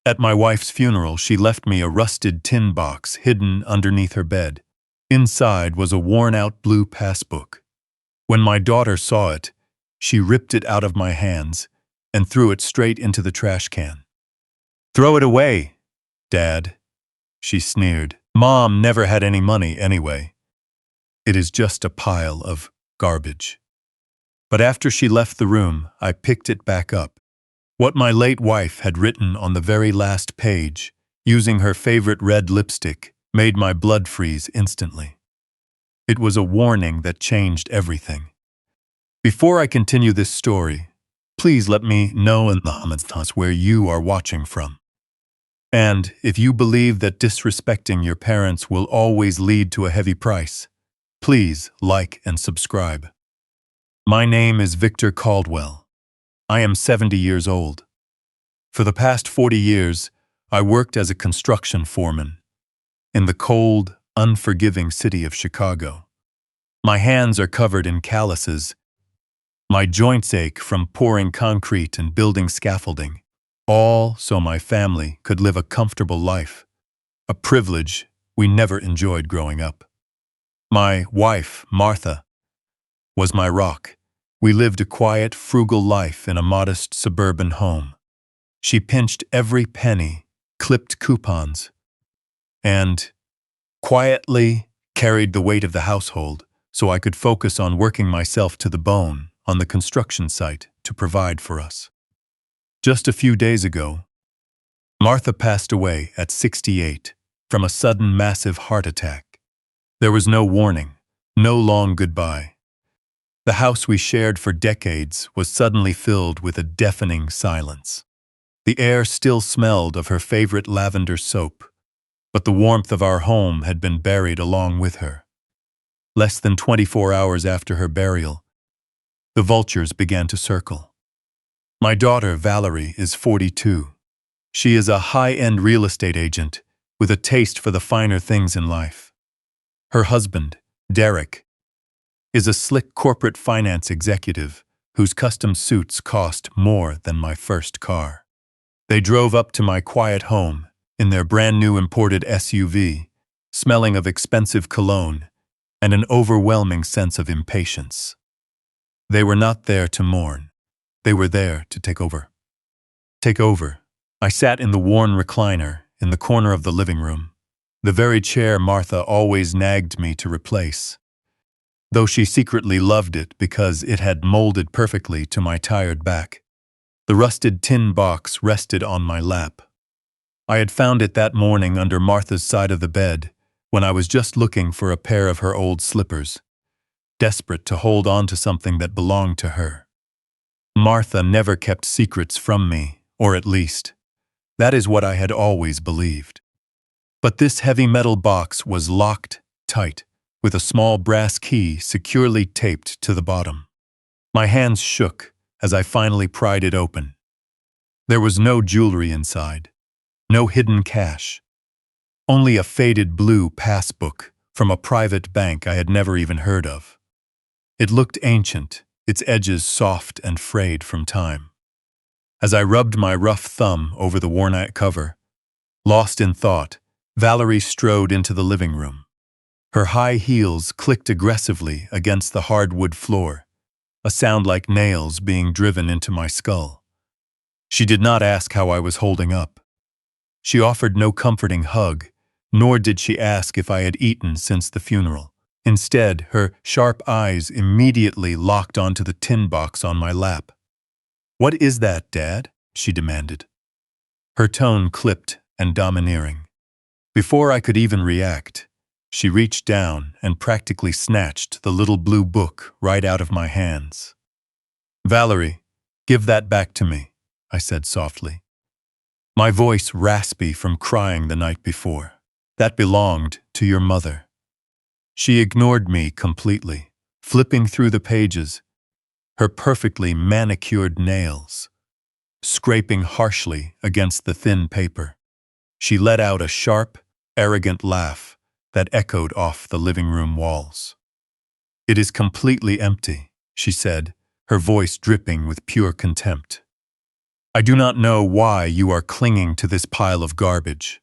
At my wife's funeral, she left me a rusted tin box hidden underneath her bed. Inside was a worn-out blue passbook. When my daughter saw it, she ripped it out of my hands and threw it straight into the trash can. "Throw it away, Dad," she sneered. "Mom never had any money anyway. It is just a pile of garbage." But after she left the room, I picked it back up. What my late wife had written on the very last page, using her favorite red lipstick, made my blood freeze instantly. It was a warning that changed everything. Before I continue this story, please let me know in the comments where you are watching from. And if you believe that disrespecting your parents will always lead to a heavy price, please like and subscribe. My name is Victor Caldwell. I am 70 years old. For the past 40 years, I worked as a construction foreman in the cold, unforgiving city of Chicago. My hands are covered in calluses. My joints ache from pouring concrete and building scaffolding, all so my family could live a comfortable life, a privilege we never enjoyed growing up. My wife, Martha, was my rock. We lived a quiet, frugal life in a modest suburban home. She pinched every penny, clipped coupons, and quietly carried the weight of the household so I could focus on working myself to the bone on the construction site to provide for us. Just a few days ago, Martha passed away at 68 from a sudden massive heart attack. There was no warning, no long goodbye. The house we shared for decades was suddenly filled with a deafening silence. The air still smelled of her favorite lavender soap, but the warmth of our home had been buried along with her. Less than 24 hours after her burial, the vultures began to circle. My daughter, Valerie, is 42. She is a high-end real estate agent with a taste for the finer things in life. Her husband, Derek, is a slick corporate finance executive whose custom suits cost more than my first car. They drove up to my quiet home in their brand-new imported SUV, smelling of expensive cologne and an overwhelming sense of impatience. They were not there to mourn. They were there to take over. Take over. I sat in the worn recliner in the corner of the living room, the very chair Martha always nagged me to replace, though she secretly loved it because it had molded perfectly to my tired back. The rusted tin box rested on my lap. I had found it that morning under Martha's side of the bed when I was just looking for a pair of her old slippers, desperate to hold on to something that belonged to her. Martha never kept secrets from me, or at least, that is what I had always believed. But this heavy metal box was locked tight, with a small brass key securely taped to the bottom. My hands shook as I finally pried it open. There was no jewelry inside, no hidden cash, only a faded blue passbook from a private bank I had never even heard of. It looked ancient, its edges soft and frayed from time. As I rubbed my rough thumb over the worn-out cover, lost in thought, Valerie strode into the living room. Her high heels clicked aggressively against the hardwood floor, a sound like nails being driven into my skull. She did not ask how I was holding up. She offered no comforting hug, nor did she ask if I had eaten since the funeral. Instead, her sharp eyes immediately locked onto the tin box on my lap. "What is that, Dad?" she demanded. Her tone clipped and domineering. Before I could even react, she reached down and practically snatched the little blue book right out of my hands. "Valerie, give that back to me," I said softly, my voice raspy from crying the night before. "That belonged to your mother." She ignored me completely, flipping through the pages, her perfectly manicured nails scraping harshly against the thin paper. She let out a sharp, arrogant laugh that echoed off the living room walls. "It is completely empty," she said, her voice dripping with pure contempt. I do not know why you are clinging to this pile of garbage."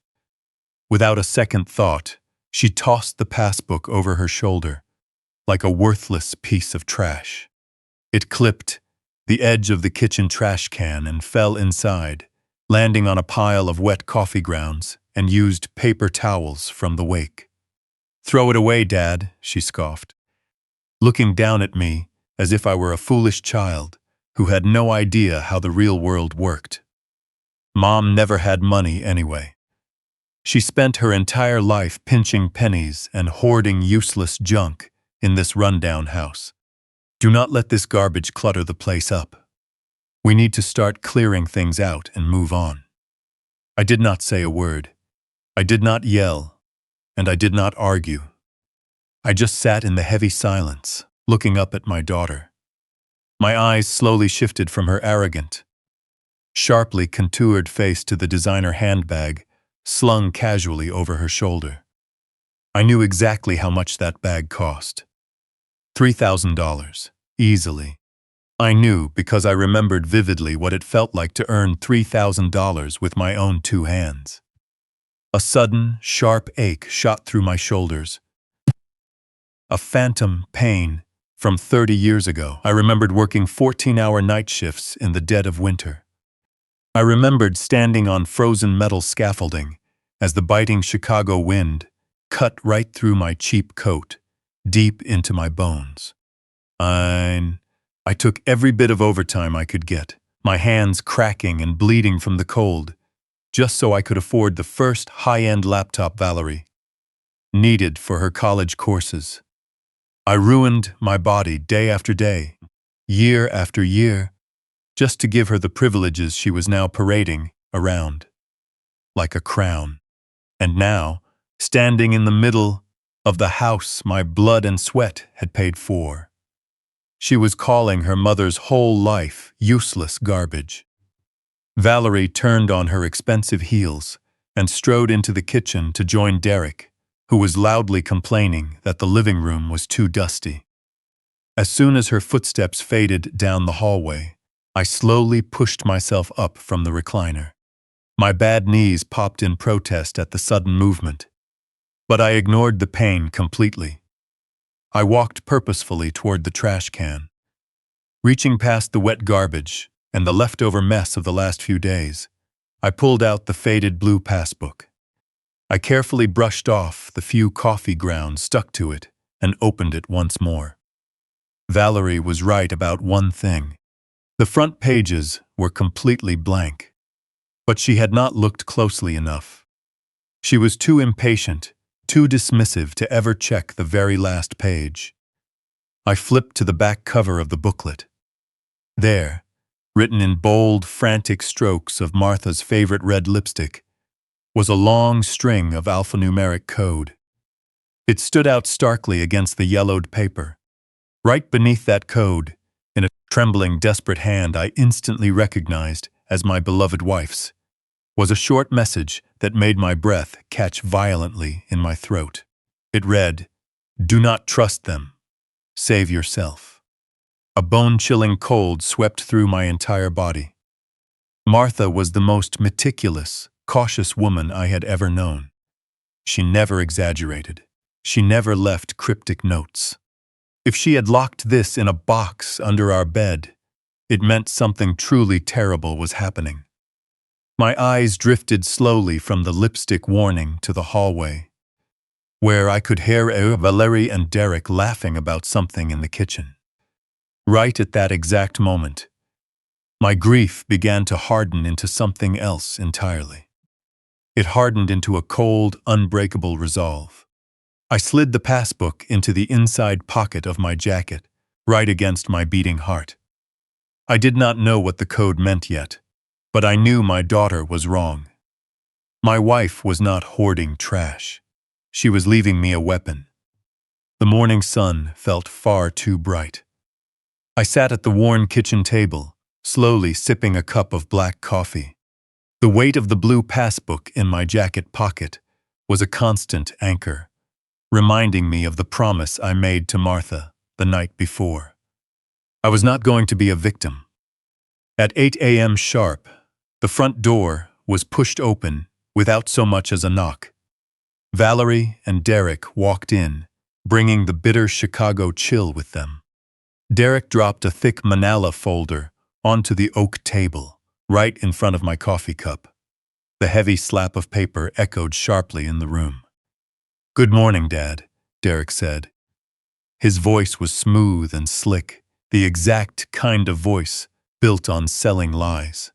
Without a second thought, she tossed the passbook over her shoulder, like a worthless piece of trash. It clipped the edge of the kitchen trash can and fell inside, landing on a pile of wet coffee grounds and used paper towels from the wake. "Throw it away, Dad," she scoffed, looking down at me as if I were a foolish child who had no idea how the real world worked. Mom never had money anyway. She spent her entire life pinching pennies and hoarding useless junk in this rundown house. Do not let this garbage clutter the place up. We need to start clearing things out and move on. I did not say a word. I did not yell, and I did not argue. I just sat in the heavy silence, looking up at my daughter. My eyes slowly shifted from her arrogant, sharply contoured face to the designer handbag slung casually over her shoulder. I knew exactly how much that bag cost. $3,000, easily. I knew because I remembered vividly what it felt like to earn $3,000 with my own two hands. A sudden, sharp ache shot through my shoulders. A phantom pain from 30 years ago. I remembered working 14-hour night shifts in the dead of winter. I remembered standing on frozen metal scaffolding as the biting Chicago wind cut right through my cheap coat, deep into my bones. I took every bit of overtime I could get, my hands cracking and bleeding from the cold, just so I could afford the first high-end laptop Valerie needed for her college courses. I ruined my body day after day, year after year, just to give her the privileges she was now parading around, like a crown. And now, standing in the middle of the house my blood and sweat had paid for, she was calling her mother's whole life useless garbage. Valerie turned on her expensive heels and strode into the kitchen to join Derek, who was loudly complaining that the living room was too dusty. As soon as her footsteps faded down the hallway, I slowly pushed myself up from the recliner. My bad knees popped in protest at the sudden movement, but I ignored the pain completely. I walked purposefully toward the trash can. Reaching past the wet garbage and the leftover mess of the last few days, I pulled out the faded blue passbook. I carefully brushed off the few coffee grounds stuck to it and opened it once more. Valerie was right about one thing. The front pages were completely blank, but she had not looked closely enough. She was too impatient, too dismissive to ever check the very last page. I flipped to the back cover of the booklet. There, written in bold, frantic strokes of Martha's favorite red lipstick, was a long string of alphanumeric code. It stood out starkly against the yellowed paper. Right beneath that code, in a trembling, desperate hand I instantly recognized as my beloved wife's, was a short message that made my breath catch violently in my throat. It read, "Do not trust them. Save yourself." A bone-chilling cold swept through my entire body. Martha was the most meticulous, cautious woman I had ever known. She never exaggerated. She never left cryptic notes. If she had locked this in a box under our bed, it meant something truly terrible was happening. My eyes drifted slowly from the lipstick warning to the hallway, where I could hear Valerie and Derek laughing about something in the kitchen. Right at that exact moment, my grief began to harden into something else entirely. It hardened into a cold, unbreakable resolve. I slid the passbook into the inside pocket of my jacket, right against my beating heart. I did not know what the code meant yet, but I knew my daughter was wrong. My wife was not hoarding trash. She was leaving me a weapon. The morning sun felt far too bright. I sat at the worn kitchen table, slowly sipping a cup of black coffee. The weight of the blue passbook in my jacket pocket was a constant anchor, reminding me of the promise I made to Martha the night before. I was not going to be a victim. At 8 a.m. sharp, The front door was pushed open without so much as a knock. Valerie and Derek walked in, bringing the bitter Chicago chill with them. Derek dropped a thick manila folder onto the oak table, right in front of my coffee cup. The heavy slap of paper echoed sharply in the room. "Good morning, Dad," Derek said. His voice was smooth and slick, the exact kind of voice built on selling lies.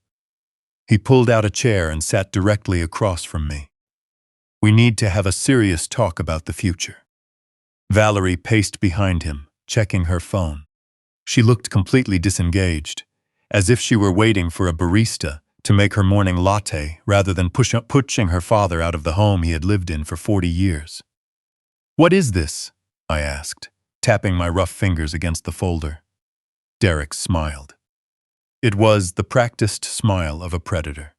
He pulled out a chair and sat directly across from me. "We need to have a serious talk about the future." Valerie paced behind him, checking her phone. She looked completely disengaged, as if she were waiting for a barista to make her morning latte rather than pushing her father out of the home he had lived in for 40 years. "What is this?" I asked, tapping my rough fingers against the folder. Derek smiled. It was the practiced smile of a predator.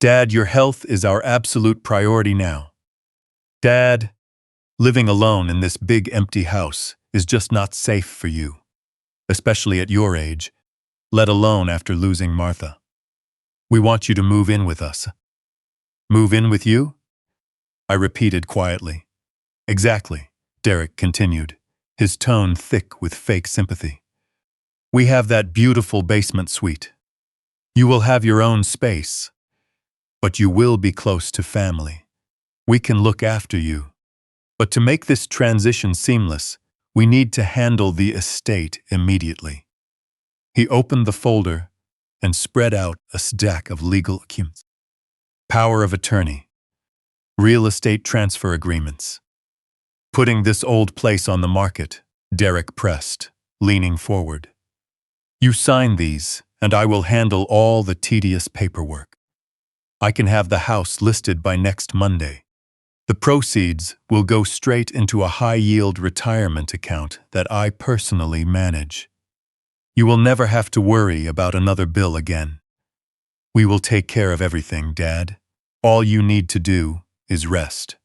"Dad, your health is our absolute priority now. Dad, living alone in this big empty house is just not safe for you, especially at your age, let alone after losing Martha. We want you to move in with us." "Move in with you?" I repeated quietly. "Exactly," Derek continued, his tone thick with fake sympathy. "We have that beautiful basement suite. You will have your own space, but you will be close to family. We can look after you. But to make this transition seamless, we need to handle the estate immediately." He opened the folder and spread out a stack of legal documents. Power of attorney, real estate transfer agreements. "Putting this old place on the market," Derek pressed, leaning forward. "You sign these, and I will handle all the tedious paperwork. I can have the house listed by next Monday. The proceeds will go straight into a high-yield retirement account that I personally manage. You will never have to worry about another bill again. We will take care of everything, Dad. All you need to do is rest."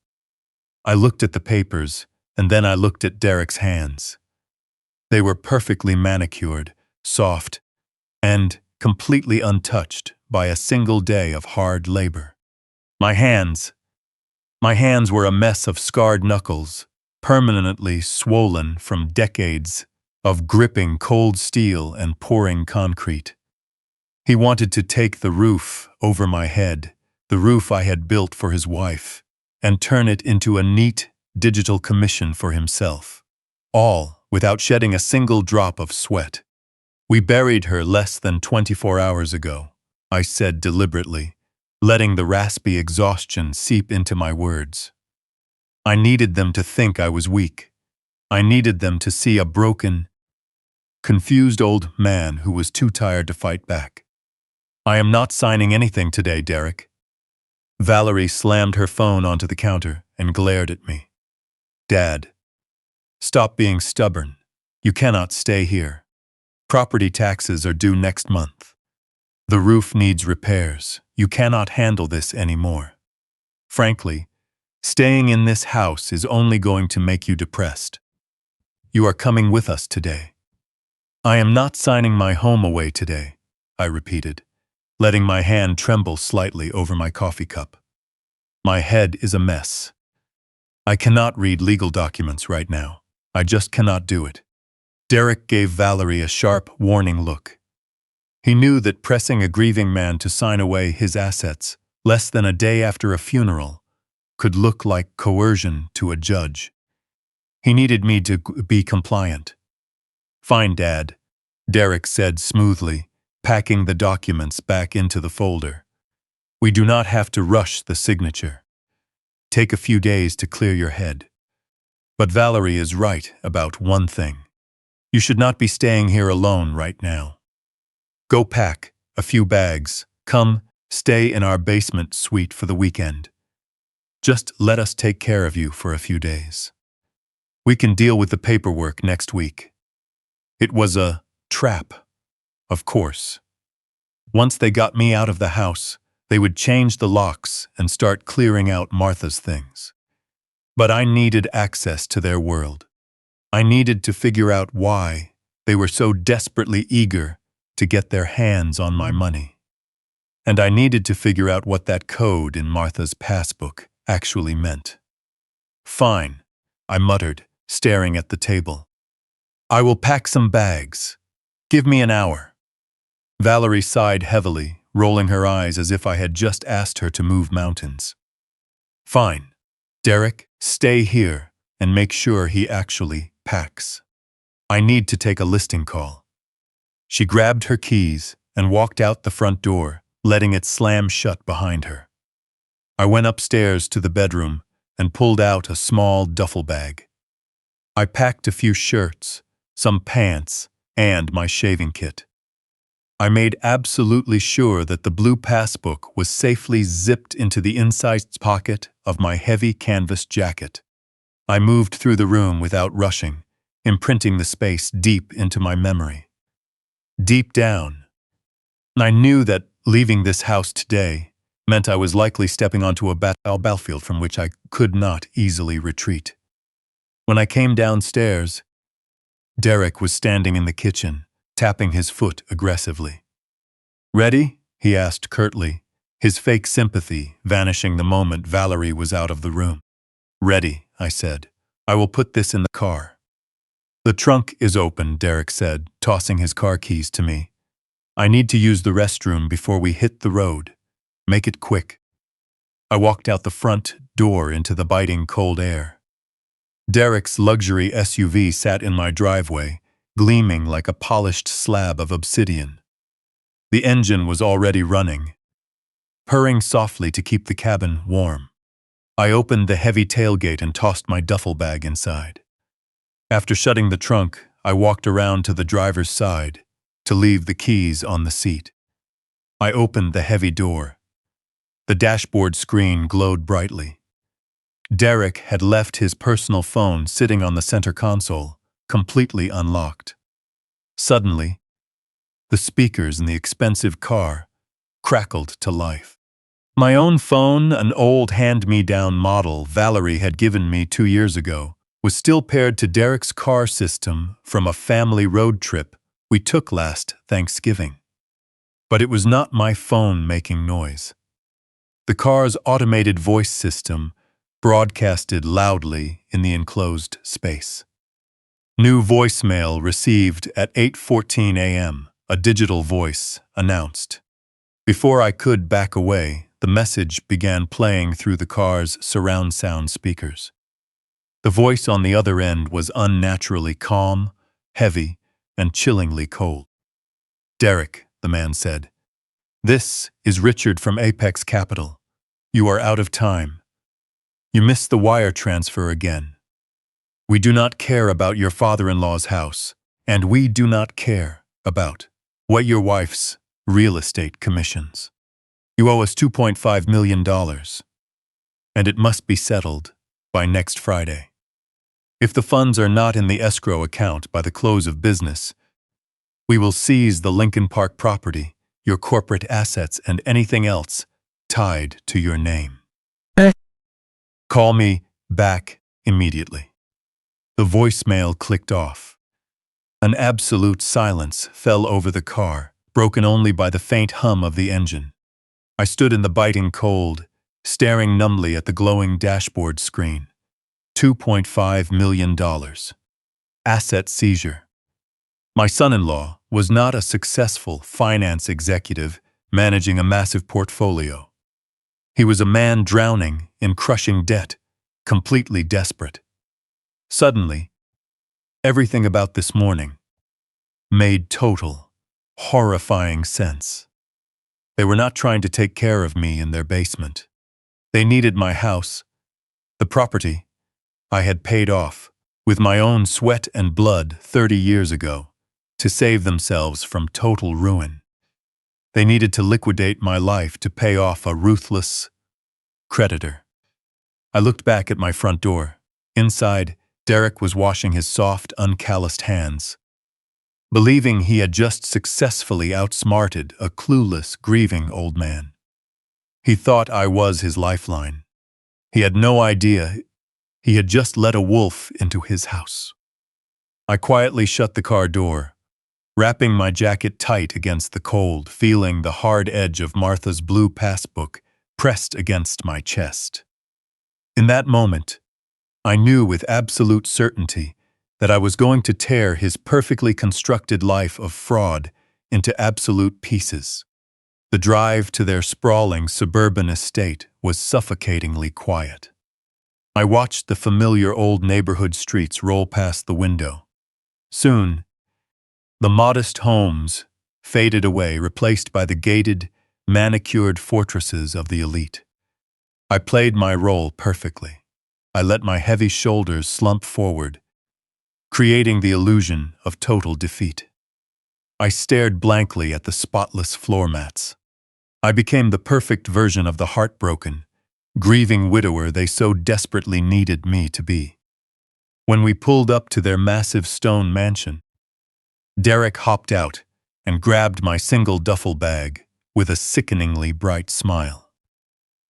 I looked at the papers, and then I looked at Derek's hands. They were perfectly manicured, soft, and completely untouched by a single day of hard labor. My hands were a mess of scarred knuckles, permanently swollen from decades of gripping cold steel and pouring concrete. He wanted to take the roof over my head, the roof I had built for his wife, and turn it into a neat digital commission for himself, all without shedding a single drop of sweat. "We buried her less than 24 hours ago," I said deliberately, letting the raspy exhaustion seep into my words. I needed them to think I was weak. I needed them to see a broken, confused old man who was too tired to fight back. "I am not signing anything today, Derek." Valerie slammed her phone onto the counter and glared at me. "Dad, stop being stubborn. You cannot stay here. Property taxes are due next month. The roof needs repairs. You cannot handle this anymore. Frankly, staying in this house is only going to make you depressed. You are coming with us today." "I am not signing my home away today," I repeated, letting my hand tremble slightly over my coffee cup. "My head is a mess. I cannot read legal documents right now. I just cannot do it." Derek gave Valerie a sharp, warning look. He knew that pressing a grieving man to sign away his assets less than a day after a funeral could look like coercion to a judge. He needed me to be compliant. "Fine, Dad," Derek said smoothly, packing the documents back into the folder. "We do not have to rush the signature. Take a few days to clear your head. But Valerie is right about one thing. You should not be staying here alone right now. Go pack a few bags. Come, stay in our basement suite for the weekend. Just let us take care of you for a few days. We can deal with the paperwork next week." It was a trap, of course. Once they got me out of the house, they would change the locks and start clearing out Martha's things. But I needed access to their world. I needed to figure out why they were so desperately eager to get their hands on my money. and I needed to figure out what that code in Martha's passbook actually meant. "Fine," I muttered, staring at the table. "I will pack some bags. Give me an hour." Valerie sighed heavily, rolling her eyes as if I had just asked her to move mountains. "Fine. Derek, stay here and make sure he actually packs. I need to take a listing call." She grabbed her keys and walked out the front door, letting it slam shut behind her. I went upstairs to the bedroom and pulled out a small duffel bag. I packed a few shirts, some pants, and my shaving kit. I made absolutely sure that the blue passbook was safely zipped into the inside pocket of my heavy canvas jacket. I moved through the room without rushing, imprinting the space deep into my memory. Deep down, I knew that leaving this house today meant I was likely stepping onto a battlefield from which I could not easily retreat. When I came downstairs, Derek was standing in the kitchen, tapping his foot aggressively. "Ready?" he asked curtly, his fake sympathy vanishing the moment Valerie was out of the room. "Ready," I said. "I will put this in the car." "The trunk is open," Derek said, tossing his car keys to me. "I need to use the restroom before we hit the road. Make it quick." I walked out the front door into the biting cold air. Derek's luxury SUV sat in my driveway, gleaming like a polished slab of obsidian. The engine was already running, purring softly to keep the cabin warm. I opened the heavy tailgate and tossed my duffel bag inside. After shutting the trunk, I walked around to the driver's side to leave the keys on the seat. I opened the heavy door. The dashboard screen glowed brightly. Derek had left his personal phone sitting on the center console, completely unlocked. Suddenly, the speakers in the expensive car crackled to life. My own phone, an old hand-me-down model Valerie had given me 2 years ago, was still paired to Derek's car system from a family road trip we took last Thanksgiving. But it was not my phone making noise. The car's automated voice system broadcasted loudly in the enclosed space. "New voicemail received at 8:14 a.m., a digital voice announced. Before I could back away, the message began playing through the car's surround sound speakers. The voice on the other end was unnaturally calm, heavy, and chillingly cold. "Derek," the man said, "this is Richard from Apex Capital. You are out of time. You missed the wire transfer again. We do not care about your father-in-law's house, and we do not care about what your wife's real estate commissions. You owe us $2.5 million, and it must be settled by next Friday. If the funds are not in the escrow account by the close of business, we will seize the Lincoln Park property, your corporate assets, and anything else tied to your name. Call me back immediately." The voicemail clicked off. An absolute silence fell over the car, broken only by the faint hum of the engine. I stood in the biting cold, staring numbly at the glowing dashboard screen. $2.5 million. Asset seizure. My son-in-law was not a successful finance executive managing a massive portfolio. He was a man drowning in crushing debt, completely desperate. Suddenly, everything about this morning made total, horrifying sense. They were not trying to take care of me in their basement. They needed my house, the property I had paid off with my own sweat and blood 30 years ago to save themselves from total ruin. They needed to liquidate my life to pay off a ruthless creditor. I looked back at my front door. Inside, Derek was washing his soft, uncalloused hands, believing he had just successfully outsmarted a clueless, grieving old man. He thought I was his lifeline. He had no idea he had just let a wolf into his house. I quietly shut the car door, wrapping my jacket tight against the cold, feeling the hard edge of Martha's blue passbook pressed against my chest. In that moment, I knew with absolute certainty that I was going to tear his perfectly constructed life of fraud into absolute pieces. The drive to their sprawling suburban estate was suffocatingly quiet. I watched the familiar old neighborhood streets roll past the window. Soon, the modest homes faded away, replaced by the gated, manicured fortresses of the elite. I played my role perfectly. I let my heavy shoulders slump forward, creating the illusion of total defeat. I stared blankly at the spotless floor mats. I became the perfect version of the heartbroken, grieving widower they so desperately needed me to be. When we pulled up to their massive stone mansion, Derek hopped out and grabbed my single duffel bag with a sickeningly bright smile.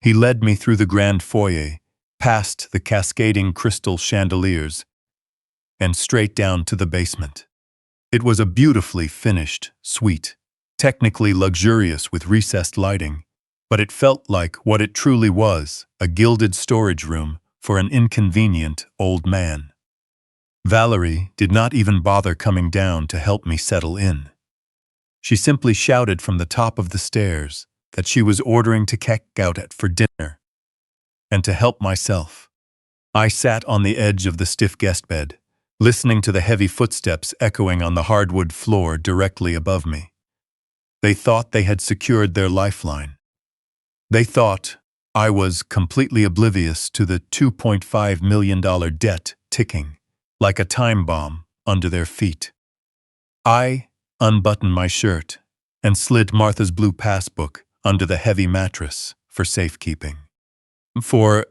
He led me through the grand foyer, past the cascading crystal chandeliers, and straight down to the basement. It was a beautifully finished suite, technically luxurious with recessed lighting, but it felt like what it truly was, a gilded storage room for an inconvenient old man. Valerie did not even bother coming down to help me settle in. She simply shouted from the top of the stairs that she was ordering to check out for dinner, and to help myself. I sat on the edge of the stiff guest bed, listening to the heavy footsteps echoing on the hardwood floor directly above me. They thought they had secured their lifeline. They thought I was completely oblivious to the $2.5 million debt ticking like a time bomb under their feet. I unbuttoned my shirt and slid Martha's blue passbook under the heavy mattress for safekeeping. For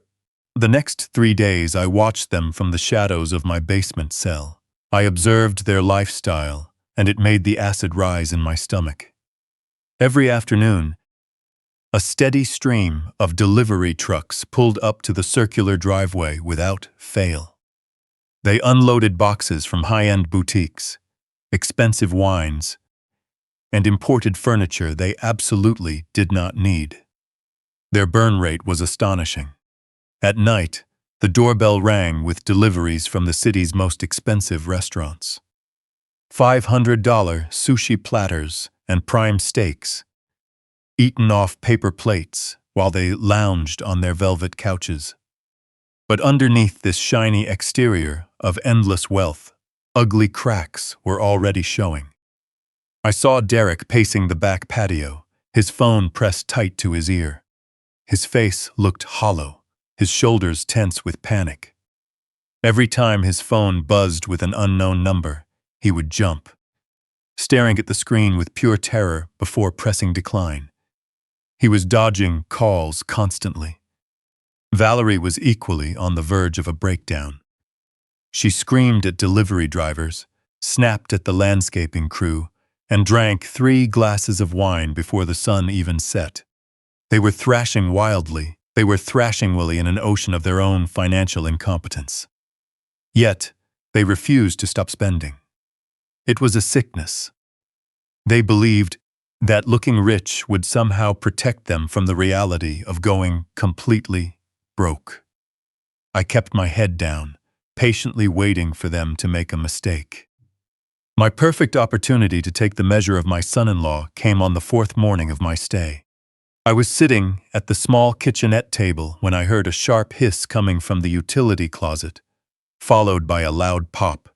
the next 3 days, I watched them from the shadows of my basement cell. I observed their lifestyle, and it made the acid rise in my stomach. Every afternoon, a steady stream of delivery trucks pulled up to the circular driveway without fail. They unloaded boxes from high-end boutiques, expensive wines, and imported furniture they absolutely did not need. Their burn rate was astonishing. At night, the doorbell rang with deliveries from the city's most expensive restaurants. $500 sushi platters and prime steaks, eaten off paper plates while they lounged on their velvet couches. But underneath this shiny exterior of endless wealth, ugly cracks were already showing. I saw Derek pacing the back patio, his phone pressed tight to his ear. His face looked hollow, his shoulders tense with panic. Every time his phone buzzed with an unknown number, he would jump, staring at the screen with pure terror before pressing decline. He was dodging calls constantly. Valerie was equally on the verge of a breakdown. She screamed at delivery drivers, snapped at the landscaping crew, and drank 3 glasses of wine before the sun even set. They were thrashing wildly. They were thrashing Willie in an ocean of their own financial incompetence. Yet, they refused to stop spending. It was a sickness. They believed that looking rich would somehow protect them from the reality of going completely broke. I kept my head down, patiently waiting for them to make a mistake. My perfect opportunity to take the measure of my son-in-law came on the 4th morning of my stay. I was sitting at the small kitchenette table when I heard a sharp hiss coming from the utility closet, followed by a loud pop.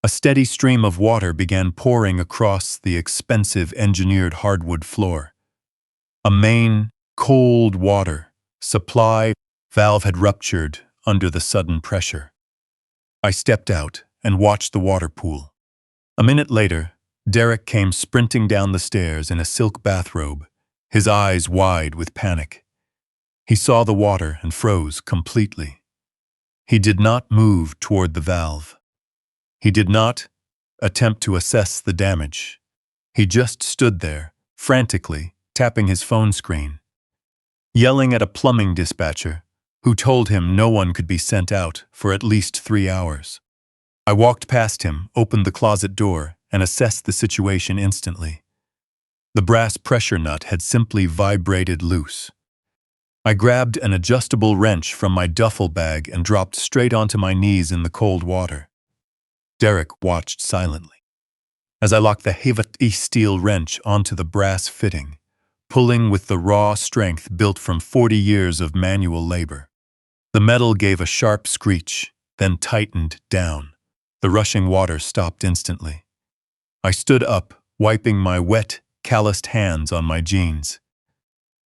A steady stream of water began pouring across the expensive engineered hardwood floor. A main, cold water supply valve had ruptured under the sudden pressure. I stepped out and watched the water pool. A minute later, Derek came sprinting down the stairs in a silk bathrobe, his eyes wide with panic. He saw the water and froze completely. He did not move toward the valve. He did not attempt to assess the damage. He just stood there, frantically tapping his phone screen, yelling at a plumbing dispatcher who told him no one could be sent out for at least 3 hours. I walked past him, opened the closet door, and assessed the situation instantly. The brass pressure nut had simply vibrated loose. I grabbed an adjustable wrench from my duffel bag and dropped straight onto my knees in the cold water. Derek watched silently as I locked the heavy steel wrench onto the brass fitting, pulling with the raw strength built from 40 years of manual labor. The metal gave a sharp screech, then tightened down. The rushing water stopped instantly. I stood up, wiping my wet, calloused hands on my jeans.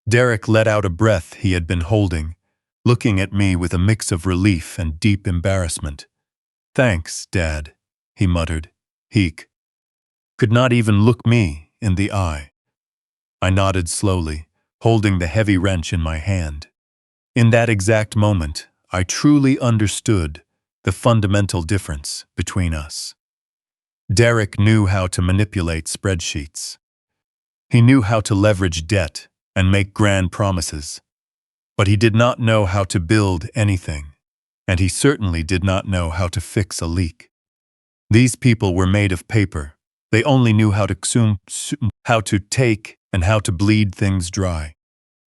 Derek let out a breath he had been holding, looking at me with a mix of relief and deep embarrassment. "Thanks, Dad," he muttered. He could not even look me in the eye. I nodded slowly, holding the heavy wrench in my hand. In that exact moment, I truly understood the fundamental difference between us. Derek knew how to manipulate spreadsheets. He knew how to leverage debt and make grand promises. But he did not know how to build anything, and he certainly did not know how to fix a leak. These people were made of paper. They only knew how to consume, how to take, and how to bleed things dry.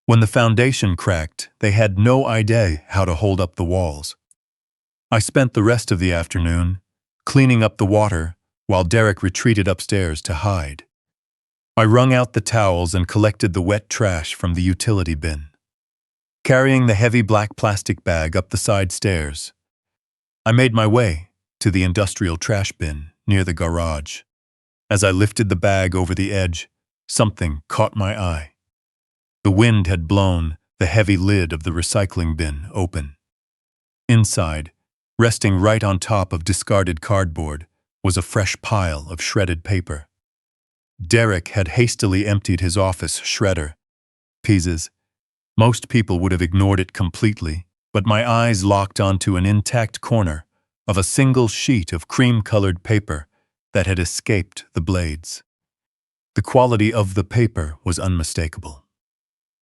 When the foundation cracked, they had no idea how to hold up the walls. I spent the rest of the afternoon cleaning up the water while Derek retreated upstairs to hide. I wrung out the towels and collected the wet trash from the utility bin. Carrying the heavy black plastic bag up the side stairs, I made my way to the industrial trash bin near the garage. As I lifted the bag over the edge, something caught my eye. The wind had blown the heavy lid of the recycling bin open. Inside, resting right on top of discarded cardboard, was a fresh pile of shredded paper. Derek had hastily emptied his office shredder. Pieces. Most people would have ignored it completely, but my eyes locked onto an intact corner of a single sheet of cream-colored paper that had escaped the blades. The quality of the paper was unmistakable.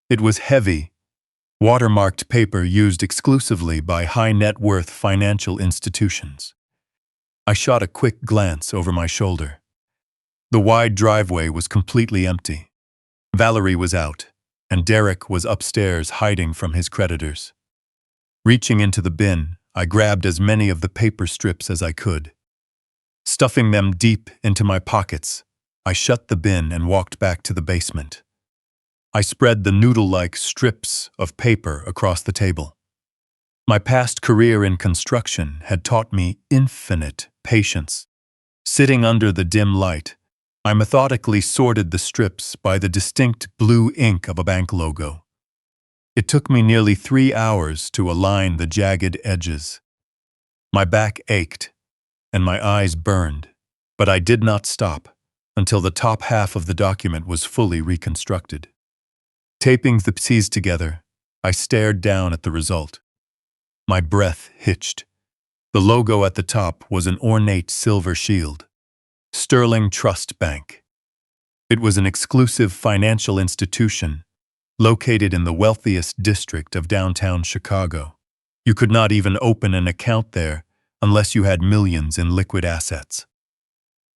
It was heavy, watermarked paper used exclusively by high-net-worth financial institutions. I shot a quick glance over my shoulder. The wide driveway was completely empty. Valerie was out, and Derek was upstairs hiding from his creditors. Reaching into the bin, I grabbed as many of the paper strips as I could. Stuffing them deep into my pockets, I shut the bin and walked back to the basement. I spread the noodle-like strips of paper across the table. My past career in construction had taught me infinite patience. Sitting under the dim light, I methodically sorted the strips by the distinct blue ink of a bank logo. It took me nearly 3 hours to align the jagged edges. My back ached, and my eyes burned, but I did not stop until the top half of the document was fully reconstructed. Taping the pieces together, I stared down at the result. My breath hitched. The logo at the top was an ornate silver shield. Sterling Trust Bank. It was an exclusive financial institution located in the wealthiest district of downtown Chicago. You could not even open an account there unless you had millions in liquid assets.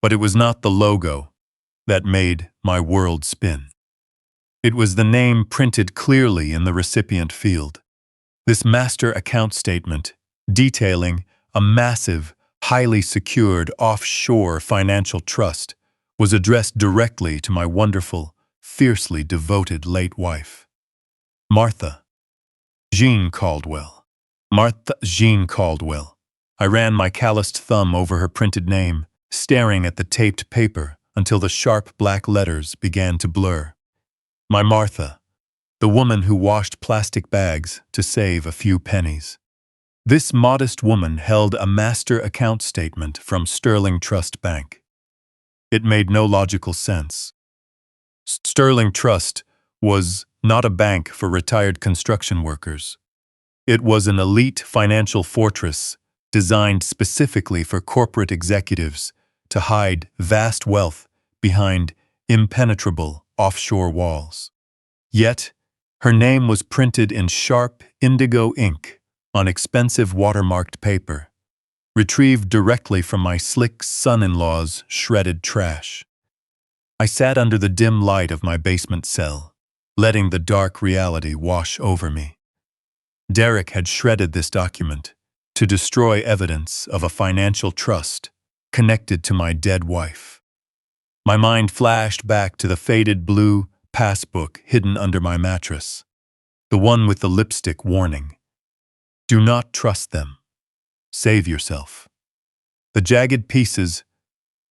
But it was not the logo that made my world spin. It was the name printed clearly in the recipient field. This master account statement, detailing a massive, highly secured offshore financial trust, was addressed directly to my wonderful, fiercely devoted late wife. Martha Jean Caldwell. Martha Jean Caldwell. I ran my calloused thumb over her printed name, staring at the taped paper until the sharp black letters began to blur. My Martha, the woman who washed plastic bags to save a few pennies. This modest woman held a master account statement from Sterling Trust Bank. It made no logical sense. Sterling Trust was not a bank for retired construction workers. It was an elite financial fortress designed specifically for corporate executives to hide vast wealth behind impenetrable offshore walls. Yet, her name was printed in sharp indigo ink on expensive watermarked paper. retrieved directly from my slick son-in-law's shredded trash. I sat under the dim light of my basement cell, letting the dark reality wash over me. Derek had shredded this document to destroy evidence of a financial trust connected to my dead wife. My mind flashed back to the faded blue passbook hidden under my mattress, the one with the lipstick warning. Do not trust them. Save yourself. The jagged pieces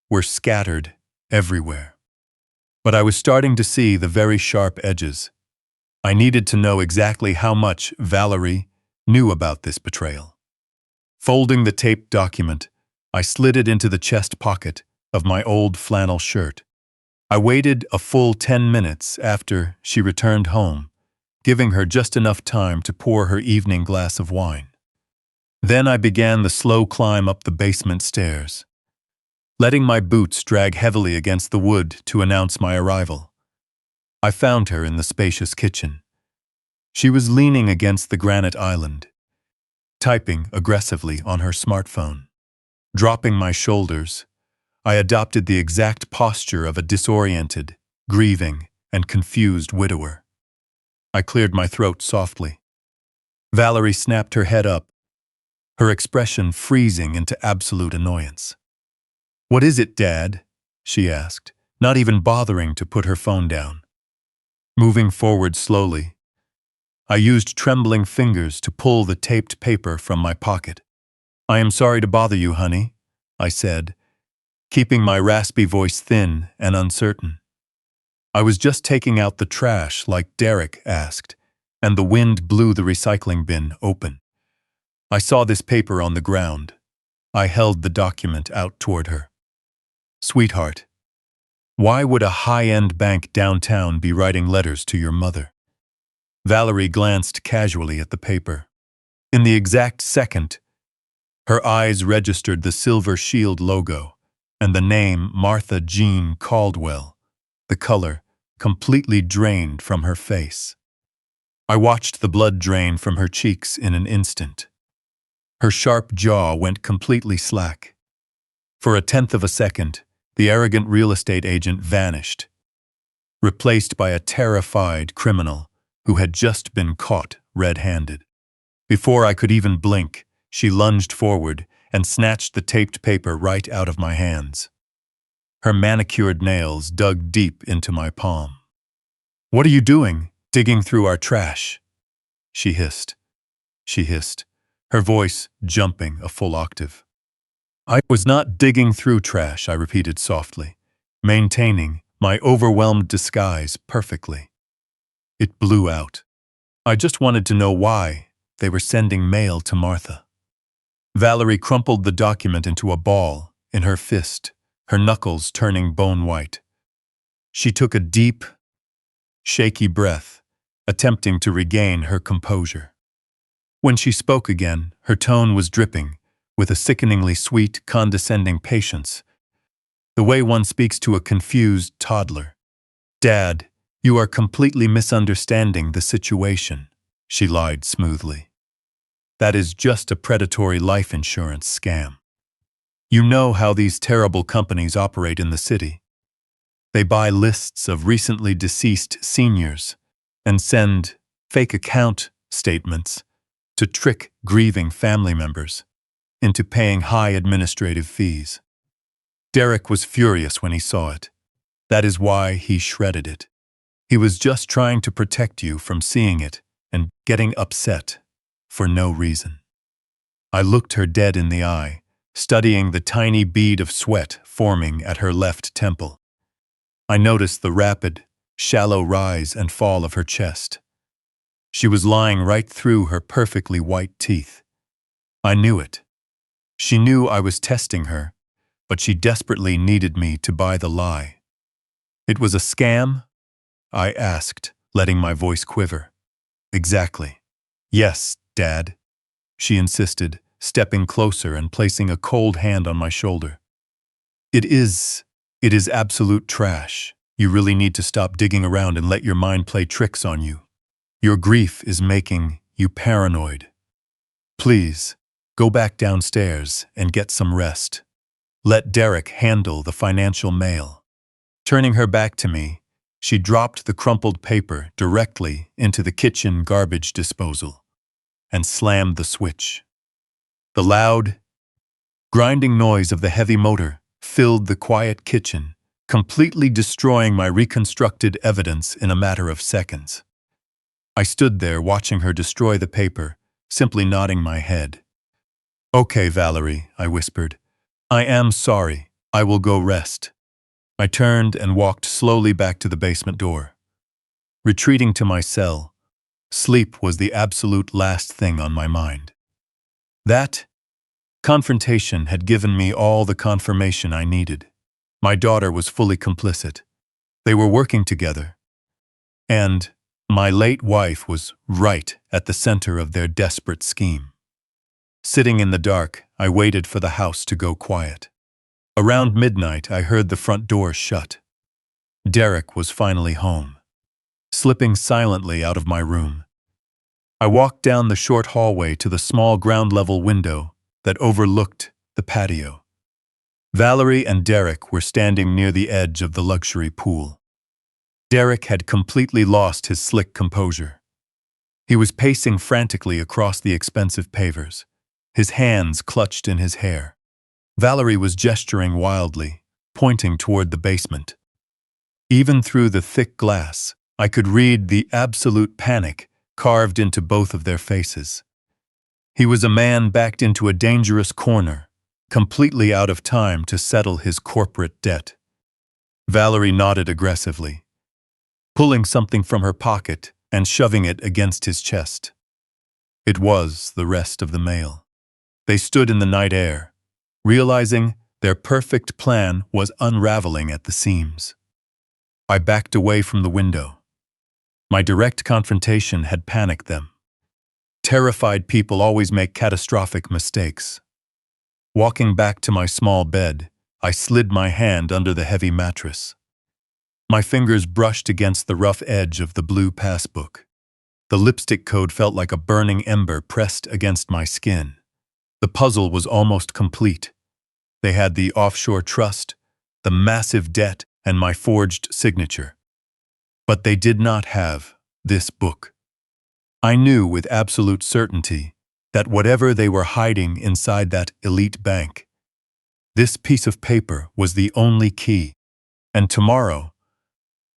were scattered everywhere. But I was starting to see the very sharp edges. I needed to know exactly how much Valerie knew about this betrayal. Folding the taped document, I slid it into the chest pocket of my old flannel shirt. I waited a full 10 minutes after she returned home, giving her just enough time to pour her evening glass of wine. Then I began the slow climb up the basement stairs, letting my boots drag heavily against the wood to announce my arrival. I found her in the spacious kitchen. She was leaning against the granite island, typing aggressively on her smartphone. Dropping my shoulders, I adopted the exact posture of a disoriented, grieving, and confused widower. I cleared my throat softly. Valerie snapped her head up, her expression freezing into absolute annoyance. "What is it, Dad?" she asked, not even bothering to put her phone down. Moving forward slowly, I used trembling fingers to pull the taped paper from my pocket. "I am sorry to bother you, honey," I said, keeping my raspy voice thin and uncertain. "I was just taking out the trash like Derek asked, and the wind blew the recycling bin open. I saw this paper on the ground." I held the document out toward her. "Sweetheart, why would a high-end bank downtown be writing letters to your mother?" Valerie glanced casually at the paper. In the exact second, her eyes registered the Silver Shield logo and the name Martha Jean Caldwell, the color completely drained from her face. I watched the blood drain from her cheeks in an instant. Her sharp jaw went completely slack. For a tenth of a second, the arrogant real estate agent vanished, replaced by a terrified criminal who had just been caught red-handed. Before I could even blink, she lunged forward and snatched the taped paper right out of my hands. Her manicured nails dug deep into my palm. "What are you doing, digging through our trash?" She hissed, her voice jumping a full octave. "I was not digging through trash," I repeated softly, maintaining my overwhelmed disguise perfectly. It blew out. "I just wanted to know why they were sending mail to Martha." Valerie crumpled the document into a ball in her fist, her knuckles turning bone white. She took a deep, shaky breath, attempting to regain her composure. When she spoke again, her tone was dripping with a sickeningly sweet, condescending patience, the way one speaks to a confused toddler. "Dad, you are completely misunderstanding the situation," she lied smoothly. "That is just a predatory life insurance scam. You know how these terrible companies operate in the city. They buy lists of recently deceased seniors and send fake account statements to trick grieving family members into paying high administrative fees." Derek was furious when he saw it. That is why he shredded it. He was just trying to protect you from seeing it and getting upset for no reason. I looked her dead in the eye, studying the tiny bead of sweat forming at her left temple. I noticed the rapid, shallow rise and fall of her chest. She was lying right through her perfectly white teeth. I knew it. She knew I was testing her, but she desperately needed me to buy the lie. "It was a scam?" I asked, letting my voice quiver. "Exactly. Yes, Dad," she insisted, stepping closer and placing a cold hand on my shoulder. It is absolute trash. You really need to stop digging around and let your mind play tricks on you. Your grief is making you paranoid. Please, Go back downstairs and get some rest. Let Derek handle the financial mail." Turning her back to me, she dropped the crumpled paper directly into the kitchen garbage disposal and slammed the switch. The loud, grinding noise of the heavy motor filled the quiet kitchen, completely destroying my reconstructed evidence in a matter of seconds. I stood there watching her destroy the paper, simply nodding my head. "Okay, Valerie," I whispered. "I am sorry. I will go rest." I turned and walked slowly back to the basement door. Retreating to my cell, sleep was the absolute last thing on my mind. That confrontation had given me all the confirmation I needed. My daughter was fully complicit. They were working together. And my late wife was right at the center of their desperate scheme. Sitting in the dark, I waited for the house to go quiet. Around midnight, I heard the front door shut. Derek was finally home. Slipping silently out of my room, I walked down the short hallway to the small ground-level window that overlooked the patio. Valerie and Derek were standing near the edge of the luxury pool. Derek had completely lost his slick composure. He was pacing frantically across the expensive pavers, his hands clutched in his hair. Valerie was gesturing wildly, pointing toward the basement. Even through the thick glass, I could read the absolute panic carved into both of their faces. He was a man backed into a dangerous corner, completely out of time to settle his corporate debt. Valerie nodded aggressively, pulling something from her pocket and shoving it against his chest. It was the rest of the mail. They stood in the night air, realizing their perfect plan was unraveling at the seams. I backed away from the window. My direct confrontation had panicked them. Terrified people always make catastrophic mistakes. Walking back to my small bed, I slid my hand under the heavy mattress. My fingers brushed against the rough edge of the blue passbook. The lipstick code felt like a burning ember pressed against my skin. The puzzle was almost complete. They had the offshore trust, the massive debt, and my forged signature. But they did not have this book. I knew with absolute certainty that whatever they were hiding inside that elite bank, this piece of paper was the only key. And tomorrow,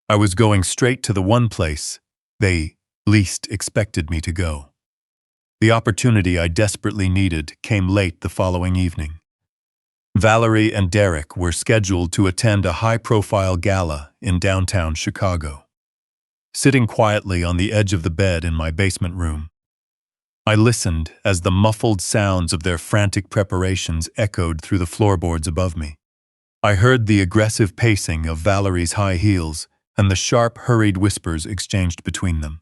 I was going straight to the one place they least expected me to go. The opportunity I desperately needed came late the following evening. Valerie and Derek were scheduled to attend a high-profile gala in downtown Chicago. Sitting quietly on the edge of the bed in my basement room, I listened as the muffled sounds of their frantic preparations echoed through the floorboards above me. I heard the aggressive pacing of Valerie's high heels and the sharp, hurried whispers exchanged between them.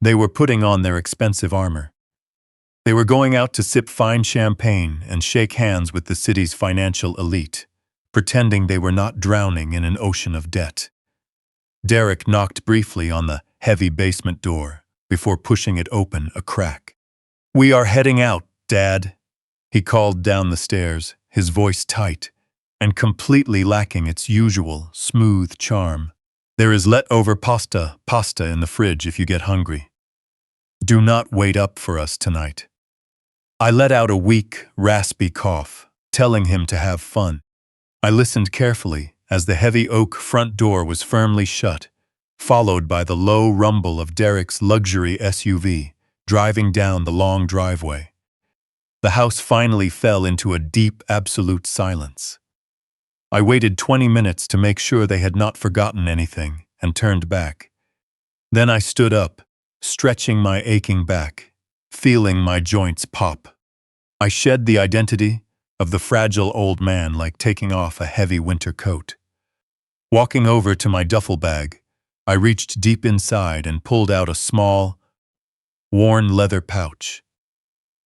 They were putting on their expensive armor. They were going out to sip fine champagne and shake hands with the city's financial elite, pretending they were not drowning in an ocean of debt. Derek knocked briefly on the heavy basement door before pushing it open a crack. "We are heading out, Dad," he called down the stairs, his voice tight and completely lacking its usual smooth charm. "There is leftover pasta in the fridge if you get hungry. Do not wait up for us tonight." I let out a weak, raspy cough, telling him to have fun. I listened carefully as the heavy oak front door was firmly shut, followed by the low rumble of Derek's luxury SUV driving down the long driveway. The house finally fell into a deep, absolute silence. I waited 20 minutes to make sure they had not forgotten anything and turned back. Then I stood up, stretching my aching back, feeling my joints pop. I shed the identity of the fragile old man like taking off a heavy winter coat. Walking over to my duffel bag, I reached deep inside and pulled out a small, worn leather pouch.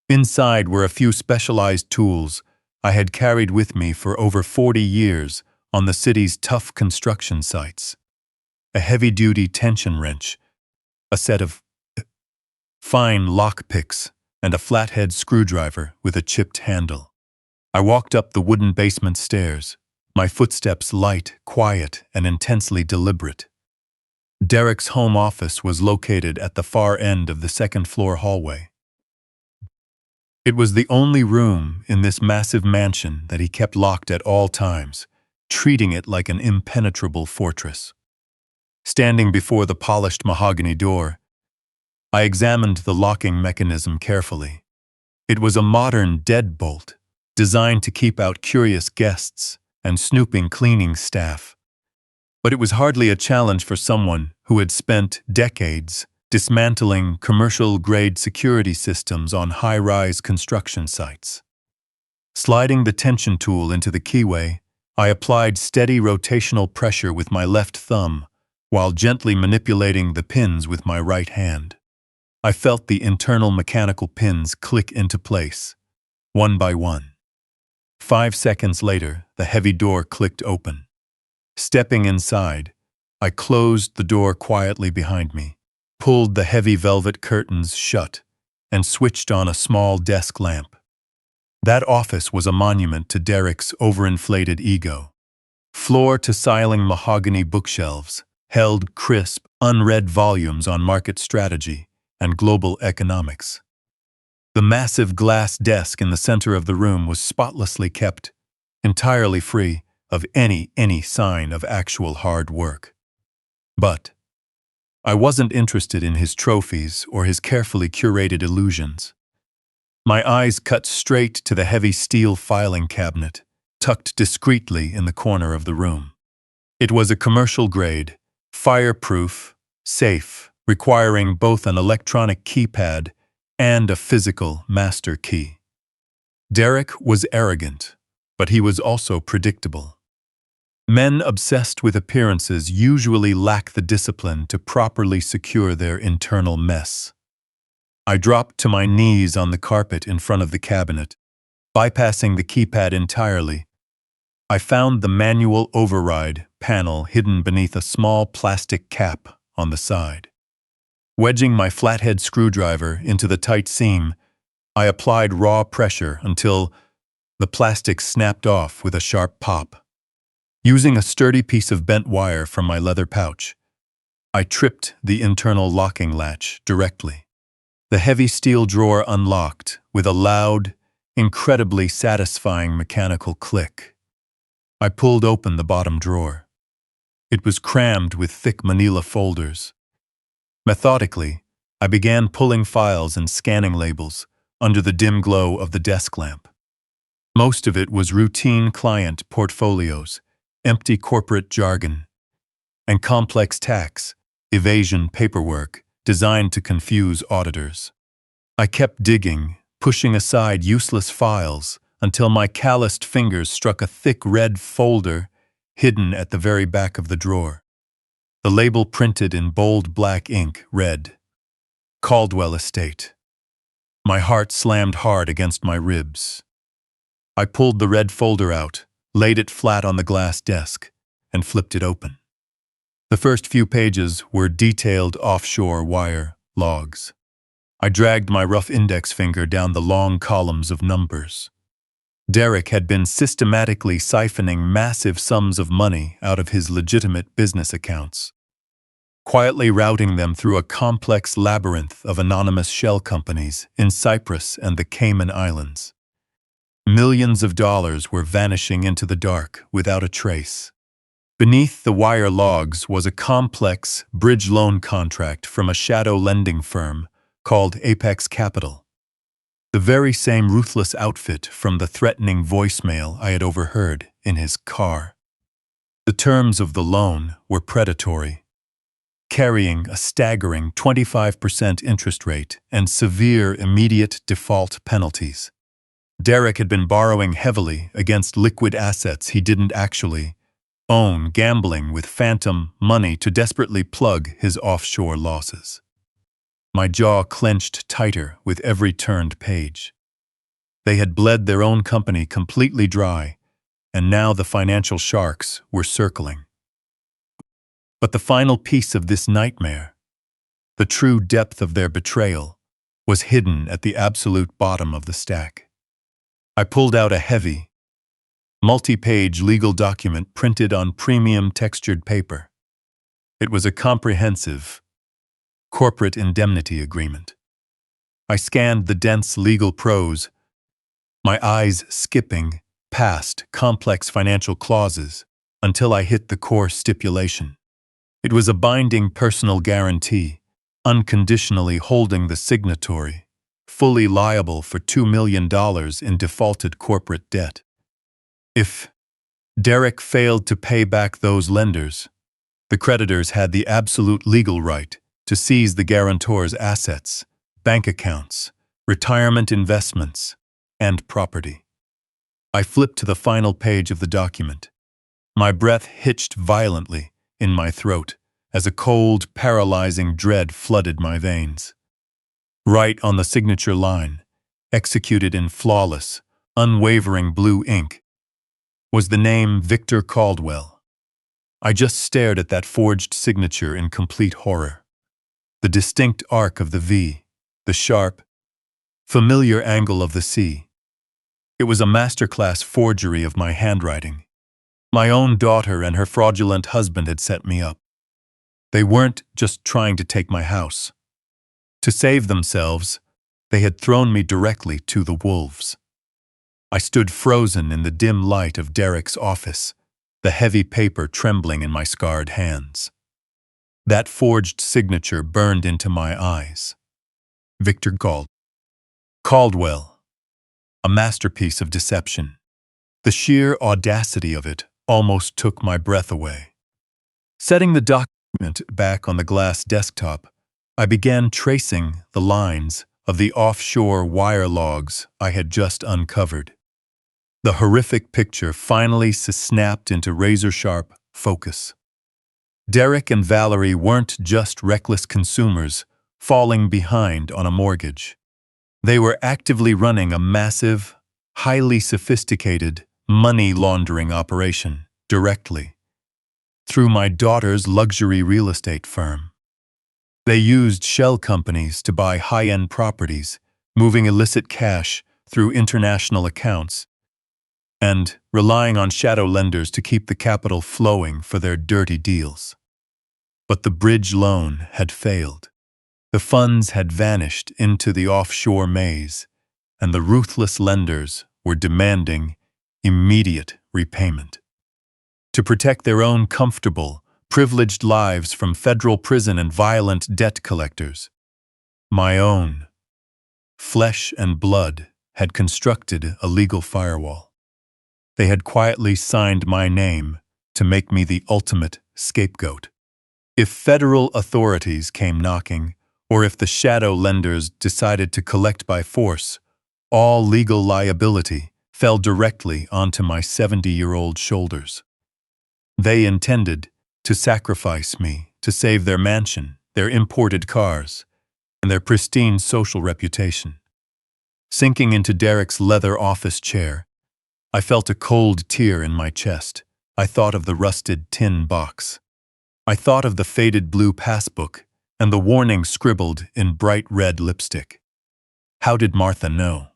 Inside were a few specialized tools I had carried with me for over 40 years on the city's tough construction sites. A heavy-duty tension wrench, a set of fine lockpicks, and a flathead screwdriver with a chipped handle. I walked up the wooden basement stairs, my footsteps light, quiet, and intensely deliberate. Derek's home office was located at the far end of the second-floor hallway. It was the only room in this massive mansion that he kept locked at all times, treating it like an impenetrable fortress. Standing before the polished mahogany door, I examined the locking mechanism carefully. It was a modern deadbolt, designed to keep out curious guests and snooping cleaning staff. But it was hardly a challenge for someone who had spent decades dismantling commercial-grade security systems on high-rise construction sites. Sliding the tension tool into the keyway, I applied steady rotational pressure with my left thumb while gently manipulating the pins with my right hand. I felt the internal mechanical pins click into place, one by one. 5 seconds later, the heavy door clicked open. Stepping inside, I closed the door quietly behind me, pulled the heavy velvet curtains shut, and switched on a small desk lamp. That office was a monument to Derek's overinflated ego. Floor-to-ceiling mahogany bookshelves held crisp, unread volumes on market strategy and global economics. The massive glass desk in the center of the room was spotlessly kept, entirely free of any sign of actual hard work. But I wasn't interested in his trophies or his carefully curated illusions. My eyes cut straight to the heavy steel filing cabinet, tucked discreetly in the corner of the room. It was a commercial-grade, fireproof safe, requiring both an electronic keypad and a physical master key. Derek was arrogant, but he was also predictable. Men obsessed with appearances usually lack the discipline to properly secure their internal mess. I dropped to my knees on the carpet in front of the cabinet, bypassing the keypad entirely. I found the manual override panel hidden beneath a small plastic cap on the side. Wedging my flathead screwdriver into the tight seam, I applied raw pressure until the plastic snapped off with a sharp pop. Using a sturdy piece of bent wire from my leather pouch, I tripped the internal locking latch directly. The heavy steel drawer unlocked with a loud, incredibly satisfying mechanical click. I pulled open the bottom drawer. It was crammed with thick manila folders. Methodically, I began pulling files and scanning labels under the dim glow of the desk lamp. Most of it was routine client portfolios, empty corporate jargon, and complex tax evasion paperwork designed to confuse auditors. I kept digging, pushing aside useless files until my calloused fingers struck a thick red folder hidden at the very back of the drawer. The label printed in bold black ink read, "Caldwell Estate." My heart slammed hard against my ribs. I pulled the red folder out, laid it flat on the glass desk, and flipped it open. The first few pages were detailed offshore wire logs. I dragged my rough index finger down the long columns of numbers. Derek had been systematically siphoning massive sums of money out of his legitimate business accounts, quietly routing them through a complex labyrinth of anonymous shell companies in Cyprus and the Cayman Islands. Millions of dollars were vanishing into the dark without a trace. Beneath the wire logs was a complex bridge loan contract from a shadow lending firm called Apex Capital, the very same ruthless outfit from the threatening voicemail I had overheard in his car. The terms of the loan were predatory, carrying a staggering 25% interest rate and severe immediate default penalties. Derek had been borrowing heavily against liquid assets he didn't actually own, gambling with phantom money to desperately plug his offshore losses. My jaw clenched tighter with every turned page. They had bled their own company completely dry, and now the financial sharks were circling. But the final piece of this nightmare, the true depth of their betrayal, was hidden at the absolute bottom of the stack. I pulled out a heavy, multi-page legal document printed on premium textured paper. It was a comprehensive corporate indemnity agreement. I scanned the dense legal prose, my eyes skipping past complex financial clauses until I hit the core stipulation. It was a binding personal guarantee, unconditionally holding the signatory fully liable for $2 million in defaulted corporate debt. If Derek failed to pay back those lenders, the creditors had the absolute legal right to seize the guarantor's assets, bank accounts, retirement investments, and property. I flipped to the final page of the document. My breath hitched violently in my throat as a cold, paralyzing dread flooded my veins. Right on the signature line, executed in flawless, unwavering blue ink, was the name Victor Caldwell. I just stared at that forged signature in complete horror. The distinct arc of the V, the sharp, familiar angle of the C. It was a masterclass forgery of my handwriting. My own daughter and her fraudulent husband had set me up. They weren't just trying to take my house. To save themselves, they had thrown me directly to the wolves. I stood frozen in the dim light of Derek's office, the heavy paper trembling in my scarred hands. That forged signature burned into my eyes. Victor Caldwell, a masterpiece of deception. The sheer audacity of it almost took my breath away. Setting the document back on the glass desktop, I began tracing the lines of the offshore wire logs I had just uncovered. The horrific picture finally snapped into razor-sharp focus. Derek and Valerie weren't just reckless consumers falling behind on a mortgage. They were actively running a massive, highly sophisticated money laundering operation directly through my daughter's luxury real estate firm. They used shell companies to buy high-end properties, moving illicit cash through international accounts, and relying on shadow lenders to keep the capital flowing for their dirty deals. But the bridge loan had failed. The funds had vanished into the offshore maze, and the ruthless lenders were demanding immediate repayment. To protect their own comfortable, privileged lives from federal prison and violent debt collectors, my own flesh and blood had constructed a legal firewall. They had quietly signed my name to make me the ultimate scapegoat. If federal authorities came knocking, or if the shadow lenders decided to collect by force, all legal liability fell directly onto my 70-year-old shoulders. They intended to sacrifice me to save their mansion, their imported cars, and their pristine social reputation. Sinking into Derek's leather office chair, I felt a cold tear in my chest. I thought of the rusted tin box. I thought of the faded blue passbook and the warning scribbled in bright red lipstick. How did Martha know?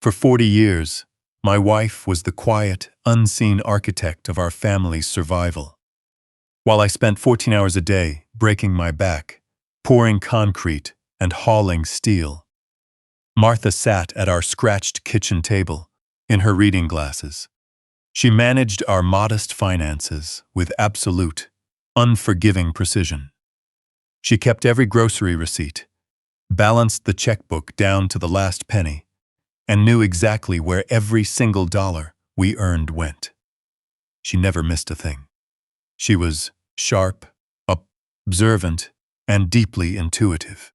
For 40 years, my wife was the quiet, unseen architect of our family's survival. While I spent 14 hours a day breaking my back, pouring concrete, and hauling steel, Martha sat at our scratched kitchen table in her reading glasses. She managed our modest finances with absolute, unforgiving precision. She kept every grocery receipt, balanced the checkbook down to the last penny, and knew exactly where every single dollar we earned went. She never missed a thing. She was sharp, observant, and deeply intuitive.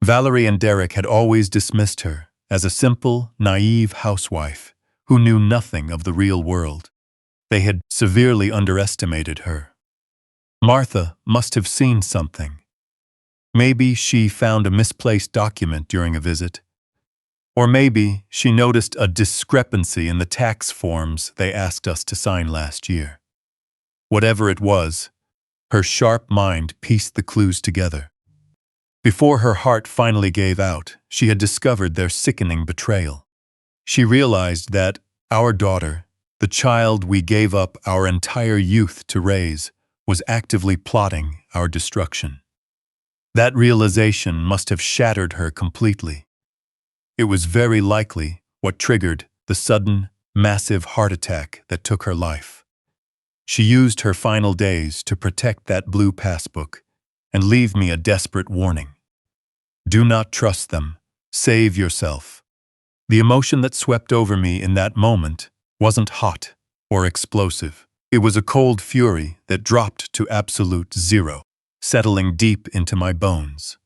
Valerie and Derek had always dismissed her as a simple, naive housewife who knew nothing of the real world. They had severely underestimated her. Martha must have seen something. Maybe she found a misplaced document during a visit. Or maybe she noticed a discrepancy in the tax forms they asked us to sign last year. Whatever it was, her sharp mind pieced the clues together. Before her heart finally gave out, she had discovered their sickening betrayal. She realized that our daughter, the child we gave up our entire youth to raise, was actively plotting our destruction. That realization must have shattered her completely. It was very likely what triggered the sudden, massive heart attack that took her life. She used her final days to protect that blue passbook and leave me a desperate warning. Do not trust them. Save yourself. The emotion that swept over me in that moment wasn't hot or explosive. It was a cold fury that dropped to absolute zero, settling deep into my bones.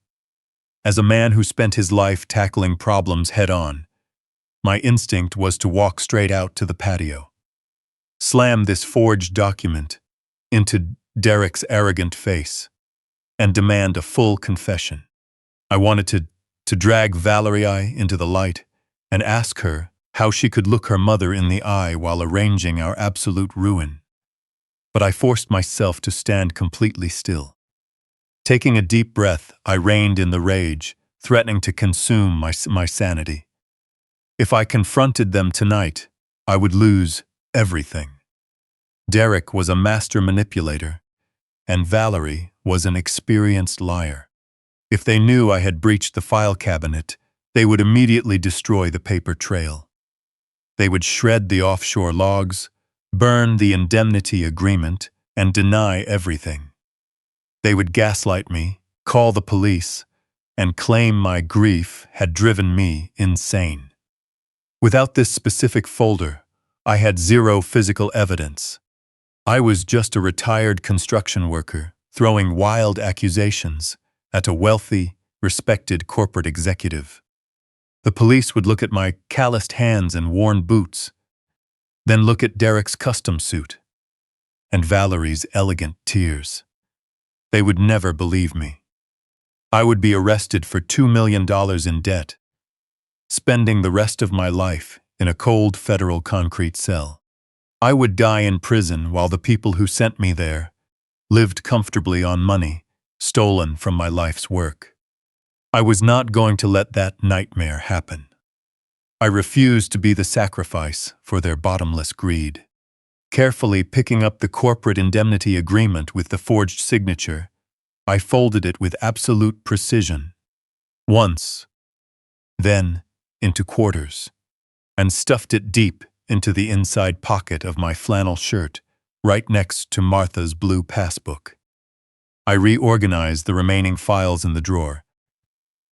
As a man who spent his life tackling problems head-on, my instinct was to walk straight out to the patio, slam this forged document into Derek's arrogant face, and demand a full confession. I wanted to drag Valerie into the light and ask her how she could look her mother in the eye while arranging our absolute ruin. But I forced myself to stand completely still. Taking a deep breath, I reined in the rage, threatening to consume my sanity. If I confronted them tonight, I would lose everything. Derek was a master manipulator, and Valerie was an experienced liar. If they knew I had breached the file cabinet, they would immediately destroy the paper trail. They would shred the offshore logs, burn the indemnity agreement, and deny everything. They would gaslight me, call the police, and claim my grief had driven me insane. Without this specific folder, I had zero physical evidence. I was just a retired construction worker throwing wild accusations at a wealthy, respected corporate executive. The police would look at my calloused hands and worn boots, then look at Derek's custom suit and Valerie's elegant tears. They would never believe me. I would be arrested for $2 million in debt, spending the rest of my life in a cold federal concrete cell. I would die in prison while the people who sent me there lived comfortably on money stolen from my life's work. I was not going to let that nightmare happen. I refused to be the sacrifice for their bottomless greed. Carefully picking up the corporate indemnity agreement with the forged signature, I folded it with absolute precision, once, then into quarters, and stuffed it deep into the inside pocket of my flannel shirt, right next to Martha's blue passbook. I reorganized the remaining files in the drawer,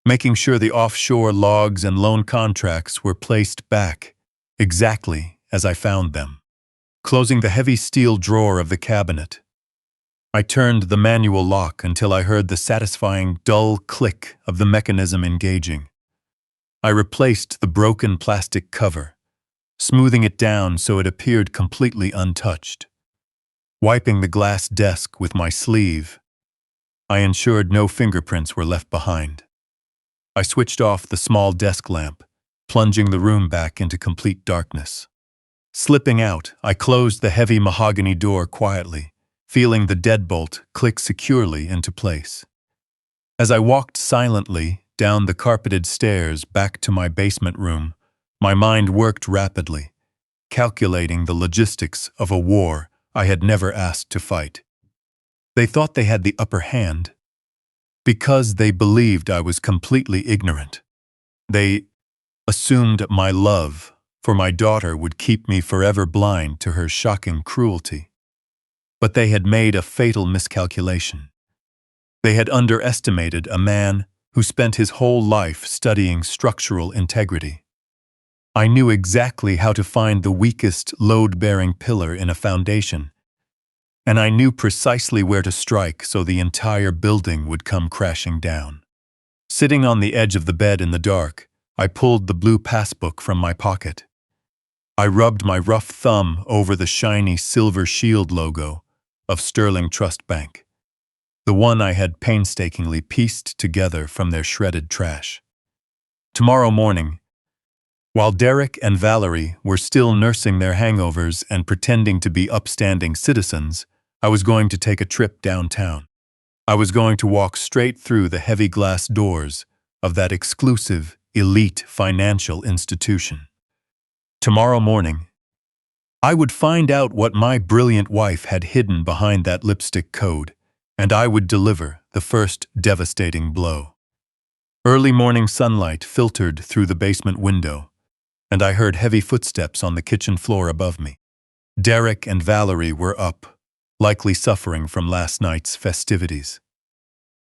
making sure the offshore logs and loan contracts were placed back exactly as I found them. Closing the heavy steel drawer of the cabinet, I turned the manual lock until I heard the satisfying dull click of the mechanism engaging. I replaced the broken plastic cover, smoothing it down so it appeared completely untouched. Wiping the glass desk with my sleeve, I ensured no fingerprints were left behind. I switched off the small desk lamp, plunging the room back into complete darkness. Slipping out, I closed the heavy mahogany door quietly, feeling the deadbolt click securely into place. As I walked silently down the carpeted stairs back to my basement room, my mind worked rapidly, calculating the logistics of a war I had never asked to fight. They thought they had the upper hand because they believed I was completely ignorant. They assumed my love for my daughter would keep me forever blind to her shocking cruelty. But they had made a fatal miscalculation. They had underestimated a man who spent his whole life studying structural integrity. I knew exactly how to find the weakest load-bearing pillar in a foundation, and I knew precisely where to strike so the entire building would come crashing down. Sitting on the edge of the bed in the dark, I pulled the blue passbook from my pocket. I rubbed my rough thumb over the shiny silver shield logo of Sterling Trust Bank, the one I had painstakingly pieced together from their shredded trash. Tomorrow morning, while Derek and Valerie were still nursing their hangovers and pretending to be upstanding citizens, I was going to take a trip downtown. I was going to walk straight through the heavy glass doors of that exclusive, elite financial institution. Tomorrow morning, I would find out what my brilliant wife had hidden behind that lipstick code, and I would deliver the first devastating blow. Early morning sunlight filtered through the basement window, and I heard heavy footsteps on the kitchen floor above me. Derek and Valerie were up, likely suffering from last night's festivities.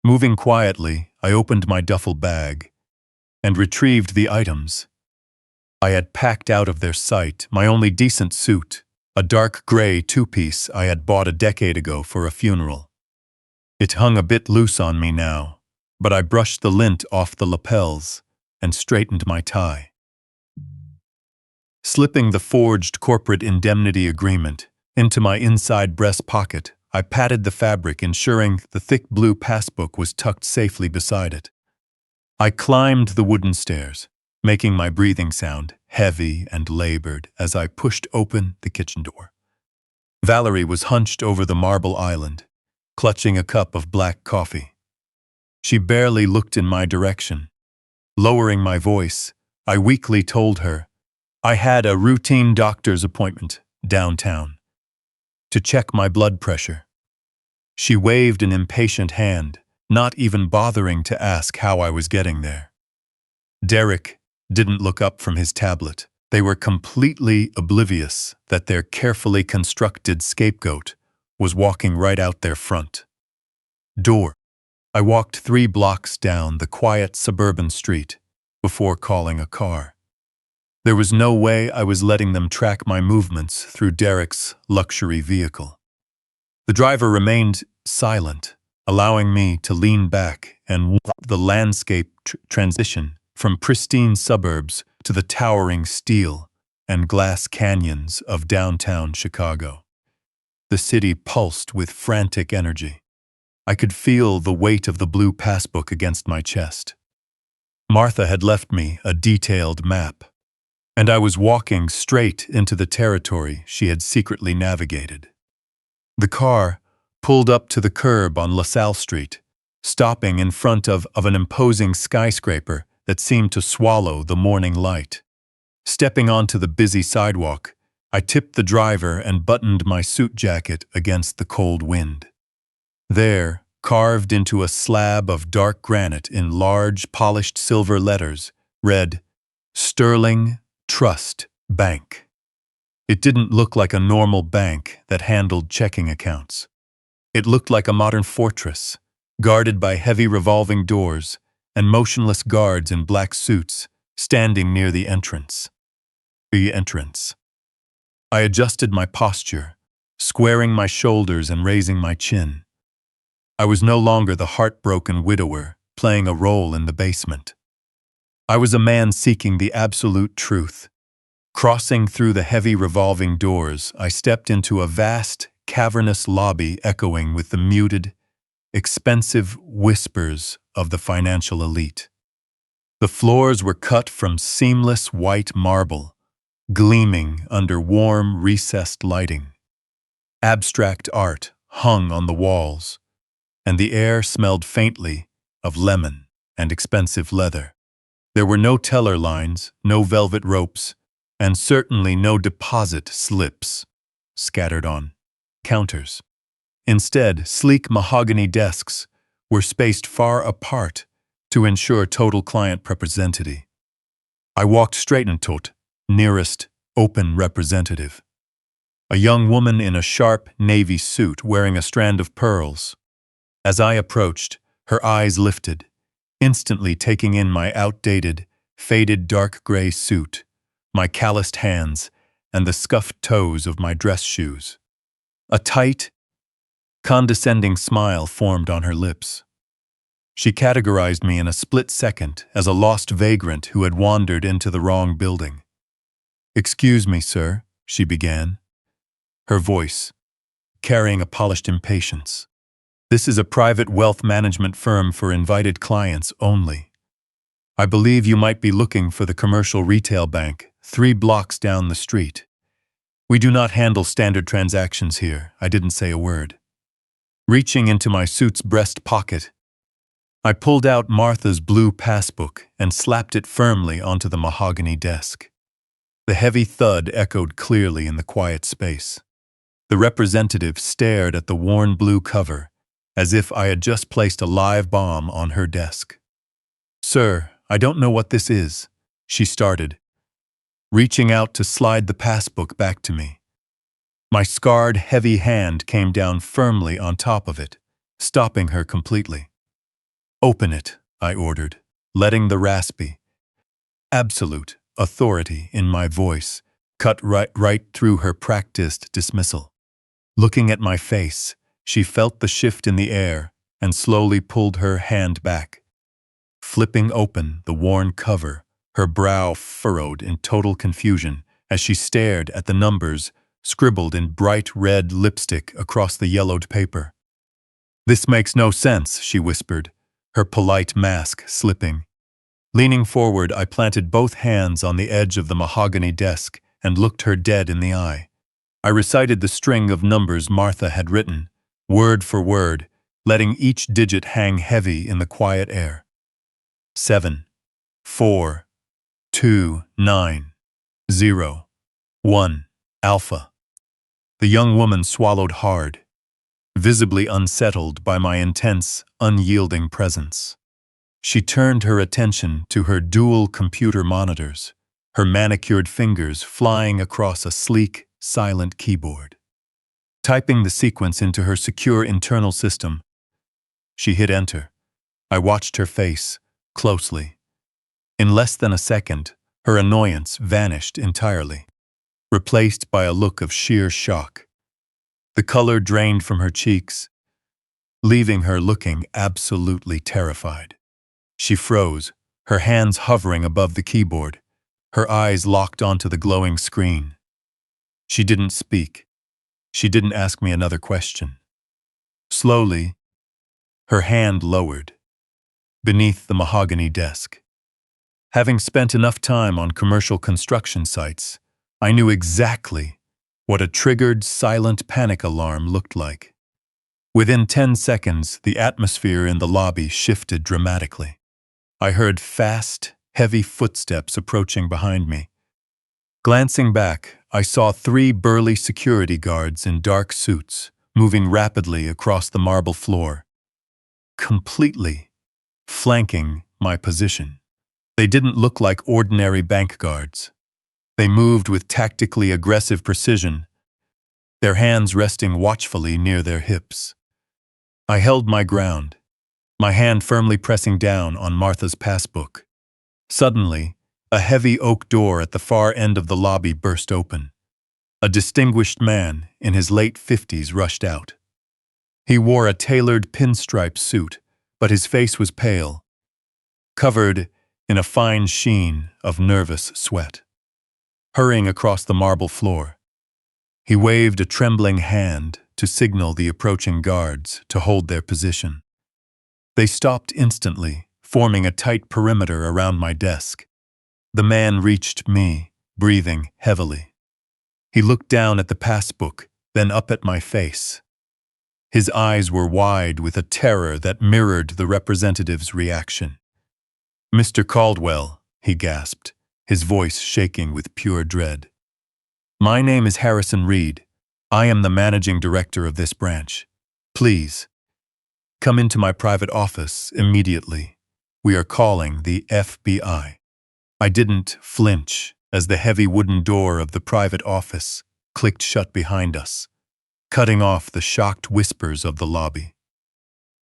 Moving quietly, I opened my duffel bag and retrieved the items I had packed out of their sight. My only decent suit, a dark gray two-piece I had bought a decade ago for a funeral. It hung a bit loose on me now, but I brushed the lint off the lapels and straightened my tie. Slipping the forged corporate indemnity agreement into my inside breast pocket, I patted the fabric, ensuring the thick blue passbook was tucked safely beside it. I climbed the wooden stairs, making my breathing sound heavy and labored as I pushed open the kitchen door. Valerie was hunched over the marble island, clutching a cup of black coffee. She barely looked in my direction. Lowering my voice, I weakly told her I had a routine doctor's appointment downtown to check my blood pressure. She waved an impatient hand, not even bothering to ask how I was getting there. Derek didn't look up from his tablet. They were completely oblivious that their carefully constructed scapegoat was walking right out their front door. I walked 3 blocks down the quiet suburban street before calling a car. There was no way I was letting them track my movements through Derek's luxury vehicle. The driver remained silent, allowing me to lean back and watch the landscape transition from pristine suburbs to the towering steel and glass canyons of downtown Chicago. The city pulsed with frantic energy. I could feel the weight of the blue passbook against my chest. Martha had left me a detailed map, and I was walking straight into the territory she had secretly navigated. The car pulled up to the curb on LaSalle Street, stopping in front of an imposing skyscraper that seemed to swallow the morning light. Stepping onto the busy sidewalk, I tipped the driver and buttoned my suit jacket against the cold wind. There, carved into a slab of dark granite in large, polished silver letters, read, "Sterling Trust Bank." It didn't look like a normal bank that handled checking accounts. It looked like a modern fortress, guarded by heavy revolving doors and motionless guards in black suits standing near the entrance. I adjusted my posture, squaring my shoulders and raising my chin. I was no longer the heartbroken widower playing a role in the basement. I was a man seeking the absolute truth. Crossing through the heavy revolving doors, I stepped into a vast, cavernous lobby echoing with the muted, expensive whispers of the financial elite. The floors were cut from seamless white marble, gleaming under warm, recessed lighting. Abstract art hung on the walls, and the air smelled faintly of lemon and expensive leather. There were no teller lines, no velvet ropes, and certainly no deposit slips scattered on counters. Instead, sleek mahogany desks were spaced far apart to ensure total client representativity. I walked straight into the nearest open representative, a young woman in a sharp navy suit wearing a strand of pearls. As I approached, her eyes lifted, instantly taking in my outdated, faded dark gray suit, my calloused hands, and the scuffed toes of my dress shoes. A tight, condescending smile formed on her lips. She categorized me in a split second as a lost vagrant who had wandered into the wrong building. "Excuse me, sir," she began, her voice carrying a polished impatience. "This is a private wealth management firm for invited clients only. I believe you might be looking for the commercial retail bank 3 blocks down the street. We do not handle standard transactions here." I didn't say a word. Reaching into my suit's breast pocket, I pulled out Martha's blue passbook and slapped it firmly onto the mahogany desk. The heavy thud echoed clearly in the quiet space. The representative stared at the worn blue cover, as if I had just placed a live bomb on her desk. "Sir, I don't know what this is," she started, reaching out to slide the passbook back to me. My scarred, heavy hand came down firmly on top of it, stopping her completely. "Open it," I ordered, letting the raspy, absolute authority in my voice cut right through her practiced dismissal. Looking at my face, she felt the shift in the air and slowly pulled her hand back. Flipping open the worn cover, her brow furrowed in total confusion as she stared at the numbers scribbled in bright red lipstick across the yellowed paper. "This makes no sense," she whispered, her polite mask slipping. Leaning forward, I planted both hands on the edge of the mahogany desk and looked her dead in the eye. I recited the string of numbers Martha had written, word for word, letting each digit hang heavy in the quiet air. 7, 4, 2, 9, 0, 1, Alpha. The young woman swallowed hard, visibly unsettled by my intense, unyielding presence. She turned her attention to her dual computer monitors, her manicured fingers flying across a sleek, silent keyboard. Typing the sequence into her secure internal system, she hit enter. I watched her face closely. In less than a second, her annoyance vanished entirely, replaced by a look of sheer shock. The color drained from her cheeks, leaving her looking absolutely terrified. She froze, her hands hovering above the keyboard, her eyes locked onto the glowing screen. She didn't speak. She didn't ask me another question. Slowly, her hand lowered beneath the mahogany desk. Having spent enough time on commercial construction sites, I knew exactly what a triggered, silent panic alarm looked like. Within 10 seconds, the atmosphere in the lobby shifted dramatically. I heard fast, heavy footsteps approaching behind me. Glancing back, I saw 3 burly security guards in dark suits moving rapidly across the marble floor, completely flanking my position. They didn't look like ordinary bank guards. They moved with tactically aggressive precision, their hands resting watchfully near their hips. I held my ground, my hand firmly pressing down on Martha's passbook. Suddenly, a heavy oak door at the far end of the lobby burst open. A distinguished man in his late 50s rushed out. He wore a tailored pinstripe suit, but his face was pale, covered in a fine sheen of nervous sweat. Hurrying across the marble floor, he waved a trembling hand to signal the approaching guards to hold their position. They stopped instantly, forming a tight perimeter around my desk. The man reached me, breathing heavily. He looked down at the passbook, then up at my face. His eyes were wide with a terror that mirrored the representative's reaction. "Mr. Caldwell," he gasped, his voice shaking with pure dread. "My name is Harrison Reed. I am the managing director of this branch. Please, come into my private office immediately. We are calling the FBI." I didn't flinch as the heavy wooden door of the private office clicked shut behind us, cutting off the shocked whispers of the lobby.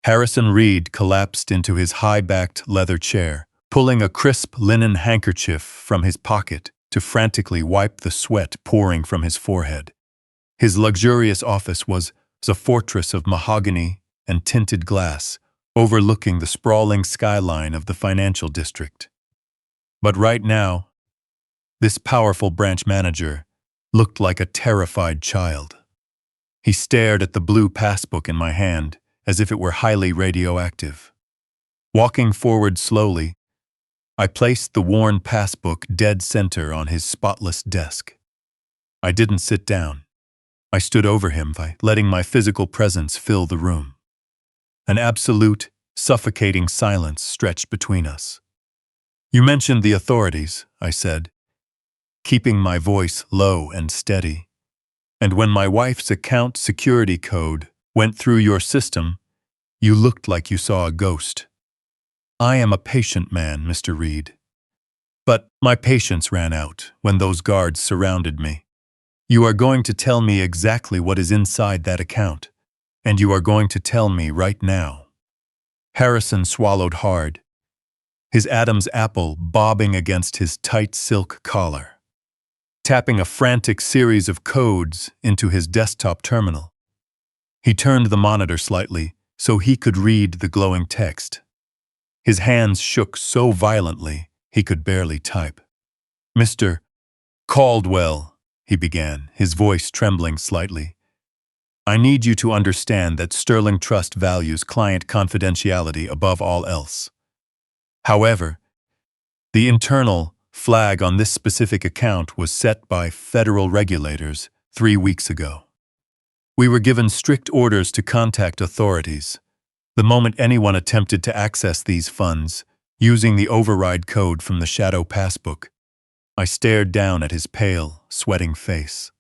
Harrison Reed collapsed into his high-backed leather chair, pulling a crisp linen handkerchief from his pocket to frantically wipe the sweat pouring from his forehead. His luxurious office was a fortress of mahogany and tinted glass, overlooking the sprawling skyline of the financial district. But right now, this powerful branch manager looked like a terrified child. He stared at the blue passbook in my hand as if it were highly radioactive. Walking forward slowly, I placed the worn passbook dead center on his spotless desk. I didn't sit down. I stood over him, letting my physical presence fill the room. An absolute, suffocating silence stretched between us. "You mentioned the authorities," I said, keeping my voice low and steady. "And when my wife's account security code went through your system, you looked like you saw a ghost. I am a patient man, Mr. Reed. But my patience ran out when those guards surrounded me. You are going to tell me exactly what is inside that account, and you are going to tell me right now." Harrison swallowed hard, his Adam's apple bobbing against his tight silk collar, tapping a frantic series of codes into his desktop terminal. He turned the monitor slightly so he could read the glowing text. His hands shook so violently he could barely type. "Mr. Caldwell," he began, his voice trembling slightly, "I need you to understand that Sterling Trust values client confidentiality above all else. However, the internal flag on this specific account was set by federal regulators 3 weeks ago. We were given strict orders to contact authorities the moment anyone attempted to access these funds using the override code from the Shadow Passbook." I stared down at his pale, sweating face.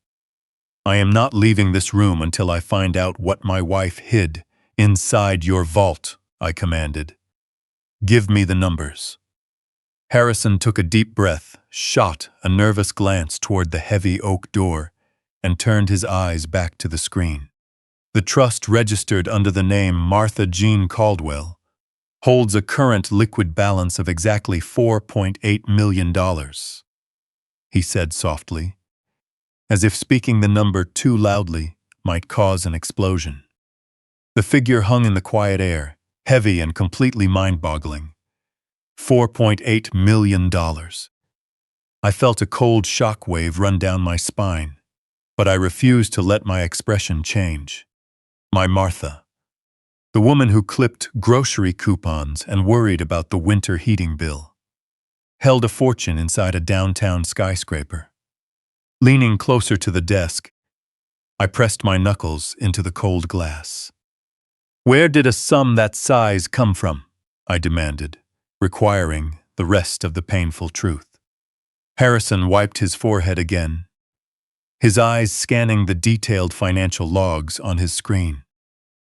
"I am not leaving this room until I find out what my wife hid inside your vault," I commanded. "Give me the numbers." Harrison took a deep breath, shot a nervous glance toward the heavy oak door, and turned his eyes back to the screen. "The trust registered under the name Martha Jean Caldwell holds a current liquid balance of exactly $4.8 million, he said softly, as if speaking the number too loudly might cause an explosion. The figure hung in the quiet air, heavy and completely mind-boggling. $4.8 million. I felt a cold shock wave run down my spine, but I refused to let my expression change. My Martha, the woman who clipped grocery coupons and worried about the winter heating bill, held a fortune inside a downtown skyscraper. Leaning closer to the desk, I pressed my knuckles into the cold glass. "Where did a sum that size come from?" I demanded, requiring the rest of the painful truth. Harrison wiped his forehead again, his eyes scanning the detailed financial logs on his screen.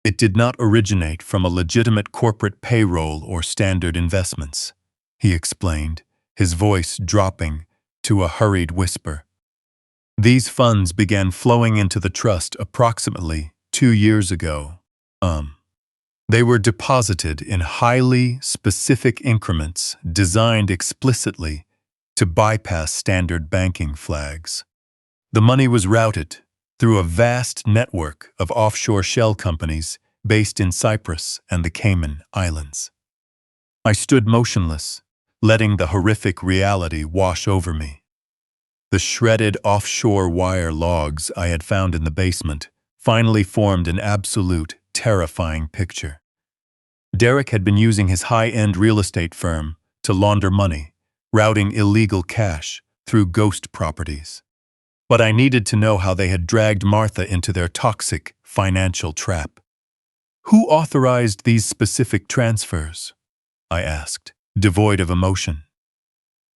"It did not originate from a legitimate corporate payroll or standard investments," he explained, his voice dropping to a hurried whisper. "These funds began flowing into the trust approximately 2 years ago. They were deposited in highly specific increments designed explicitly to bypass standard banking flags. The money was routed through a vast network of offshore shell companies based in Cyprus and the Cayman Islands." I stood motionless, letting the horrific reality wash over me. The shredded offshore wire logs I had found in the basement finally formed an absolute, terrifying picture. Derek had been using his high-end real estate firm to launder money, routing illegal cash through ghost properties. But I needed to know how they had dragged Martha into their toxic financial trap. "Who authorized these specific transfers?" I asked, devoid of emotion.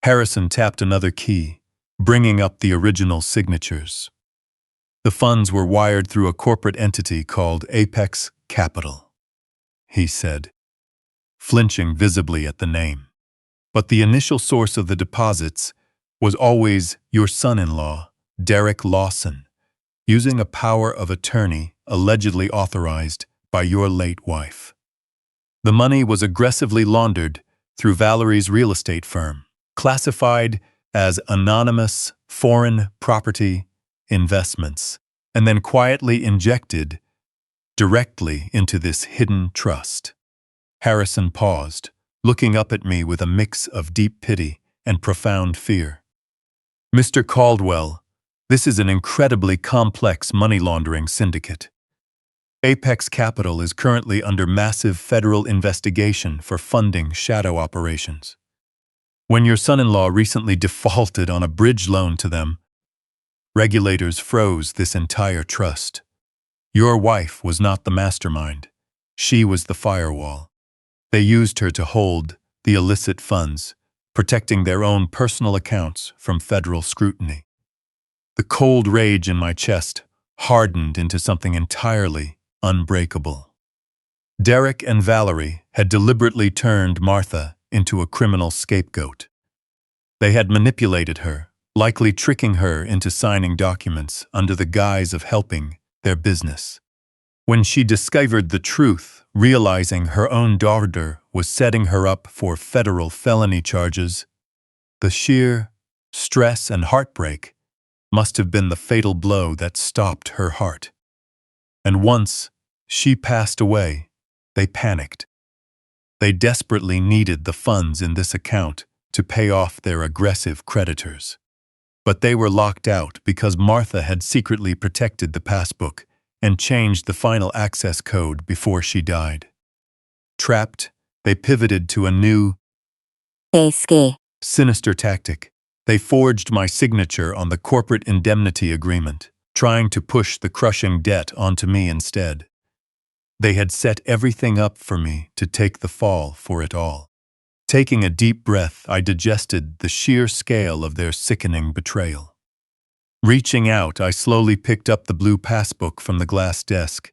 Harrison tapped another key, bringing up the original signatures. "The funds were wired through a corporate entity called Apex Capital," he said, flinching visibly at the name. "But the initial source of the deposits was always your son-in-law, Derek Lawson, using a power of attorney allegedly authorized by your late wife. The money was aggressively laundered through Valerie's real estate firm, classified as anonymous foreign property investments, and then quietly injected directly into this hidden trust." Harrison paused, looking up at me with a mix of deep pity and profound fear. "Mr. Caldwell, this is an incredibly complex money laundering syndicate. Apex Capital is currently under massive federal investigation for funding shadow operations. When your son-in-law recently defaulted on a bridge loan to them, Regulators froze this entire trust. Your wife was not the mastermind. She was the firewall. They used her to hold the illicit funds, protecting their own personal accounts from federal scrutiny. The cold rage in my chest hardened into something entirely unbreakable. Derek and Valerie had deliberately turned Martha into a criminal scapegoat. They had manipulated her, likely tricking her into signing documents under the guise of helping their business. When she discovered the truth, realizing her own daughter was setting her up for federal felony charges, the sheer stress and heartbreak must have been the fatal blow that stopped her heart. And once she passed away, they panicked. They desperately needed the funds in this account to pay off their aggressive creditors. But they were locked out because Martha had secretly protected the passbook and changed the final access code before she died. Trapped, they pivoted to a new, sinister tactic. They forged my signature on the corporate indemnity agreement, trying to push the crushing debt onto me instead. They had set everything up for me to take the fall for it all. Taking a deep breath, I digested the sheer scale of their sickening betrayal. Reaching out, I slowly picked up the blue passbook from the glass desk,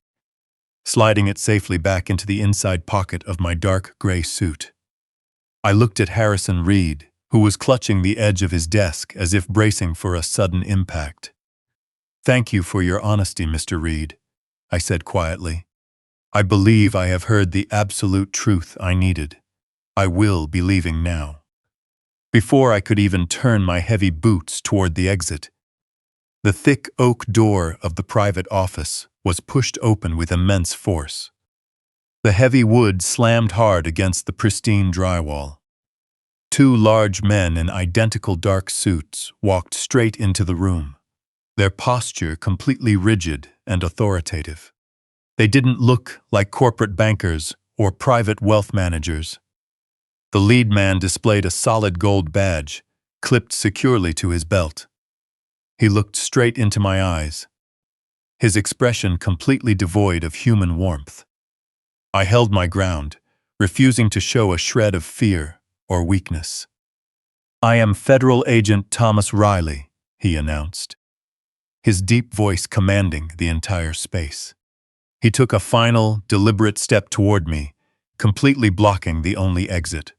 sliding it safely back into the inside pocket of my dark gray suit. I looked at Harrison Reed, who was clutching the edge of his desk as if bracing for a sudden impact. "Thank you for your honesty, Mr. Reed," I said quietly. "I believe I have heard the absolute truth I needed. I will be leaving now." Before I could even turn my heavy boots toward the exit, the thick oak door of the private office was pushed open with immense force. The heavy wood slammed hard against the pristine drywall. Two large men in identical dark suits walked straight into the room, their posture completely rigid and authoritative. They didn't look like corporate bankers or private wealth managers. The lead man displayed a solid gold badge, clipped securely to his belt. He looked straight into my eyes, his expression completely devoid of human warmth. I held my ground, refusing to show a shred of fear or weakness. "I am Federal Agent Thomas Riley," he announced, his deep voice commanding the entire space. He took a final, deliberate step toward me, completely blocking the only exit.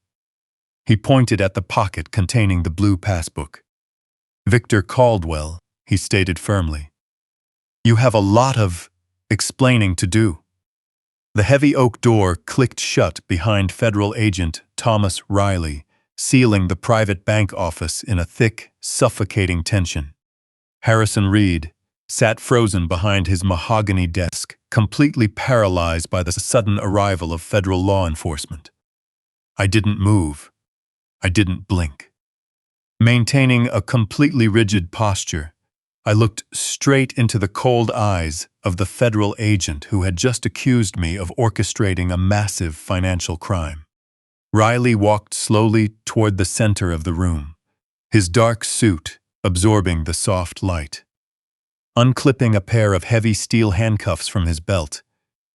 He pointed at the pocket containing the blue passbook. "Victor Caldwell," he stated firmly, "you have a lot of explaining to do." The heavy oak door clicked shut behind Federal Agent Thomas Riley, sealing the private bank office in a thick, suffocating tension. Harrison Reed sat frozen behind his mahogany desk, completely paralyzed by the sudden arrival of federal law enforcement. I didn't move. I didn't blink. Maintaining a completely rigid posture, I looked straight into the cold eyes of the federal agent who had just accused me of orchestrating a massive financial crime. Riley walked slowly toward the center of the room, his dark suit absorbing the soft light. Unclipping a pair of heavy steel handcuffs from his belt,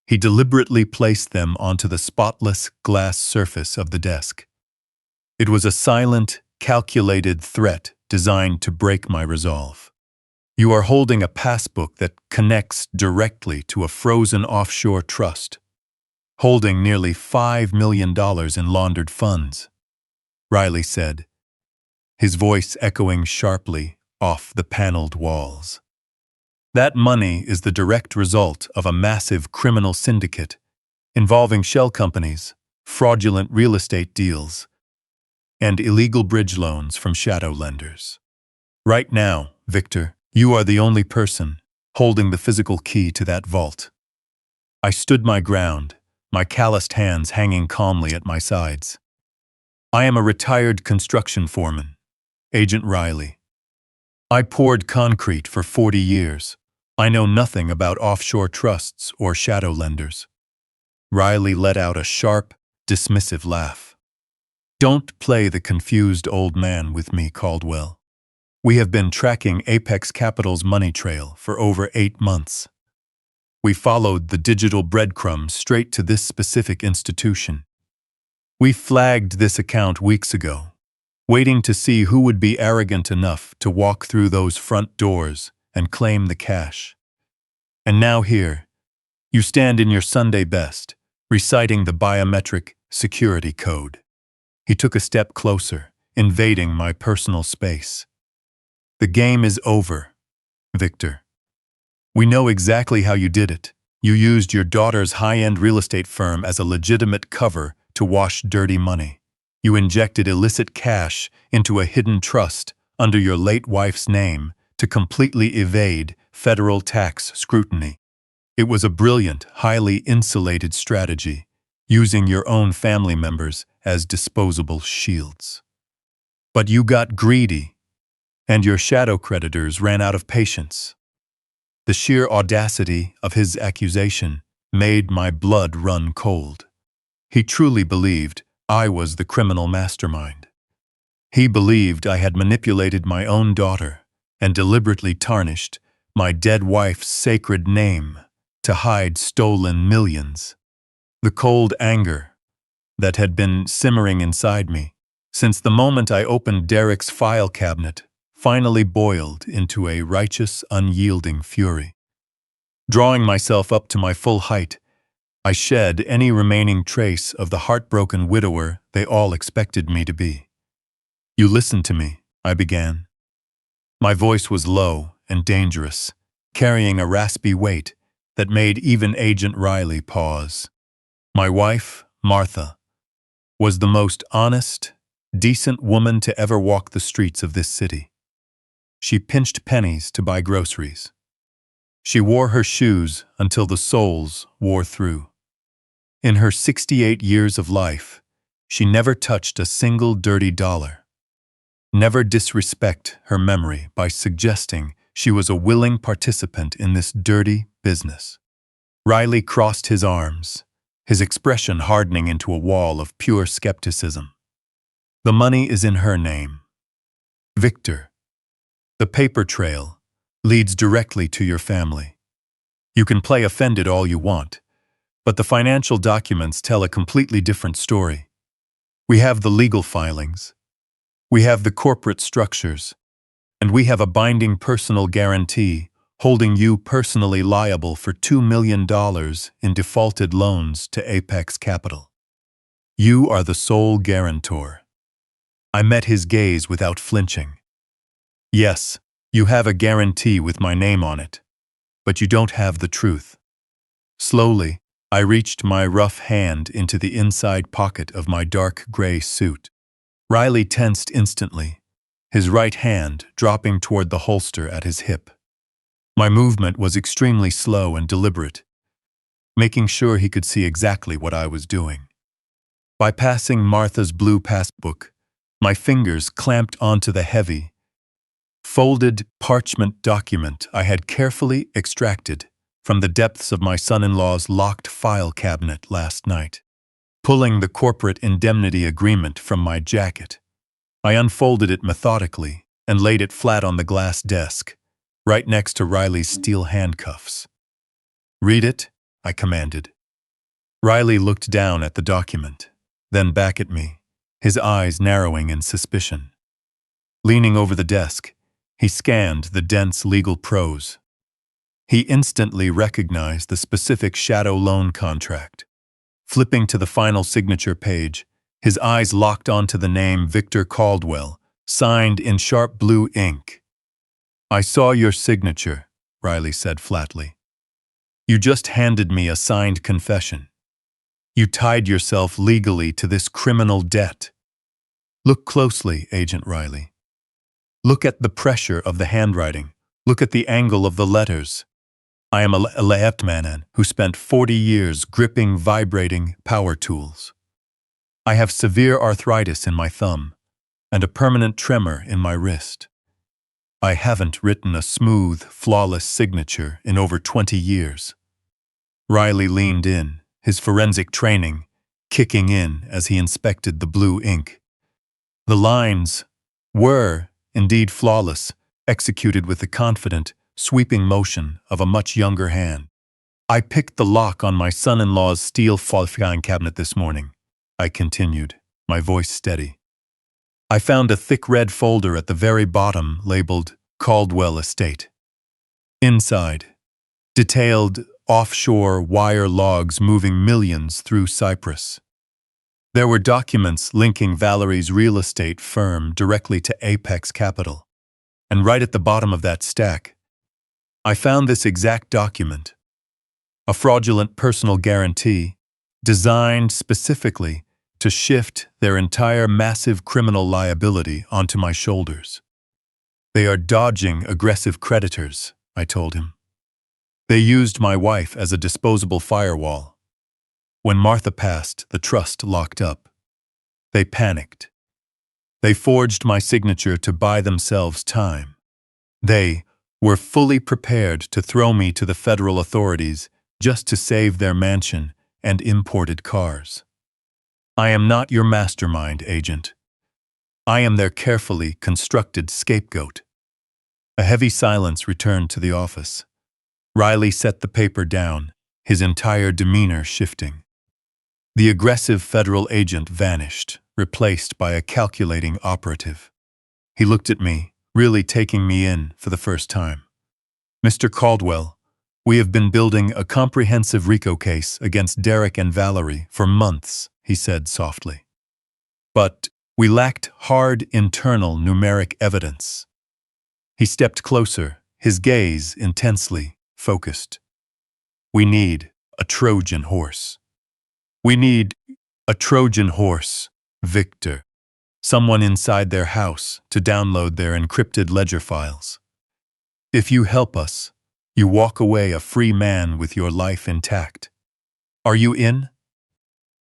he deliberately placed them onto the spotless glass surface of the desk. It was a silent, calculated threat designed to break my resolve. "You are holding a passbook that connects directly to a frozen offshore trust, holding nearly $5 million in laundered funds," Riley said, his voice echoing sharply off the paneled walls. "That money is the direct result of a massive criminal syndicate involving shell companies, fraudulent real estate deals, and illegal bridge loans from shadow lenders. Right now, Victor, you are the only person holding the physical key to that vault." I stood my ground, my calloused hands hanging calmly at my sides. "I am a retired construction foreman, Agent Riley. I poured concrete for 40 years. I know nothing about offshore trusts or shadow lenders." Riley let out a sharp, dismissive laugh. "Don't play the confused old man with me, Caldwell. We have been tracking Apex Capital's money trail for over 8 months. We followed the digital breadcrumbs straight to this specific institution. We flagged this account weeks ago, waiting to see who would be arrogant enough to walk through those front doors and claim the cash. And now here, you stand in your Sunday best, reciting the biometric security code. He took a step closer, invading my personal space. The game is over, Victor. We know exactly how you did it. You used your daughter's high-end real estate firm as a legitimate cover to wash dirty money. You injected illicit cash into a hidden trust under your late wife's name to completely evade federal tax scrutiny. It was a brilliant, highly insulated strategy, using your own family members as disposable shields. But you got greedy, and your shadow creditors ran out of patience. The sheer audacity of his accusation made my blood run cold. He truly believed I was the criminal mastermind. He believed I had manipulated my own daughter and deliberately tarnished my dead wife's sacred name to hide stolen millions. The cold anger that had been simmering inside me since the moment I opened Derek's file cabinet finally boiled into a righteous, unyielding fury. Drawing myself up to my full height, I shed any remaining trace of the heartbroken widower they all expected me to be. "You listen to me," I began. My voice was low and dangerous, carrying a raspy weight that made even Agent Riley pause. My wife, Martha, was the most honest, decent woman to ever walk the streets of this city. She pinched pennies to buy groceries. She wore her shoes until the soles wore through. In her 68 years of life, she never touched a single dirty dollar. Never disrespect her memory by suggesting she was a willing participant in this dirty business. Riley crossed his arms, his expression hardening into a wall of pure skepticism. "The money is in her name. Victor, the paper trail leads directly to your family. You can play offended all you want, but the financial documents tell a completely different story. We have the legal filings, we have the corporate structures, and we have a binding personal guarantee holding you personally liable for $2 million in defaulted loans to Apex Capital. You are the sole guarantor." I met his gaze without flinching. "Yes, you have a guarantee with my name on it, but you don't have the truth." Slowly, I reached my rough hand into the inside pocket of my dark gray suit. Riley tensed instantly, his right hand dropping toward the holster at his hip. My movement was extremely slow and deliberate, making sure he could see exactly what I was doing. Bypassing Martha's blue passbook, my fingers clamped onto the heavy, folded parchment document I had carefully extracted from the depths of my son-in-law's locked file cabinet last night. Pulling the corporate indemnity agreement from my jacket, I unfolded it methodically and laid it flat on the glass desk, right next to Riley's steel handcuffs. "Read it," I commanded. Riley looked down at the document, then back at me, his eyes narrowing in suspicion. Leaning over the desk, he scanned the dense legal prose. He instantly recognized the specific shadow loan contract. Flipping to the final signature page, his eyes locked onto the name Victor Caldwell, signed in sharp blue ink. "I saw your signature," Riley said flatly. "You just handed me a signed confession. You tied yourself legally to this criminal debt. Look closely, Agent Riley. Look at the pressure of the handwriting. Look at the angle of the letters. I am a left-man who spent 40 years gripping vibrating power tools. I have severe arthritis in my thumb and a permanent tremor in my wrist. I haven't written a smooth, flawless signature in over 20 years." Riley leaned in, his forensic training kicking in as he inspected the blue ink. The lines were, indeed flawless, executed with the confident, sweeping motion of a much younger hand. I picked the lock on my son-in-law's steel filing cabinet this morning, I continued, my voice steady. I found a thick red folder at the very bottom labeled Caldwell Estate. Inside, detailed offshore wire logs moving millions through Cyprus. There were documents linking Valerie's real estate firm directly to Apex Capital. And right at the bottom of that stack, I found this exact document. A fraudulent personal guarantee designed specifically to shift their entire massive criminal liability onto my shoulders. They are dodging aggressive creditors, I told him. They used my wife as a disposable firewall. When Martha passed, the trust locked up. They panicked. They forged my signature to buy themselves time. They were fully prepared to throw me to the federal authorities just to save their mansion and imported cars. I am not your mastermind, agent. I am their carefully constructed scapegoat. A heavy silence returned to the office. Riley set the paper down, his entire demeanor shifting. The aggressive federal agent vanished, replaced by a calculating operative. He looked at me, really taking me in for the first time. Mr. Caldwell, we have been building a comprehensive RICO case against Derek and Valerie for months, he said softly. But we lacked hard internal numeric evidence. He stepped closer, his gaze intensely focused. We need a Trojan horse. We need a Trojan horse, Victor. Someone inside their house to download their encrypted ledger files. If you help us, you walk away a free man with your life intact. Are you in?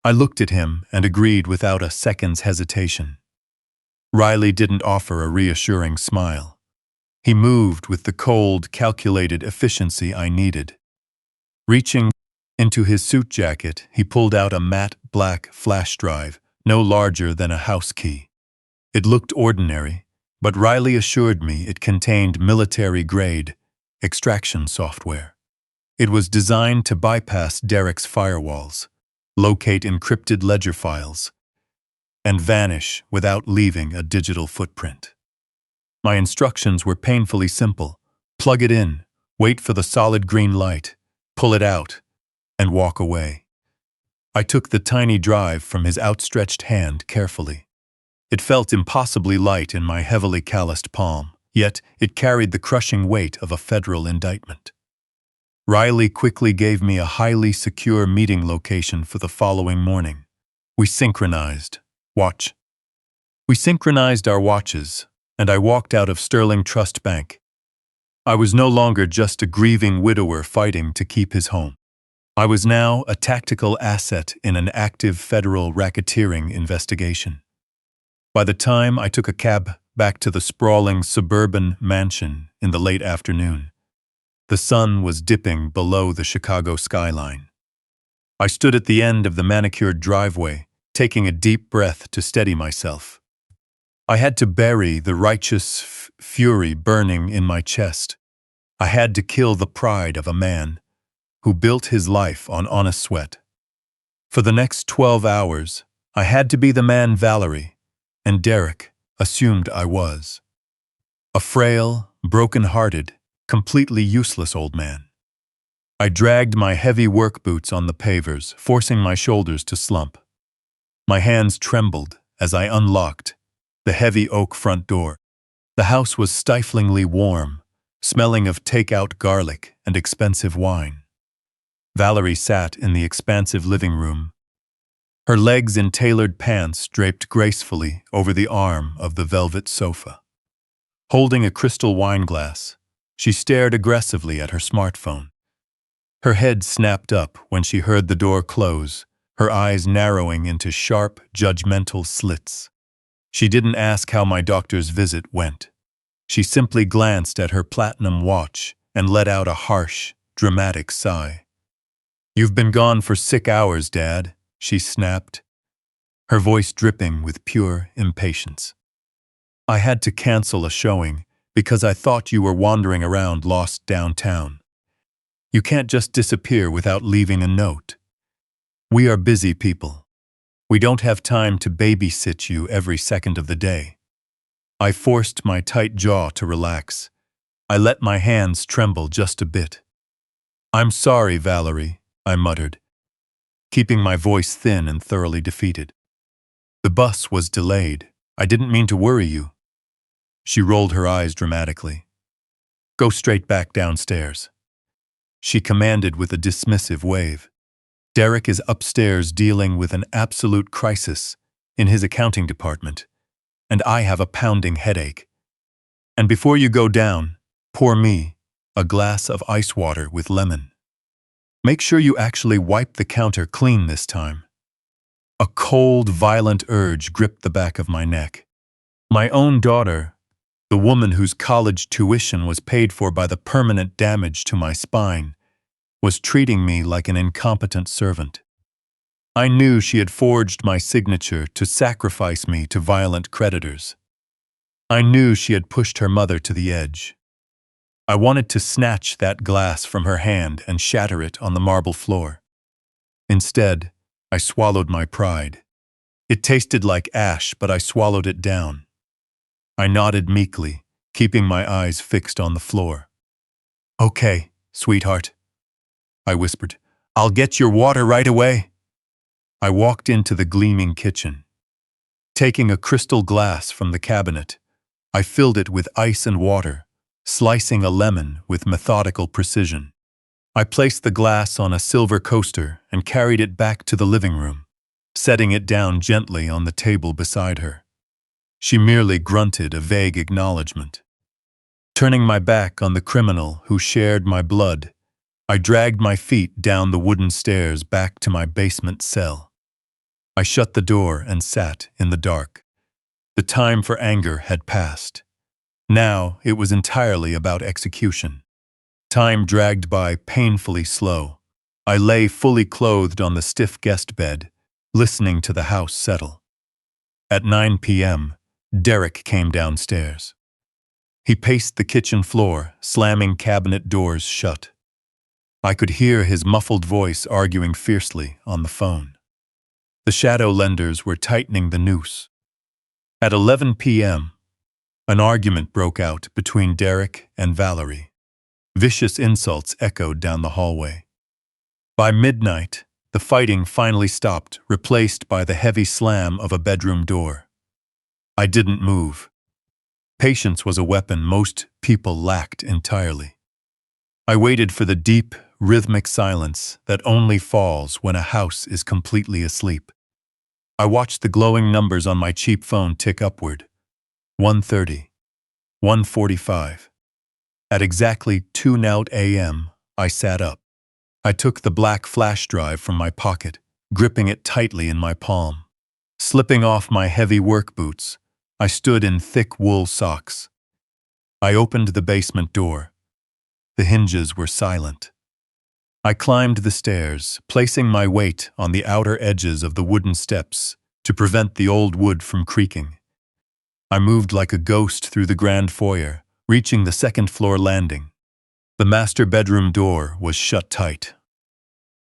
I looked at him and agreed without a second's hesitation. Riley didn't offer a reassuring smile. He moved with the cold, calculated efficiency I needed. Reaching into his suit jacket, he pulled out a matte black flash drive, no larger than a house key. It looked ordinary, but Riley assured me it contained military-grade extraction software. It was designed to bypass Derek's firewalls, locate encrypted ledger files, and vanish without leaving a digital footprint. My instructions were painfully simple. Plug it in, wait for the solid green light, pull it out, and walk away. I took the tiny drive from his outstretched hand carefully. It felt impossibly light in my heavily calloused palm, yet it carried the crushing weight of a federal indictment. Riley quickly gave me a highly secure meeting location for the following morning. We synchronized our watches, and I walked out of Sterling Trust Bank. I was no longer just a grieving widower fighting to keep his home. I was now a tactical asset in an active federal racketeering investigation. By the time I took a cab back to the sprawling suburban mansion in the late afternoon, the sun was dipping below the Chicago skyline. I stood at the end of the manicured driveway, taking a deep breath to steady myself. I had to bury the righteous fury burning in my chest. I had to kill the pride of a man who built his life on honest sweat. For the next 12 hours, I had to be the man Valerie and Derek assumed I was. A frail, broken-hearted, completely useless old man. I dragged my heavy work boots on the pavers, forcing my shoulders to slump. My hands trembled as I unlocked the heavy oak front door. The house was stiflingly warm, smelling of takeout garlic and expensive wine. Valerie sat in the expansive living room, her legs in tailored pants draped gracefully over the arm of the velvet sofa. Holding a crystal wine glass, she stared aggressively at her smartphone. Her head snapped up when she heard the door close, her eyes narrowing into sharp, judgmental slits. She didn't ask how my doctor's visit went. She simply glanced at her platinum watch and let out a harsh, dramatic sigh. "You've been gone for 6 hours, Dad," she snapped, her voice dripping with pure impatience. I had to cancel a showing because I thought you were wandering around lost downtown. You can't just disappear without leaving a note. We are busy people. We don't have time to babysit you every second of the day. I forced my tight jaw to relax. I let my hands tremble just a bit. I'm sorry, Valerie, I muttered, keeping my voice thin and thoroughly defeated. The bus was delayed. I didn't mean to worry you. She rolled her eyes dramatically. Go straight back downstairs. She commanded with a dismissive wave. Derek is upstairs dealing with an absolute crisis in his accounting department, and I have a pounding headache. And before you go down, pour me a glass of ice water with lemon. Make sure you actually wipe the counter clean this time. A cold, violent urge gripped the back of my neck. My own daughter, the woman whose college tuition was paid for by the permanent damage to my spine, was treating me like an incompetent servant. I knew she had forged my signature to sacrifice me to violent creditors. I knew she had pushed her mother to the edge. I wanted to snatch that glass from her hand and shatter it on the marble floor. Instead, I swallowed my pride. It tasted like ash, but I swallowed it down. I nodded meekly, keeping my eyes fixed on the floor. Okay, sweetheart, I whispered. I'll get your water right away. I walked into the gleaming kitchen. Taking a crystal glass from the cabinet, I filled it with ice and water, slicing a lemon with methodical precision. I placed the glass on a silver coaster and carried it back to the living room, setting it down gently on the table beside her. She merely grunted a vague acknowledgement. Turning my back on the criminal who shared my blood, I dragged my feet down the wooden stairs back to my basement cell. I shut the door and sat in the dark. The time for anger had passed. Now it was entirely about execution. Time dragged by painfully slow. I lay fully clothed on the stiff guest bed, listening to the house settle. At 9 p.m., Derek came downstairs. He paced the kitchen floor, slamming cabinet doors shut. I could hear his muffled voice arguing fiercely on the phone. The shadow lenders were tightening the noose. At 11 p.m., an argument broke out between Derek and Valerie. Vicious insults echoed down the hallway. By midnight, the fighting finally stopped, replaced by the heavy slam of a bedroom door. I didn't move. Patience was a weapon most people lacked entirely. I waited for the deep, rhythmic silence that only falls when a house is completely asleep. I watched the glowing numbers on my cheap phone tick upward. 1:30, 1:45. At exactly 2:00 a.m., I sat up. I took the black flash drive from my pocket, gripping it tightly in my palm. Slipping off my heavy work boots, I stood in thick wool socks. I opened the basement door. The hinges were silent. I climbed the stairs, placing my weight on the outer edges of the wooden steps to prevent the old wood from creaking. I moved like a ghost through the grand foyer, reaching the second-floor landing. The master bedroom door was shut tight.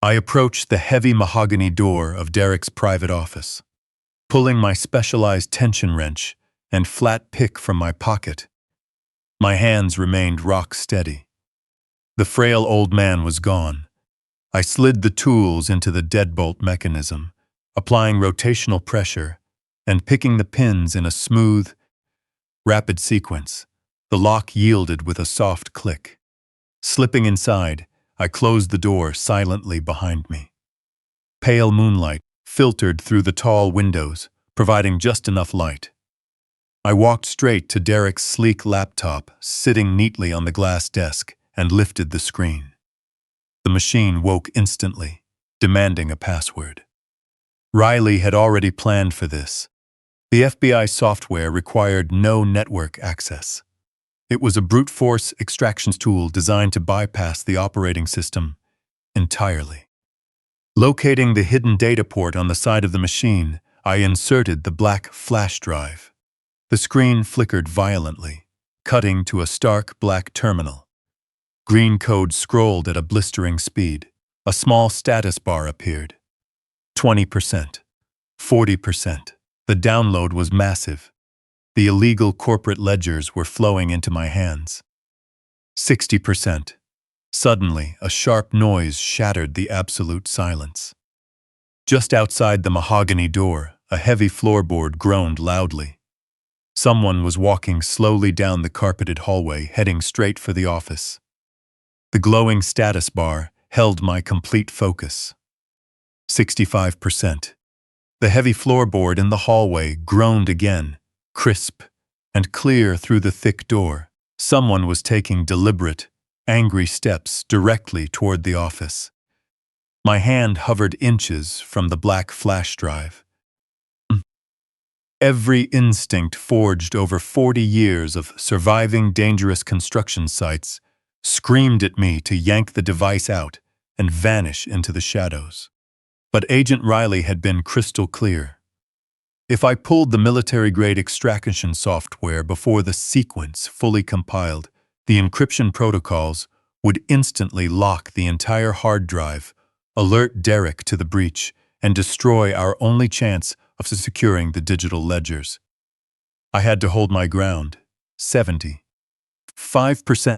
I approached the heavy mahogany door of Derek's private office. Pulling my specialized tension wrench and flat pick from my pocket, my hands remained rock steady. The frail old man was gone. I slid the tools into the deadbolt mechanism, applying rotational pressure and picking the pins in a smooth, rapid sequence. The lock yielded with a soft click. Slipping inside, I closed the door silently behind me. Pale moonlight filtered through the tall windows, providing just enough light. I walked straight to Derek's sleek laptop sitting neatly on the glass desk and lifted the screen. The machine woke instantly, demanding a password. Riley had already planned for this. The FBI software required no network access. It was a brute force extractions tool designed to bypass the operating system entirely. Locating the hidden data port on the side of the machine, I inserted the black flash drive. The screen flickered violently, cutting to a stark black terminal. Green code scrolled at a blistering speed. A small status bar appeared. 20%. 40%. The download was massive. The illegal corporate ledgers were flowing into my hands. 60%. Suddenly, a sharp noise shattered the absolute silence. Just outside the mahogany door, a heavy floorboard groaned loudly. Someone was walking slowly down the carpeted hallway, heading straight for the office. The glowing status bar held my complete focus. 65%. The heavy floorboard in the hallway groaned again, crisp and clear through the thick door. Someone was taking deliberate, angry steps directly toward the office. My hand hovered inches from the black flash drive. Every instinct forged over 40 years of surviving dangerous construction sites screamed at me to yank the device out and vanish into the shadows. But Agent Riley had been crystal clear. If I pulled the military-grade extraction software before the sequence fully compiled, the encryption protocols would instantly lock the entire hard drive, alert Derek to the breach, and destroy our only chance of securing the digital ledgers. I had to hold my ground. 70. 5%.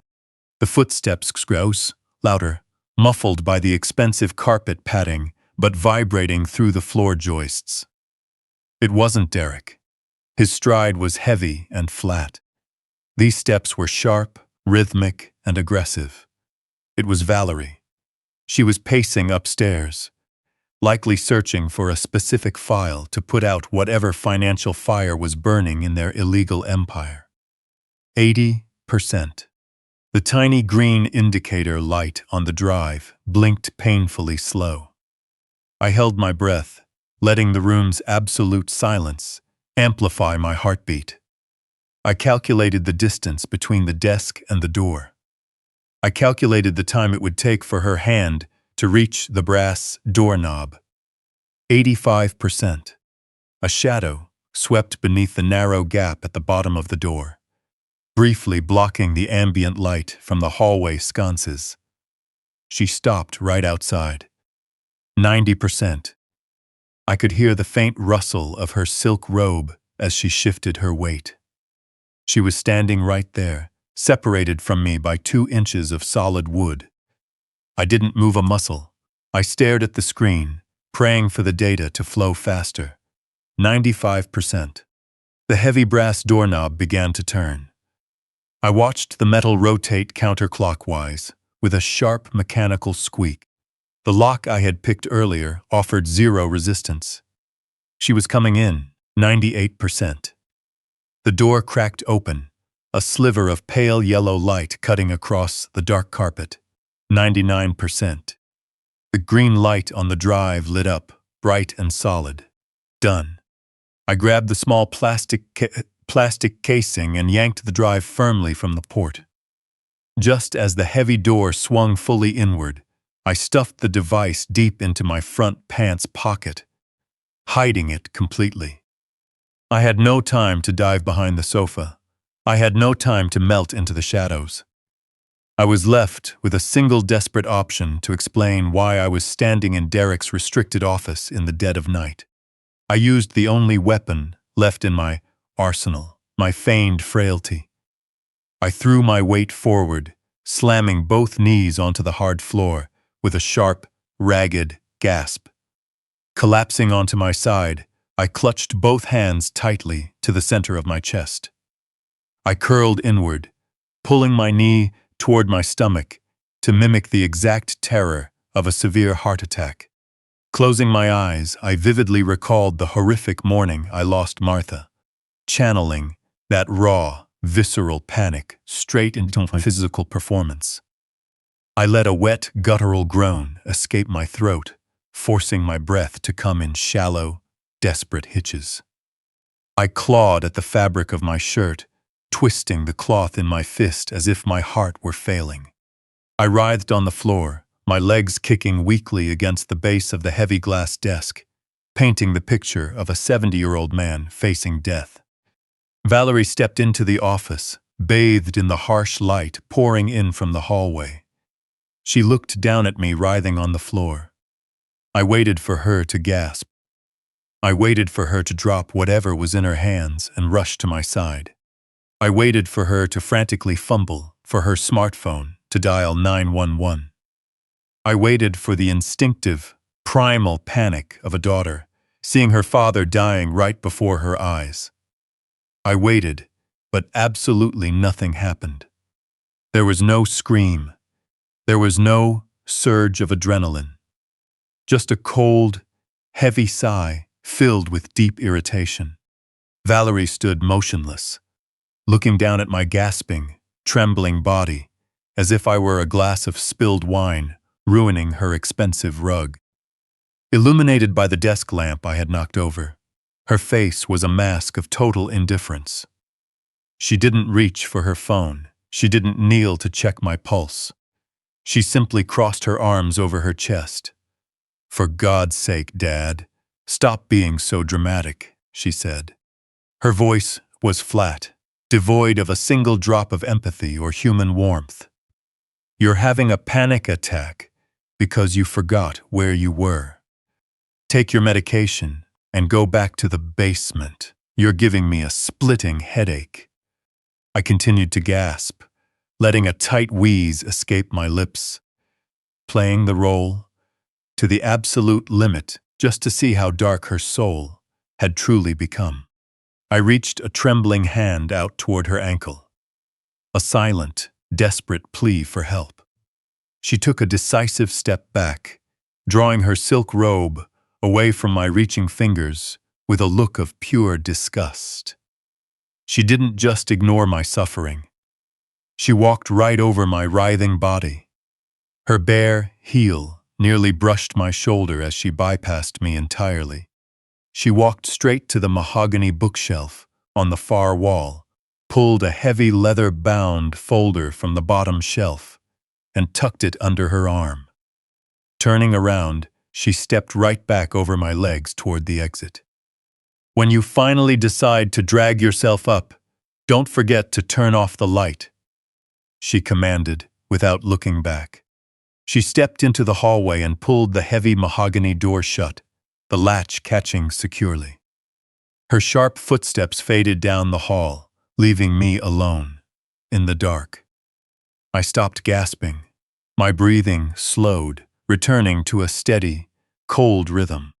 The footsteps gross, louder, muffled by the expensive carpet padding, but vibrating through the floor joists. It wasn't Derek. His stride was heavy and flat. These steps were sharp, rhythmic, and aggressive. It was Valerie. She was pacing upstairs, likely searching for a specific file to put out whatever financial fire was burning in their illegal empire. 80%. The tiny green indicator light on the drive blinked painfully slow. I held my breath, letting the room's absolute silence amplify my heartbeat. I calculated the distance between the desk and the door. I calculated the time it would take for her hand to reach the brass doorknob. 85%. A shadow swept beneath the narrow gap at the bottom of the door, briefly blocking the ambient light from the hallway sconces. She stopped right outside. 90%. I could hear the faint rustle of her silk robe as she shifted her weight. She was standing right there, separated from me by 2 inches of solid wood. I didn't move a muscle. I stared at the screen, praying for the data to flow faster. 95%. The heavy brass doorknob began to turn. I watched the metal rotate counterclockwise, with a sharp mechanical squeak. The lock I had picked earlier offered 0 resistance. She was coming in, 98%. The door cracked open, a sliver of pale yellow light cutting across the dark carpet. 99%. The green light on the drive lit up, bright and solid. Done. I grabbed the small plastic casing and yanked the drive firmly from the port. Just as the heavy door swung fully inward, I stuffed the device deep into my front pants pocket, hiding it completely. I had no time to dive behind the sofa. I had no time to melt into the shadows. I was left with a single desperate option to explain why I was standing in Derek's restricted office in the dead of night. I used the only weapon left in my arsenal, my feigned frailty. I threw my weight forward, slamming both knees onto the hard floor with a sharp, ragged gasp. Collapsing onto my side, I clutched both hands tightly to the center of my chest. I curled inward, pulling my knee toward my stomach to mimic the exact terror of a severe heart attack. Closing my eyes, I vividly recalled the horrific morning I lost Martha, channeling that raw, visceral panic straight into my physical performance. I let a wet, guttural groan escape my throat, forcing my breath to come in shallow, desperate hitches. I clawed at the fabric of my shirt, twisting the cloth in my fist as if my heart were failing. I writhed on the floor, my legs kicking weakly against the base of the heavy glass desk, painting the picture of a 70-year-old man facing death. Valerie stepped into the office, bathed in the harsh light pouring in from the hallway. She looked down at me writhing on the floor. I waited for her to gasp. I waited for her to drop whatever was in her hands and rush to my side. I waited for her to frantically fumble for her smartphone to dial 911. I waited for the instinctive, primal panic of a daughter, seeing her father dying right before her eyes. I waited, but absolutely nothing happened. There was no scream. There was no surge of adrenaline. Just a cold, heavy sigh filled with deep irritation. Valerie stood motionless, looking down at my gasping, trembling body, as if I were a glass of spilled wine, ruining her expensive rug. Illuminated by the desk lamp I had knocked over, her face was a mask of total indifference. She didn't reach for her phone. She didn't kneel to check my pulse. She simply crossed her arms over her chest. "For God's sake, Dad, stop being so dramatic," she said. Her voice was flat, devoid of a single drop of empathy or human warmth. "You're having a panic attack because you forgot where you were. Take your medication and go back to the basement. You're giving me a splitting headache." I continued to gasp, letting a tight wheeze escape my lips, playing the role to the absolute limit just to see how dark her soul had truly become. I reached a trembling hand out toward her ankle, a silent, desperate plea for help. She took a decisive step back, drawing her silk robe away from my reaching fingers with a look of pure disgust. She didn't just ignore my suffering. She walked right over my writhing body. Her bare heel nearly brushed my shoulder as she bypassed me entirely. She walked straight to the mahogany bookshelf on the far wall, pulled a heavy leather-bound folder from the bottom shelf, and tucked it under her arm. Turning around, she stepped right back over my legs toward the exit. "When you finally decide to drag yourself up, don't forget to turn off the light," she commanded without looking back. She stepped into the hallway and pulled the heavy mahogany door shut, the latch catching securely. Her sharp footsteps faded down the hall, leaving me alone, in the dark. I stopped gasping. My breathing slowed, returning to a steady, cold rhythm.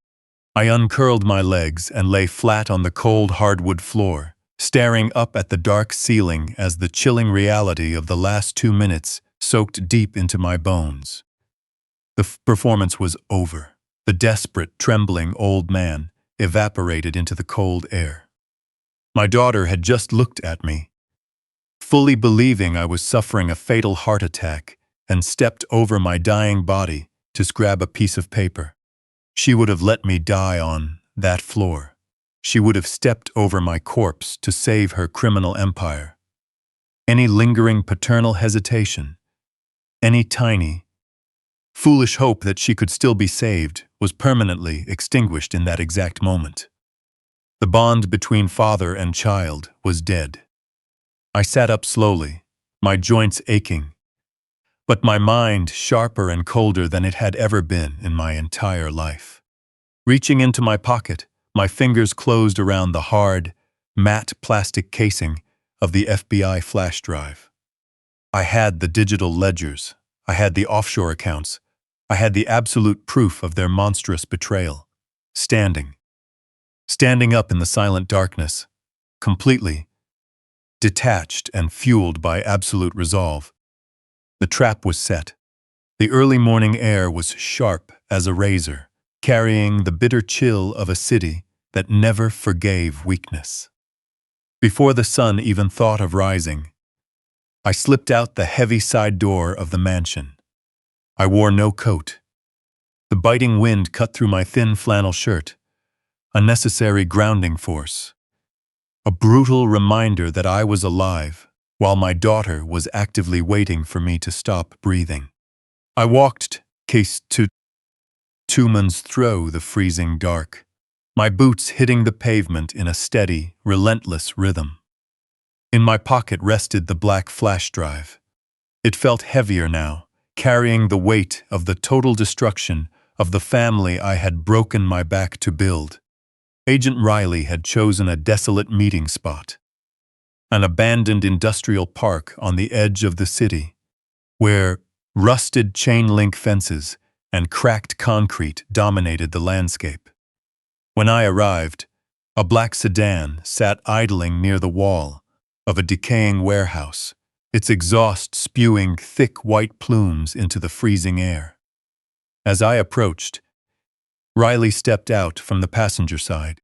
I uncurled my legs and lay flat on the cold hardwood floor, staring up at the dark ceiling as the chilling reality of the last 2 minutes soaked deep into my bones. The performance was over. The desperate, trembling old man evaporated into the cold air. My daughter had just looked at me, fully believing I was suffering a fatal heart attack, and stepped over my dying body to grab a piece of paper. She would have let me die on that floor. She would have stepped over my corpse to save her criminal empire. Any lingering paternal hesitation, any tiny, foolish hope that she could still be saved was permanently extinguished in that exact moment. The bond between father and child was dead. I sat up slowly, my joints aching, but my mind sharper and colder than it had ever been in my entire life. Reaching into my pocket, my fingers closed around the hard, matte plastic casing of the FBI flash drive. I had the digital ledgers, I had the offshore accounts, I had the absolute proof of their monstrous betrayal. Standing up in the silent darkness, completely detached and fueled by absolute resolve. The trap was set. The early morning air was sharp as a razor, carrying the bitter chill of a city that never forgave weakness. Before the sun even thought of rising, I slipped out the heavy side door of the mansion. I wore no coat. The biting wind cut through my thin flannel shirt, a necessary grounding force, a brutal reminder that I was alive while my daughter was actively waiting for me to stop breathing. I walked case to Tumans through the freezing dark, my boots hitting the pavement in a steady, relentless rhythm. In my pocket rested the black flash drive. It felt heavier now, carrying the weight of the total destruction of the family I had broken my back to build. Agent Riley had chosen a desolate meeting spot, an abandoned industrial park on the edge of the city, where rusted chain-link fences and cracked concrete dominated the landscape. When I arrived, a black sedan sat idling near the wall of a decaying warehouse, its exhaust spewing thick white plumes into the freezing air. As I approached, Riley stepped out from the passenger side.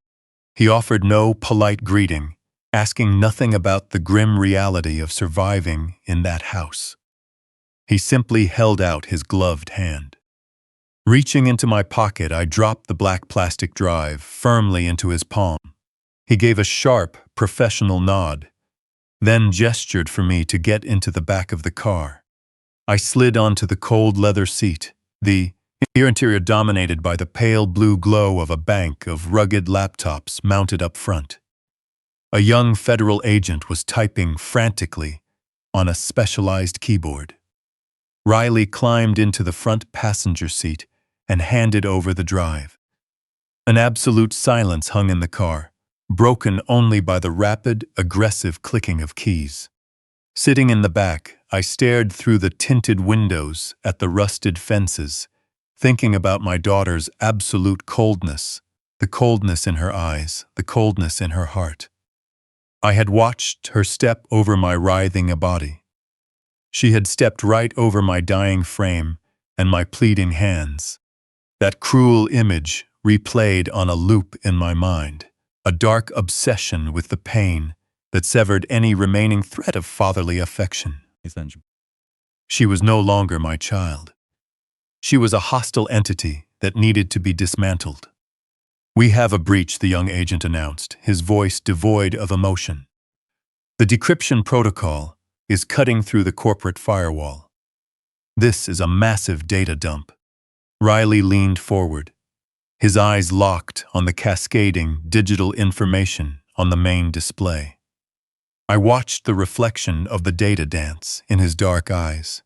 He offered no polite greeting, asking nothing about the grim reality of surviving in that house. He simply held out his gloved hand. Reaching into my pocket, I dropped the black plastic drive firmly into his palm. He gave a sharp, professional nod, then gestured for me to get into the back of the car. I slid onto the cold leather seat, the interior dominated by the pale blue glow of a bank of rugged laptops mounted up front. A young federal agent was typing frantically on a specialized keyboard. Riley climbed into the front passenger seat and handed over the drive. An absolute silence hung in the car, broken only by the rapid, aggressive clicking of keys. Sitting in the back, I stared through the tinted windows at the rusted fences, thinking about my daughter's absolute coldness, the coldness in her eyes, the coldness in her heart. I had watched her step over my writhing body. She had stepped right over my dying frame and my pleading hands. That cruel image replayed on a loop in my mind, a dark obsession with the pain that severed any remaining thread of fatherly affection. She was no longer my child. She was a hostile entity that needed to be dismantled. "We have a breach," the young agent announced, his voice devoid of emotion. "The decryption protocol is cutting through the corporate firewall. This is a massive data dump." Riley leaned forward, his eyes locked on the cascading digital information on the main display. I watched the reflection of the data dance in his dark eyes.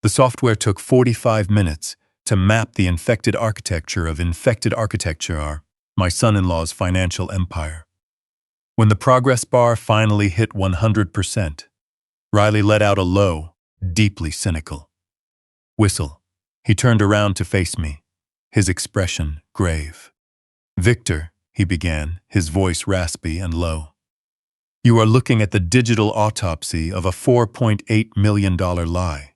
The software took 45 minutes to map the infected architecture of my son-in-law's financial empire. When the progress bar finally hit 100%, Riley let out a low, deeply cynical whistle. He turned around to face me, his expression grave. "Victor," he began, his voice raspy and low, "you are looking at the digital autopsy of a $4.8 million lie.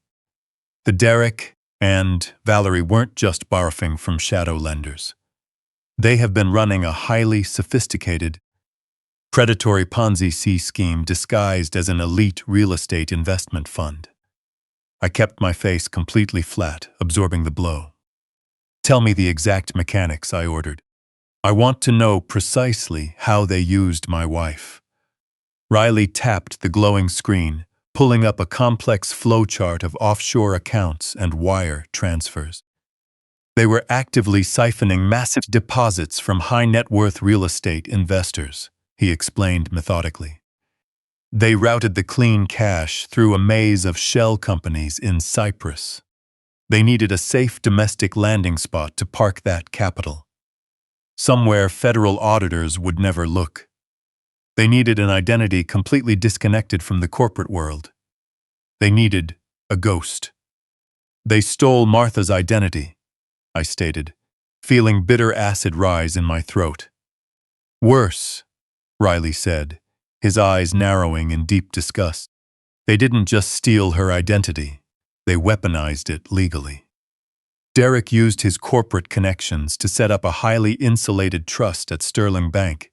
The Derek and Valerie weren't just borrowing from shadow lenders. They have been running a highly sophisticated, predatory Ponzi scheme disguised as an elite real estate investment fund." I kept my face completely flat, absorbing the blow. "Tell me the exact mechanics," I ordered. "I want to know precisely how they used my wife." Riley tapped the glowing screen, pulling up a complex flowchart of offshore accounts and wire transfers. They were actively siphoning massive deposits from high-net-worth real estate investors, he explained methodically. They routed the clean cash through a maze of shell companies in Cyprus. They needed a safe domestic landing spot to park that capital, somewhere federal auditors would never look. They needed an identity completely disconnected from the corporate world. They needed a ghost. "They stole Martha's identity," I stated, feeling bitter acid rise in my throat. "Worse," Riley said, his eyes narrowing in deep disgust. "They didn't just steal her identity, they weaponized it legally. Derek used his corporate connections to set up a highly insulated trust at Sterling Bank,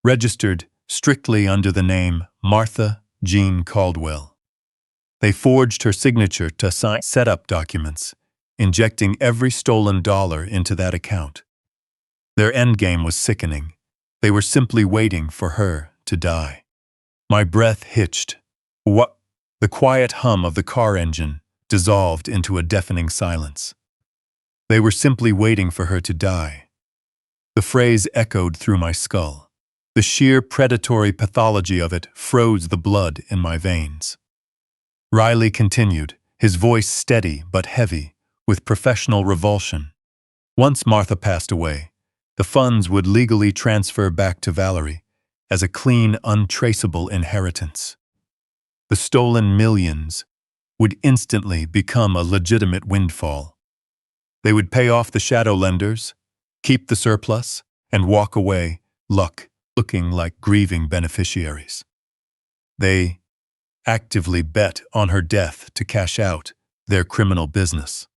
registered strictly under the name Martha Jean Caldwell. They forged her signature to sign setup documents, injecting every stolen dollar into that account. Their endgame was sickening. They were simply waiting for her to die." My breath hitched. What? The quiet hum of the car engine dissolved into a deafening silence. They were simply waiting for her to die. The phrase echoed through my skull. The sheer predatory pathology of it froze the blood in my veins. Riley continued, his voice steady but heavy, with professional revulsion. Once Martha passed away, the funds would legally transfer back to Valerie as a clean, untraceable inheritance. The stolen millions would instantly become a legitimate windfall. They would pay off the shadow lenders, keep the surplus, and walk away, looking like grieving beneficiaries. They actively bet on her death to cash out their criminal business.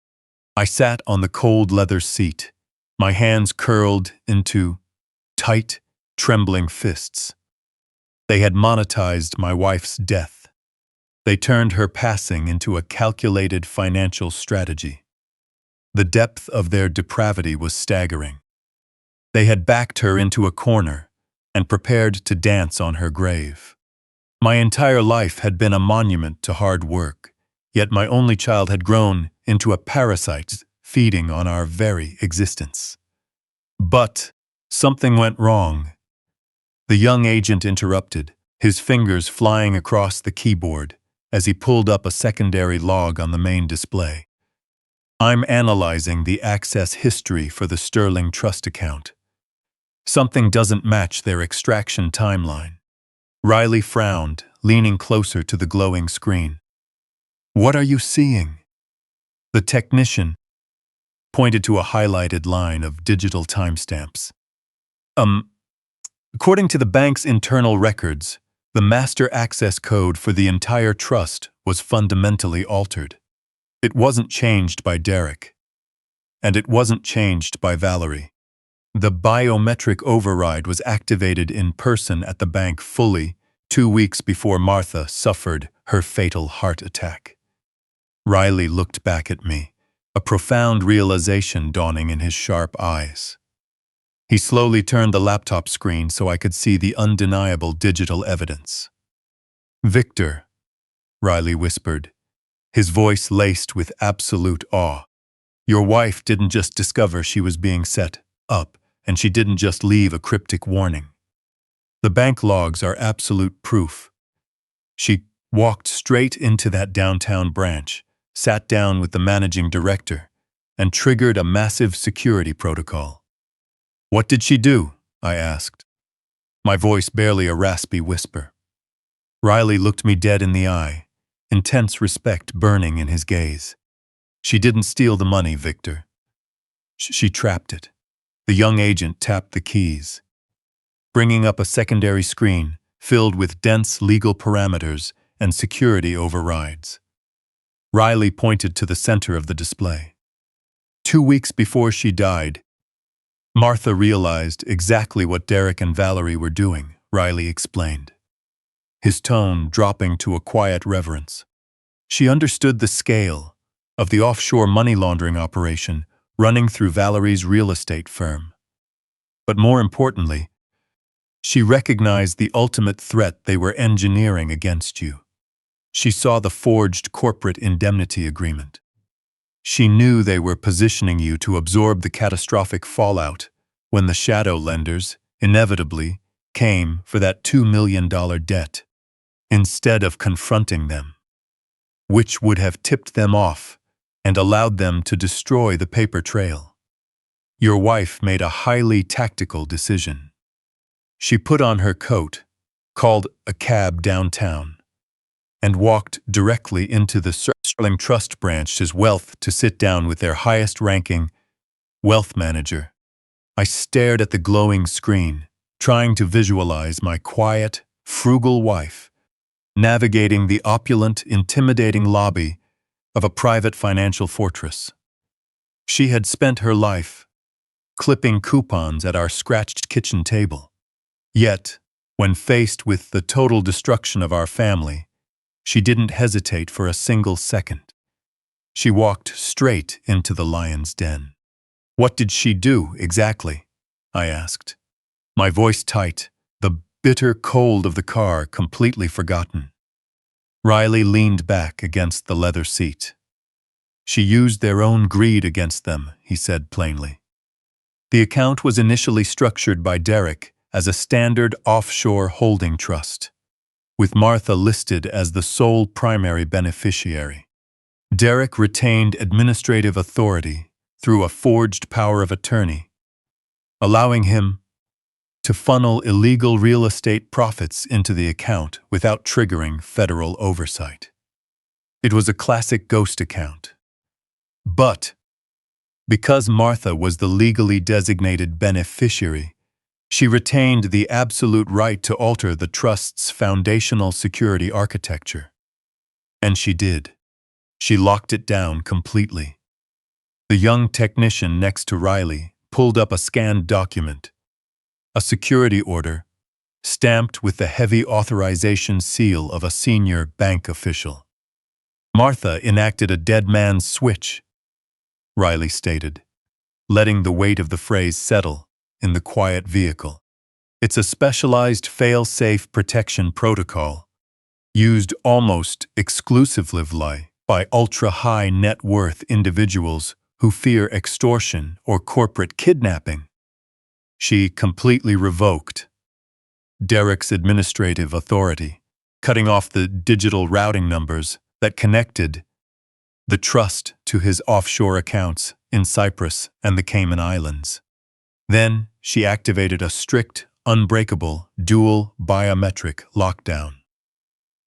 I sat on the cold leather seat, my hands curled into tight, trembling fists. They had monetized my wife's death. They turned her passing into a calculated financial strategy. The depth of their depravity was staggering. They had backed her into a corner and prepared to dance on her grave. My entire life had been a monument to hard work, yet my only child had grown into a parasite feeding on our very existence. But something went wrong. The young agent interrupted, his fingers flying across the keyboard as he pulled up a secondary log on the main display. I'm analyzing the access history for the Sterling Trust account. Something doesn't match their extraction timeline. Riley frowned, leaning closer to the glowing screen. What are you seeing? The technician pointed to a highlighted line of digital timestamps. According to the bank's internal records, the master access code for the entire trust was fundamentally altered. It wasn't changed by Derek, and it wasn't changed by Valerie. The biometric override was activated in person at the bank fully 2 weeks before Martha suffered her fatal heart attack. Riley looked back at me, a profound realization dawning in his sharp eyes. He slowly turned the laptop screen so I could see the undeniable digital evidence. "Victor," Riley whispered, his voice laced with absolute awe. "Your wife didn't just discover she was being set up, and she didn't just leave a cryptic warning. The bank logs are absolute proof. She walked straight into that downtown branch, sat down with the managing director, and triggered a massive security protocol." "What did she do?" I asked, my voice barely a raspy whisper. Riley looked me dead in the eye, intense respect burning in his gaze. "She didn't steal the money, Victor. She trapped it." The young agent tapped the keys, bringing up a secondary screen filled with dense legal parameters and security overrides. Riley pointed to the center of the display. 2 weeks before she died, Martha realized exactly what Derek and Valerie were doing, Riley explained, his tone dropping to a quiet reverence. She understood the scale of the offshore money laundering operation running through Valerie's real estate firm. But more importantly, she recognized the ultimate threat they were engineering against you. She saw the forged corporate indemnity agreement. She knew they were positioning you to absorb the catastrophic fallout when the shadow lenders, inevitably, came for that $2 million debt, instead of confronting them, which would have tipped them off and allowed them to destroy the paper trail. Your wife made a highly tactical decision. She put on her coat, called a cab downtown, and walked directly into the Sterling Trust branch's wealth to sit down with their highest-ranking wealth manager. I stared at the glowing screen, trying to visualize my quiet, frugal wife navigating the opulent, intimidating lobby of a private financial fortress. She had spent her life clipping coupons at our scratched kitchen table. Yet, when faced with the total destruction of our family, she didn't hesitate for a single second. She walked straight into the lion's den. "What did she do, exactly?" I asked, my voice tight, the bitter cold of the car completely forgotten. Riley leaned back against the leather seat. "She used their own greed against them," he said plainly. "The account was initially structured by Derek as a standard offshore holding trust, with Martha listed as the sole primary beneficiary. Derek retained administrative authority through a forged power of attorney, allowing him to funnel illegal real estate profits into the account without triggering federal oversight. It was a classic ghost account. But because Martha was the legally designated beneficiary, she retained the absolute right to alter the trust's foundational security architecture. And she did. She locked it down completely. The young technician next to Riley pulled up a scanned document, a security order, stamped with the heavy authorization seal of a senior bank official. Martha enacted a dead man's switch, Riley stated, letting the weight of the phrase settle in the quiet vehicle. It's a specialized fail-safe protection protocol, used almost exclusively by ultra-high net worth individuals who fear extortion or corporate kidnapping. She completely revoked Derek's administrative authority, cutting off the digital routing numbers that connected the trust to his offshore accounts in Cyprus and the Cayman Islands. Then she activated a strict, unbreakable, dual biometric lockdown.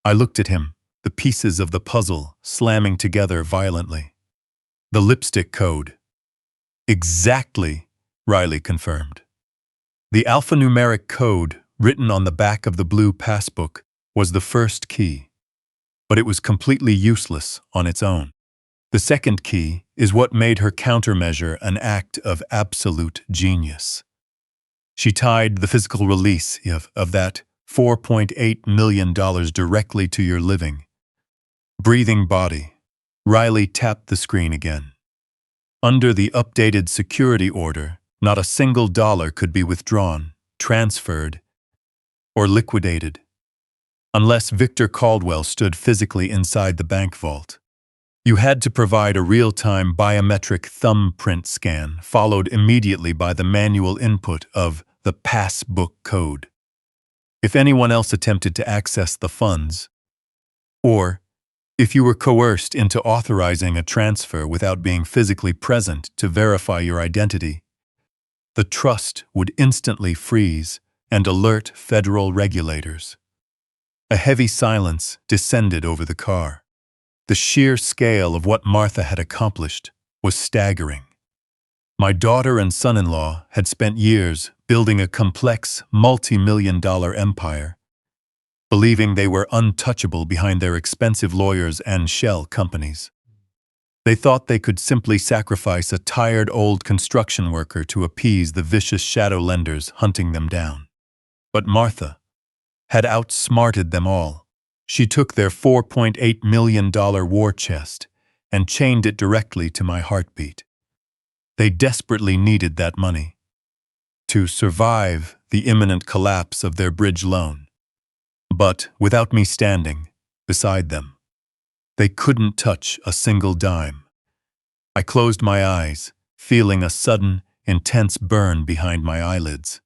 I looked at him, the pieces of the puzzle slamming together violently. The lipstick code. Exactly, Riley confirmed. The alphanumeric code written on the back of the blue passbook was the first key, but it was completely useless on its own. The second key is what made her countermeasure an act of absolute genius. She tied the physical release of that $4.8 million directly to your living, breathing body. Riley tapped the screen again. Under the updated security order, not a single dollar could be withdrawn, transferred, or liquidated, unless Victor Caldwell stood physically inside the bank vault. You had to provide a real-time biometric thumbprint scan, followed immediately by the manual input of the passbook code. If anyone else attempted to access the funds, or if you were coerced into authorizing a transfer without being physically present to verify your identity, the trust would instantly freeze and alert federal regulators. A heavy silence descended over the car. The sheer scale of what Martha had accomplished was staggering. My daughter and son-in-law had spent years building a complex, multi-million-dollar empire, believing they were untouchable behind their expensive lawyers and shell companies. They thought they could simply sacrifice a tired old construction worker to appease the vicious shadow lenders hunting them down. But Martha had outsmarted them all. She took their $4.8 million war chest and chained it directly to my heartbeat. They desperately needed that money to survive the imminent collapse of their bridge loan. But without me standing beside them, they couldn't touch a single dime. I closed my eyes, feeling a sudden, intense burn behind my eyelids.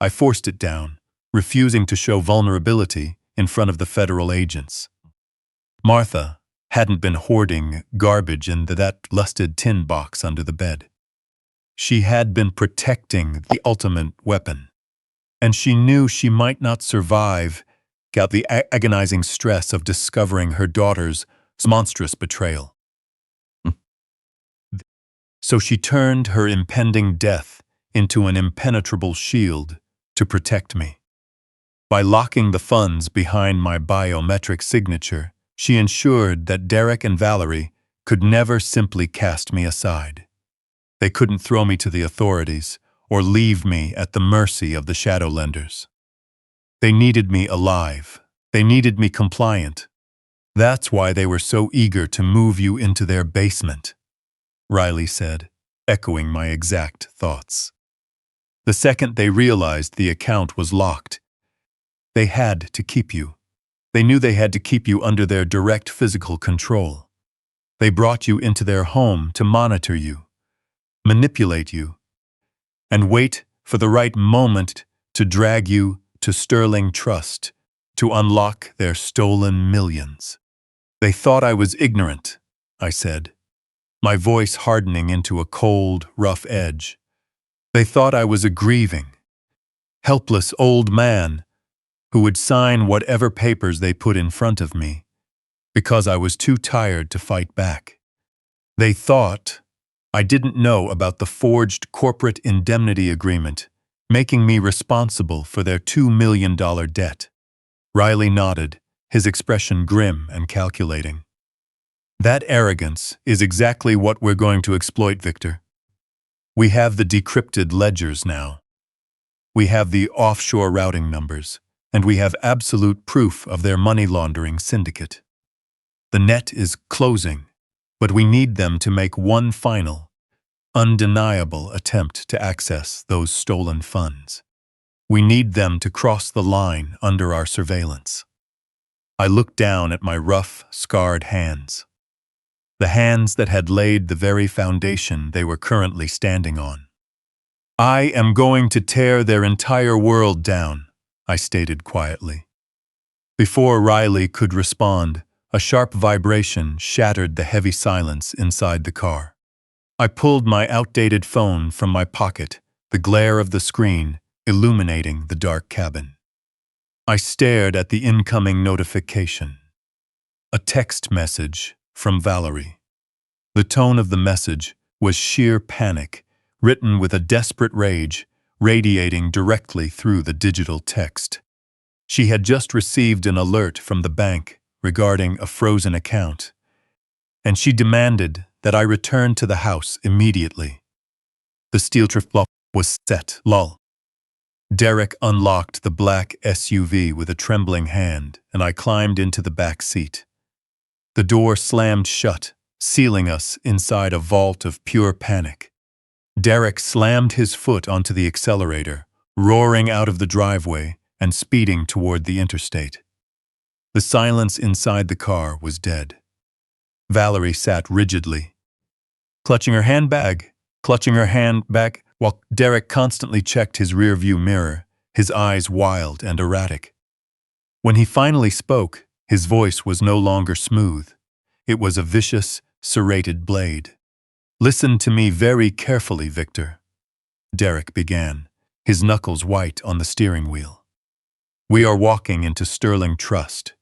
I forced it down, refusing to show vulnerability in front of the federal agents. Martha hadn't been hoarding garbage in that lusted tin box under the bed. She had been protecting the ultimate weapon, and she knew she might not survive the agonizing stress of discovering her daughter's monstrous betrayal. So she turned her impending death into an impenetrable shield to protect me. By locking the funds behind my biometric signature, she ensured that Derek and Valerie could never simply cast me aside. They couldn't throw me to the authorities or leave me at the mercy of the shadow lenders. They needed me alive. They needed me compliant. That's why they were so eager to move you into their basement, Riley said, echoing my exact thoughts. The second they realized the account was locked, they had to keep you. They knew they had to keep you under their direct physical control. They brought you into their home to monitor you, manipulate you, and wait for the right moment to drag you to Sterling Trust, to unlock their stolen millions. They thought I was ignorant, I said, my voice hardening into a cold, rough edge. They thought I was a grieving, helpless old man who would sign whatever papers they put in front of me, because I was too tired to fight back. They thought I didn't know about the forged corporate indemnity agreement, making me responsible for their $2 million debt. Riley nodded, his expression grim and calculating. That arrogance is exactly what we're going to exploit, Victor. We have the decrypted ledgers now. We have the offshore routing numbers, and we have absolute proof of their money laundering syndicate. The net is closing, but we need them to make one final, undeniable attempt to access those stolen funds. We need them to cross the line under our surveillance. I looked down at my rough, scarred hands. The hands that had laid the very foundation they were currently standing on. I am going to tear their entire world down, I stated quietly. Before Riley could respond, a sharp vibration shattered the heavy silence inside the car. I pulled my outdated phone from my pocket, the glare of the screen illuminating the dark cabin. I stared at the incoming notification. A text message from Valerie. The tone of the message was sheer panic, written with a desperate rage, radiating directly through the digital text. She had just received an alert from the bank regarding a frozen account, and she demanded that I return to the house immediately. The steel trap was set. Lol. Derek unlocked the black SUV with a trembling hand, and I climbed into the back seat. The door slammed shut, sealing us inside a vault of pure panic. Derek slammed his foot onto the accelerator, roaring out of the driveway and speeding toward the interstate. The silence inside the car was dead. Valerie sat rigidly, clutching her handbag, while Derek constantly checked his rearview mirror, his eyes wild and erratic. When he finally spoke, his voice was no longer smooth. It was a vicious, serrated blade. "Listen to me very carefully, Victor," Derek began, his knuckles white on the steering wheel. "We are walking into Sterling Trust.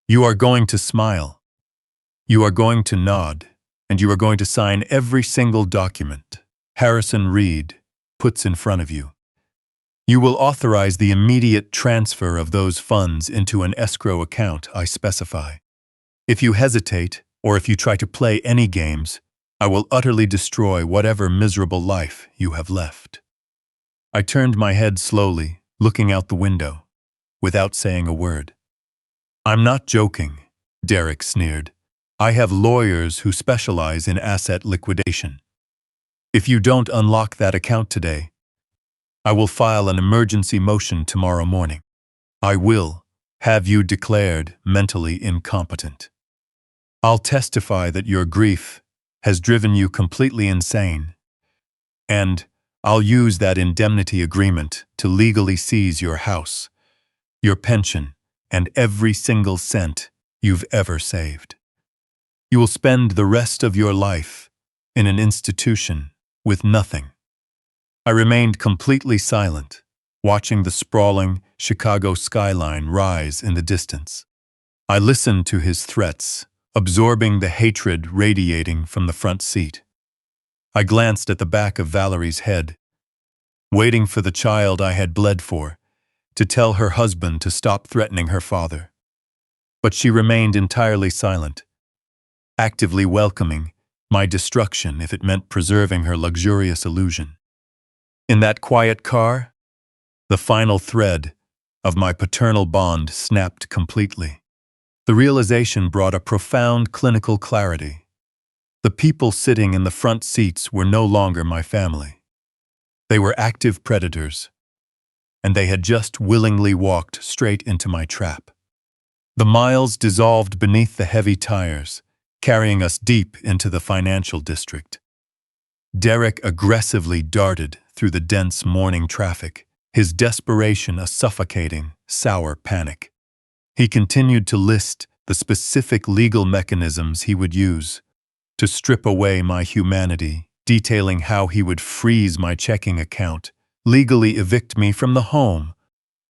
You are going to smile. You are going to nod, and you are going to sign every single document Harrison Reed puts in front of you. You will authorize the immediate transfer of those funds into an escrow account I specify. If you hesitate, or if you try to play any games, I will utterly destroy whatever miserable life you have left." I turned my head slowly, looking out the window, without saying a word. "I'm not joking," Derek sneered. "I have lawyers who specialize in asset liquidation. If you don't unlock that account today, I will file an emergency motion tomorrow morning. I will have you declared mentally incompetent. I'll testify that your grief has driven you completely insane, and I'll use that indemnity agreement to legally seize your house, your pension, and every single cent you've ever saved. You will spend the rest of your life in an institution with nothing." I remained completely silent, watching the sprawling Chicago skyline rise in the distance. I listened to his threats, absorbing the hatred radiating from the front seat. I glanced at the back of Valerie's head, waiting for the child I had bled for, to tell her husband to stop threatening her father. But she remained entirely silent, actively welcoming my destruction if it meant preserving her luxurious illusion. In that quiet car, the final thread of my paternal bond snapped completely. The realization brought a profound clinical clarity. The people sitting in the front seats were no longer my family. They were active predators, and they had just willingly walked straight into my trap. The miles dissolved beneath the heavy tires, carrying us deep into the financial district. Derek aggressively darted through the dense morning traffic, his desperation a suffocating, sour panic. He continued to list the specific legal mechanisms he would use to strip away my humanity, detailing how he would freeze my checking account, legally evict me from the home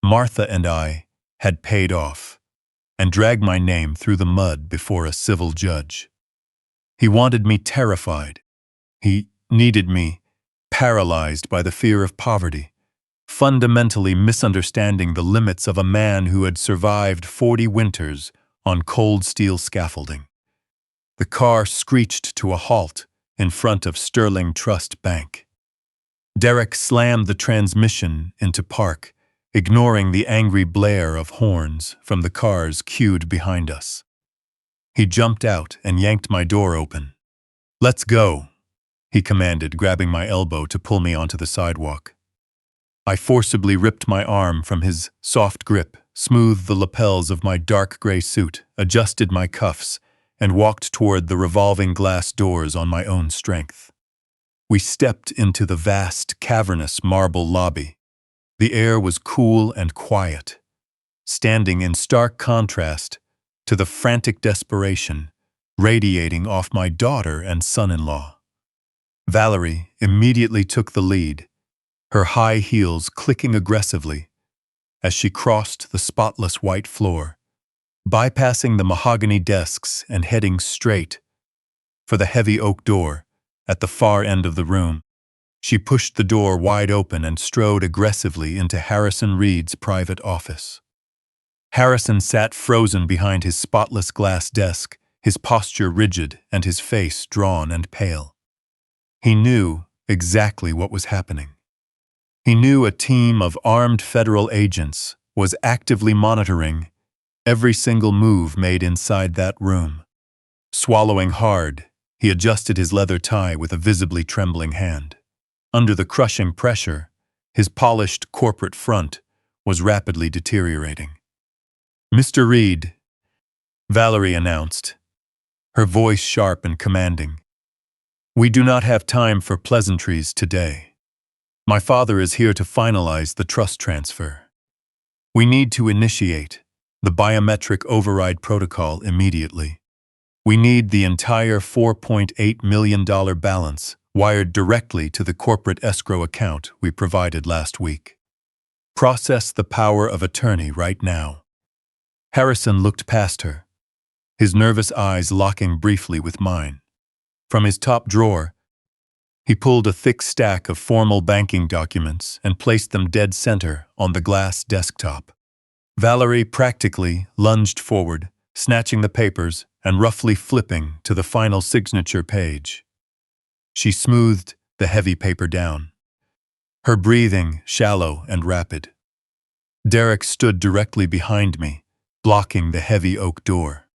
Martha and I had paid off, and drag my name through the mud before a civil judge. He wanted me terrified. He needed me paralyzed by the fear of poverty, fundamentally misunderstanding the limits of a man who had survived 40 winters on cold steel scaffolding. The car screeched to a halt in front of Sterling Trust Bank. Derek slammed the transmission into park, ignoring the angry blare of horns from the cars queued behind us. He jumped out and yanked my door open. "Let's go," he commanded, grabbing my elbow to pull me onto the sidewalk. I forcibly ripped my arm from his soft grip, smoothed the lapels of my dark gray suit, adjusted my cuffs, and walked toward the revolving glass doors on my own strength. We stepped into the vast, cavernous marble lobby. The air was cool and quiet, standing in stark contrast to the frantic desperation radiating off my daughter and son-in-law. Valerie immediately took the lead, her high heels clicking aggressively as she crossed the spotless white floor, bypassing the mahogany desks and heading straight for the heavy oak door at the far end of the room. She pushed the door wide open and strode aggressively into Harrison Reed's private office. Harrison sat frozen behind his spotless glass desk, his posture rigid and his face drawn and pale. He knew exactly what was happening. He knew a team of armed federal agents was actively monitoring every single move made inside that room. Swallowing hard, he adjusted his leather tie with a visibly trembling hand. Under the crushing pressure, his polished corporate front was rapidly deteriorating. "Mr. Reed," Valerie announced, her voice sharp and commanding, "we do not have time for pleasantries today. My father is here to finalize the trust transfer. We need to initiate the biometric override protocol immediately. We need the entire $4.8 million balance wired directly to the corporate escrow account we provided last week. Process the power of attorney right now." Harrison looked past her, his nervous eyes locking briefly with mine. From his top drawer, he pulled a thick stack of formal banking documents and placed them dead center on the glass desktop. Valerie practically lunged forward, snatching the papers and roughly flipping to the final signature page. She smoothed the heavy paper down, her breathing shallow and rapid. Derek stood directly behind me, blocking the heavy oak door.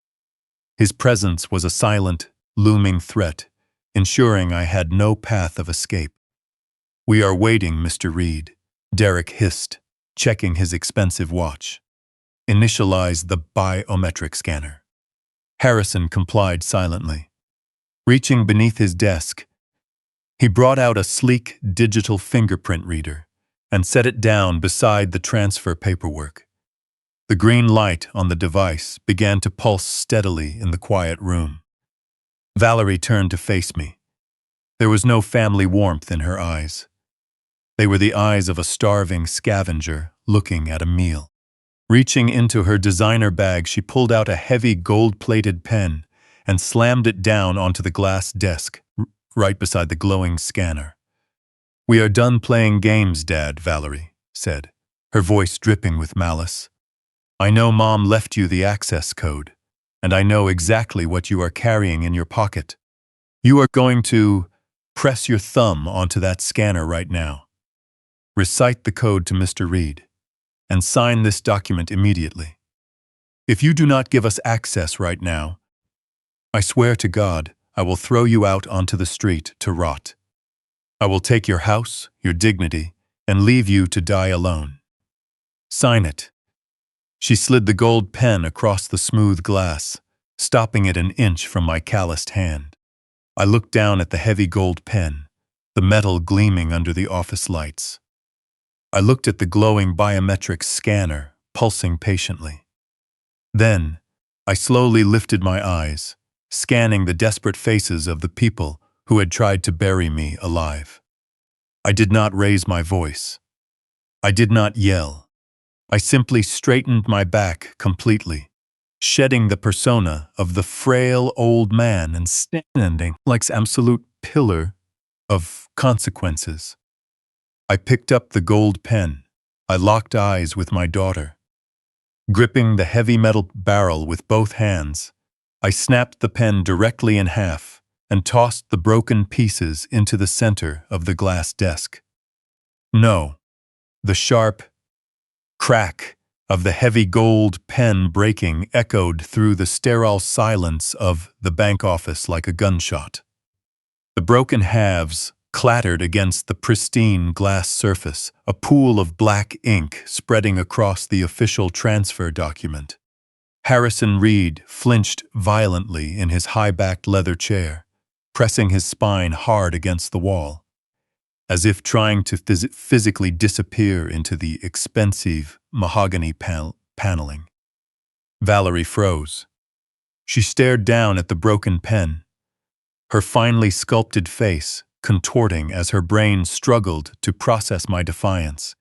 His presence was a silent, looming threat, ensuring I had no path of escape. "We are waiting, Mr. Reed," Derek hissed, checking his expensive watch. "Initialize the biometric scanner." Harrison complied silently. Reaching beneath his desk, he brought out a sleek digital fingerprint reader and set it down beside the transfer paperwork. The green light on the device began to pulse steadily in the quiet room. Valerie turned to face me. There was no family warmth in her eyes. They were the eyes of a starving scavenger looking at a meal. Reaching into her designer bag, she pulled out a heavy gold-plated pen and slammed it down onto the glass desk, right beside the glowing scanner. "We are done playing games, Dad," Valerie said, her voice dripping with malice. "I know Mom left you the access code, and I know exactly what you are carrying in your pocket. You are going to press your thumb onto that scanner right now. Recite the code to Mr. Reed, and sign this document immediately. If you do not give us access right now, I swear to God, I will throw you out onto the street to rot. I will take your house, your dignity, and leave you to die alone. Sign it." She slid the gold pen across the smooth glass, stopping it an inch from my calloused hand. I looked down at the heavy gold pen, the metal gleaming under the office lights. I looked at the glowing biometric scanner, pulsing patiently. Then, I slowly lifted my eyes, scanning the desperate faces of the people who had tried to bury me alive. I did not raise my voice. I did not yell. I simply straightened my back completely, shedding the persona of the frail old man and standing like an absolute pillar of consequences. I picked up the gold pen. I locked eyes with my daughter. Gripping the heavy metal barrel with both hands, I snapped the pen directly in half and tossed the broken pieces into the center of the glass desk. No, the sharp crack of the heavy gold pen breaking echoed through the sterile silence of the bank office like a gunshot. The broken halves clattered against the pristine glass surface, a pool of black ink spreading across the official transfer document. Harrison Reed flinched violently in his high-backed leather chair, pressing his spine hard against the wall, as if trying to physically disappear into the expensive mahogany paneling. Valerie froze. She stared down at the broken pen, her finely sculpted face contorting as her brain struggled to process my defiance.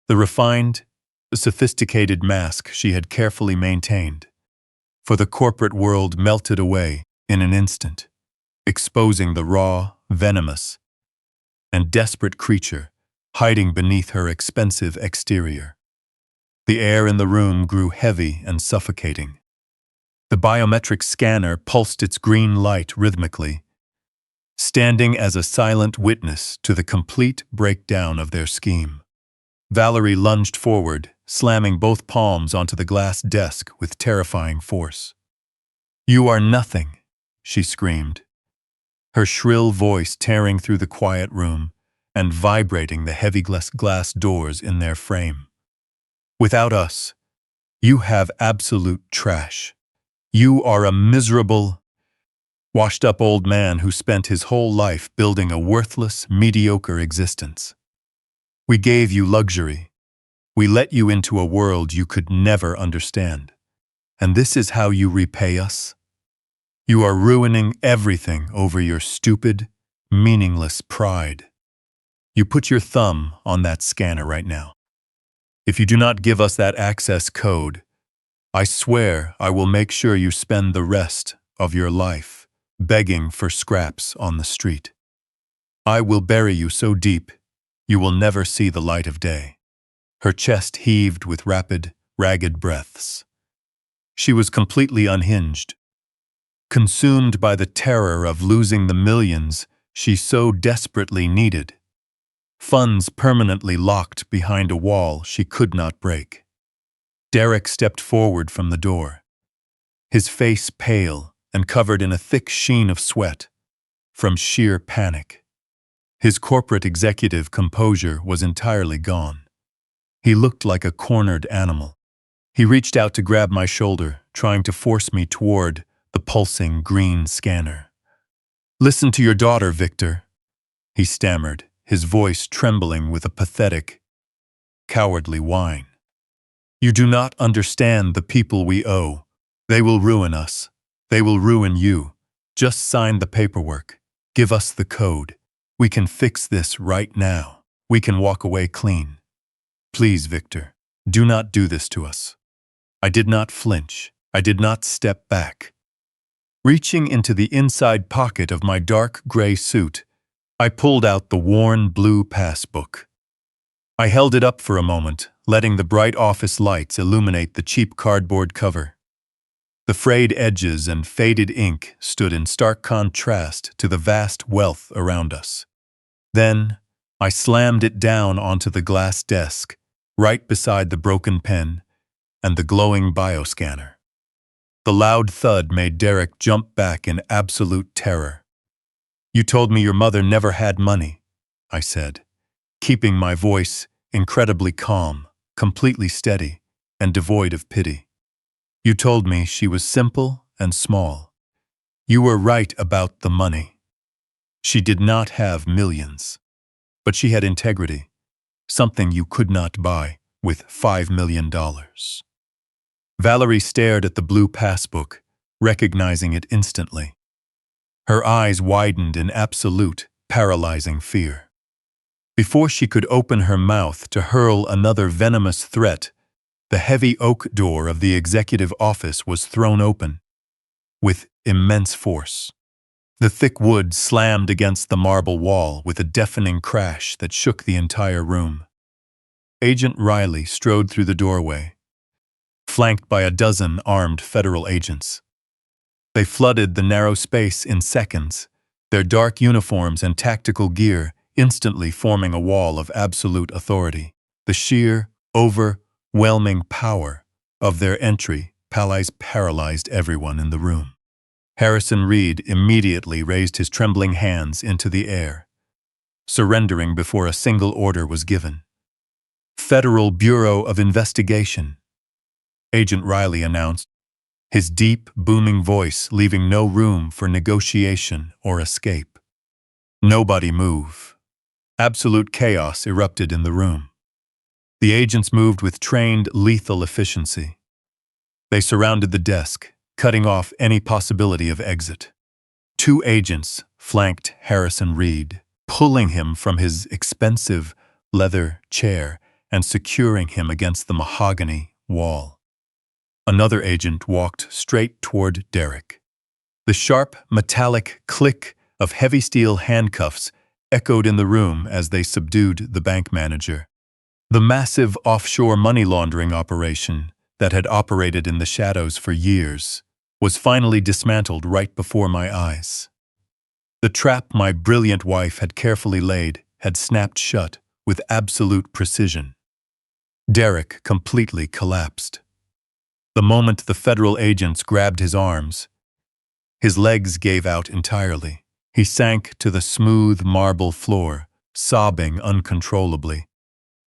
The refined, sophisticated mask she had carefully maintained for the corporate world melted away in an instant, exposing the raw, venomous, and desperate creature hiding beneath her expensive exterior. The air in the room grew heavy and suffocating. The biometric scanner pulsed its green light rhythmically, standing as a silent witness to the complete breakdown of their scheme. Valerie lunged forward, slamming both palms onto the glass desk with terrifying force. "You are nothing," she screamed, her shrill voice tearing through the quiet room and vibrating the heavy glass doors in their frame. "Without us, you have absolute trash. You are a miserable, washed-up old man who spent his whole life building a worthless, mediocre existence. We gave you luxury. We let you into a world you could never understand. And this is how you repay us? You are ruining everything over your stupid, meaningless pride. You put your thumb on that scanner right now. If you do not give us that access code, I swear I will make sure you spend the rest of your life begging for scraps on the street. I will bury you so deep, you will never see the light of day." Her chest heaved with rapid, ragged breaths. She was completely unhinged, consumed by the terror of losing the millions she so desperately needed, funds permanently locked behind a wall she could not break. Derek stepped forward from the door, his face pale and covered in a thick sheen of sweat from sheer panic. His corporate executive composure was entirely gone. He looked like a cornered animal. He reached out to grab my shoulder, trying to force me toward the pulsing green scanner. "Listen to your daughter, Victor," he stammered, his voice trembling with a pathetic, cowardly whine. "You do not understand the people we owe. They will ruin us. They will ruin you. Just sign the paperwork. Give us the code. We can fix this right now. We can walk away clean. Please, Victor, do not do this to us." I did not flinch. I did not step back. Reaching into the inside pocket of my dark gray suit, I pulled out the worn blue passbook. I held it up for a moment, letting the bright office lights illuminate the cheap cardboard cover. The frayed edges and faded ink stood in stark contrast to the vast wealth around us. Then, I slammed it down onto the glass desk, right beside the broken pen and the glowing bioscanner. The loud thud made Derek jump back in absolute terror. "You told me your mother never had money," I said, keeping my voice incredibly calm, completely steady, and devoid of pity. "You told me she was simple and small. You were right about the money. She did not have millions, but she had integrity. something you could not buy with $5 million. Valerie stared at the blue passbook, recognizing it instantly. Her eyes widened in absolute, paralyzing fear. Before she could open her mouth to hurl another venomous threat, the heavy oak door of the executive office was thrown open with immense force. The thick wood slammed against the marble wall with a deafening crash that shook the entire room. Agent Riley strode through the doorway, flanked by a dozen armed federal agents. They flooded the narrow space in seconds, their dark uniforms and tactical gear instantly forming a wall of absolute authority. The sheer, overwhelming power of their entry paralyzed everyone in the room. Harrison Reed immediately raised his trembling hands into the air, surrendering before a single order was given. "Federal Bureau of Investigation," Agent Riley announced, his deep, booming voice leaving no room for negotiation or escape. Nobody move. Absolute chaos erupted in the room. The agents moved with trained, lethal efficiency. They surrounded the desk, cutting off any possibility of exit. 2 agents flanked Harrison Reed, pulling him from his expensive leather chair and securing him against the mahogany wall. Another agent walked straight toward Derek. The sharp, metallic click of heavy steel handcuffs echoed in the room as they subdued the bank manager. The massive offshore money laundering operation that had operated in the shadows for years was finally dismantled right before my eyes. The trap my brilliant wife had carefully laid had snapped shut with absolute precision. Derek completely collapsed. The moment the federal agents grabbed his arms, his legs gave out entirely. He sank to the smooth marble floor, sobbing uncontrollably.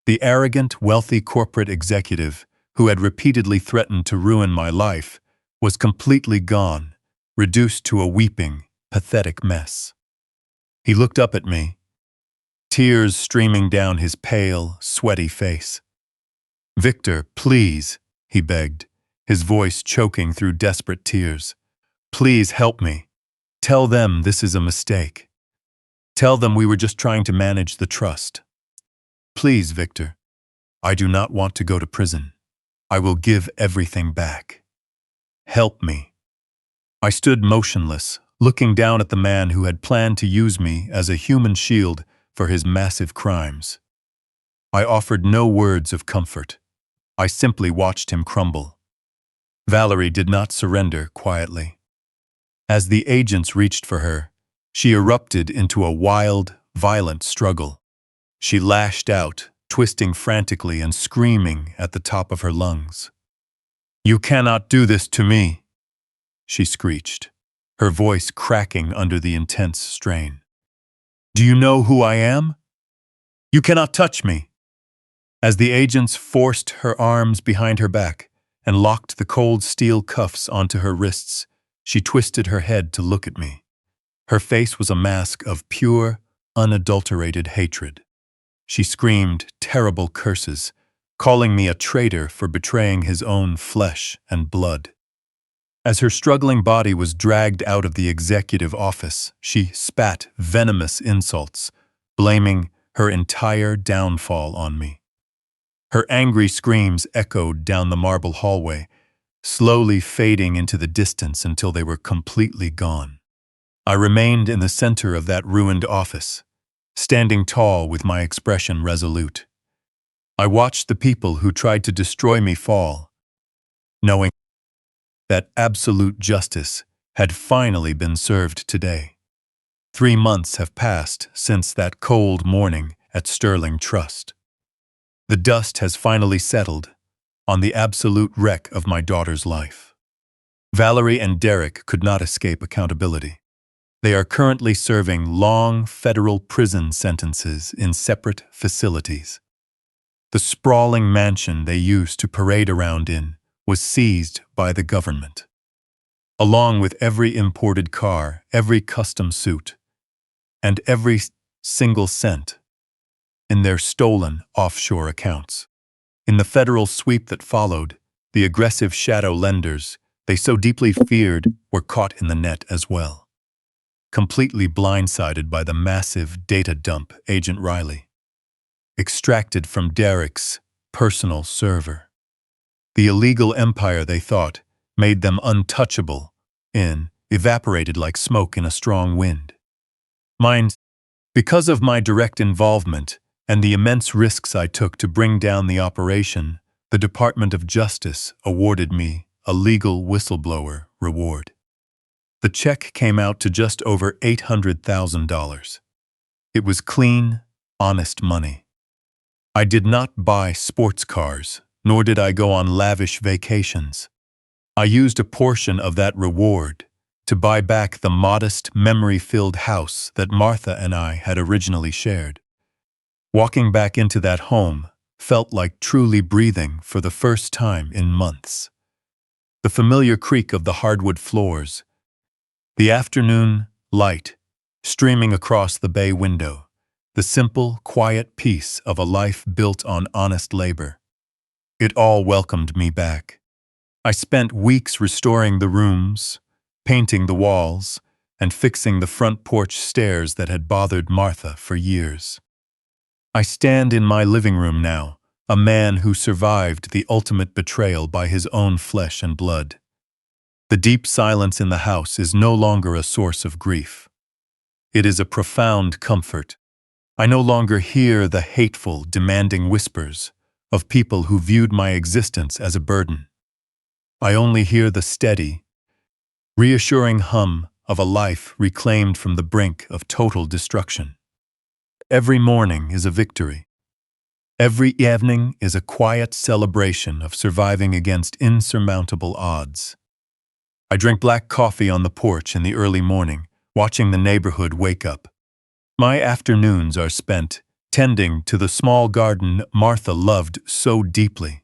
The arrogant, wealthy corporate executive who had repeatedly threatened to ruin my life was completely gone, reduced to a weeping, pathetic mess. He looked up at me, tears streaming down his pale, sweaty face. "Victor, please," he begged, his voice choking through desperate tears. "Please help me. Tell them this is a mistake. Tell them we were just trying to manage the trust. Please, Victor. I do not want to go to prison. I will give everything back. Help me." I stood motionless, looking down at the man who had planned to use me as a human shield for his massive crimes. I offered no words of comfort. I simply watched him crumble. Valerie did not surrender quietly. As the agents reached for her, she erupted into a wild, violent struggle. She lashed out, twisting frantically and screaming at the top of her lungs. "You cannot do this to me," she screeched, her voice cracking under the intense strain. "Do you know who I am? You cannot touch me." As the agents forced her arms behind her back and locked the cold steel cuffs onto her wrists, she twisted her head to look at me. Her face was a mask of pure, unadulterated hatred. She screamed terrible curses, calling me a traitor for betraying his own flesh and blood. As her struggling body was dragged out of the executive office, she spat venomous insults, blaming her entire downfall on me. Her angry screams echoed down the marble hallway, slowly fading into the distance until they were completely gone. I remained in the center of that ruined office, standing tall with my expression resolute. I watched the people who tried to destroy me fall, knowing that absolute justice had finally been served today. 3 months have passed since that cold morning at Sterling Trust. The dust has finally settled on the absolute wreck of my daughter's life. Valerie and Derek could not escape accountability. They are currently serving long federal prison sentences in separate facilities. The sprawling mansion they used to parade around in was seized by the government, along with every imported car, every custom suit, and every single cent in their stolen offshore accounts. In the federal sweep that followed, the aggressive shadow lenders they so deeply feared were caught in the net as well. Completely blindsided by the massive data dump Agent Riley extracted from Derek's personal server. The illegal empire they thought made them untouchable evaporated like smoke in a strong wind. Mind, because of my direct involvement and the immense risks I took to bring down the operation, the Department of Justice awarded me a legal whistleblower reward. The check came out to just over $800,000. It was clean, honest money. I did not buy sports cars, nor did I go on lavish vacations. I used a portion of that reward to buy back the modest, memory-filled house that Martha and I had originally shared. Walking back into that home felt like truly breathing for the first time in months. The familiar creak of the hardwood floors, the afternoon light streaming across the bay window, the simple, quiet peace of a life built on honest labor. It all welcomed me back. I spent weeks restoring the rooms, painting the walls, and fixing the front porch stairs that had bothered Martha for years. I stand in my living room now, a man who survived the ultimate betrayal by his own flesh and blood. The deep silence in the house is no longer a source of grief. It is a profound comfort. I no longer hear the hateful, demanding whispers of people who viewed my existence as a burden. I only hear the steady, reassuring hum of a life reclaimed from the brink of total destruction. Every morning is a victory. Every evening is a quiet celebration of surviving against insurmountable odds. I drink black coffee on the porch in the early morning, watching the neighborhood wake up. My afternoons are spent tending to the small garden Martha loved so deeply.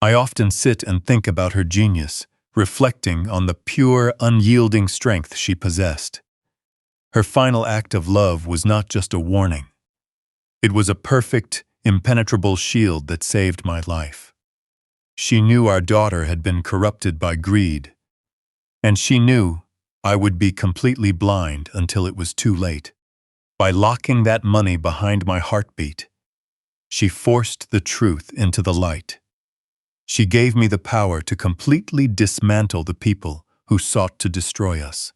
I often sit and think about her genius, reflecting on the pure, unyielding strength she possessed. Her final act of love was not just a warning. It was a perfect, impenetrable shield that saved my life. She knew our daughter had been corrupted by greed, and she knew I would be completely blind until it was too late. By locking that money behind my heartbeat, she forced the truth into the light. She gave me the power to completely dismantle the people who sought to destroy us.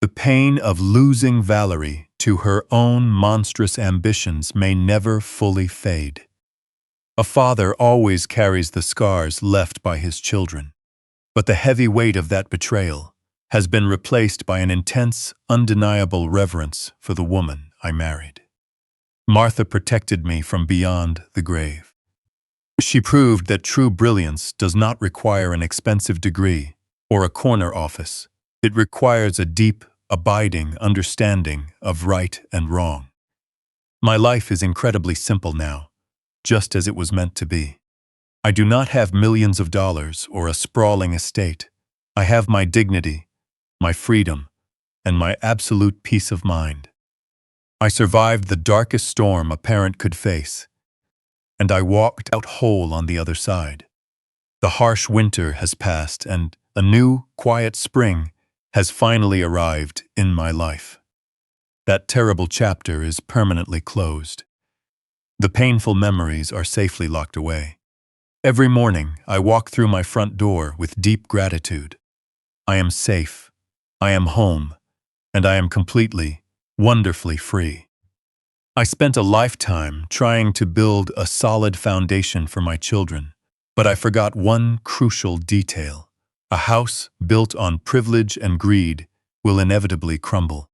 The pain of losing Valerie to her own monstrous ambitions may never fully fade. A father always carries the scars left by his children, but the heavy weight of that betrayal has been replaced by an intense, undeniable reverence for the woman I married. Martha protected me from beyond the grave. She proved that true brilliance does not require an expensive degree or a corner office. It requires a deep, abiding understanding of right and wrong. My life is incredibly simple now, just as it was meant to be. I do not have millions of dollars or a sprawling estate. I have my dignity, my freedom, and my absolute peace of mind. I survived the darkest storm a parent could face, and I walked out whole on the other side. The harsh winter has passed, and a new, quiet spring has finally arrived in my life. That terrible chapter is permanently closed. The painful memories are safely locked away. Every morning, I walk through my front door with deep gratitude. I am safe, I am home, and I am completely, wonderfully free. I spent a lifetime trying to build a solid foundation for my children, but I forgot one crucial detail. A house built on privilege and greed will inevitably crumble.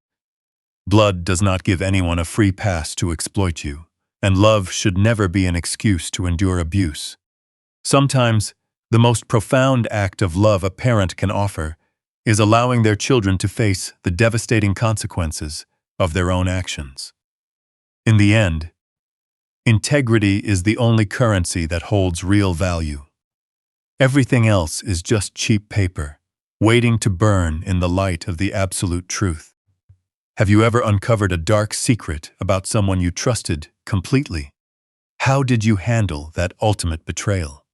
Blood does not give anyone a free pass to exploit you, and love should never be an excuse to endure abuse. Sometimes, the most profound act of love a parent can offer is allowing their children to face the devastating consequences of their own actions. In the end, integrity is the only currency that holds real value. Everything else is just cheap paper, waiting to burn in the light of the absolute truth. Have you ever uncovered a dark secret about someone you trusted completely? How did you handle that ultimate betrayal?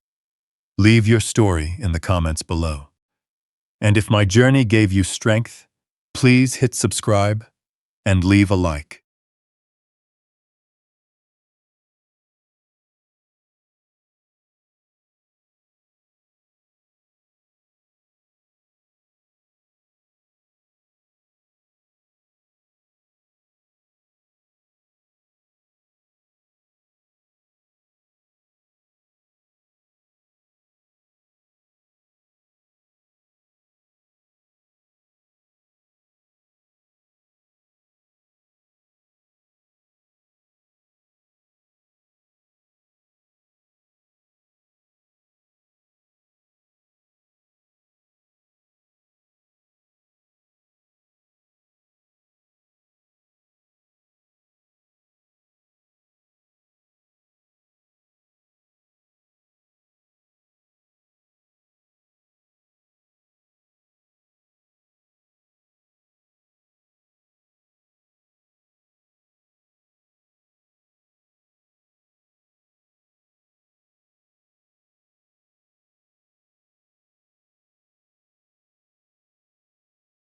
Leave your story in the comments below. And if my journey gave you strength, please hit subscribe and leave a like.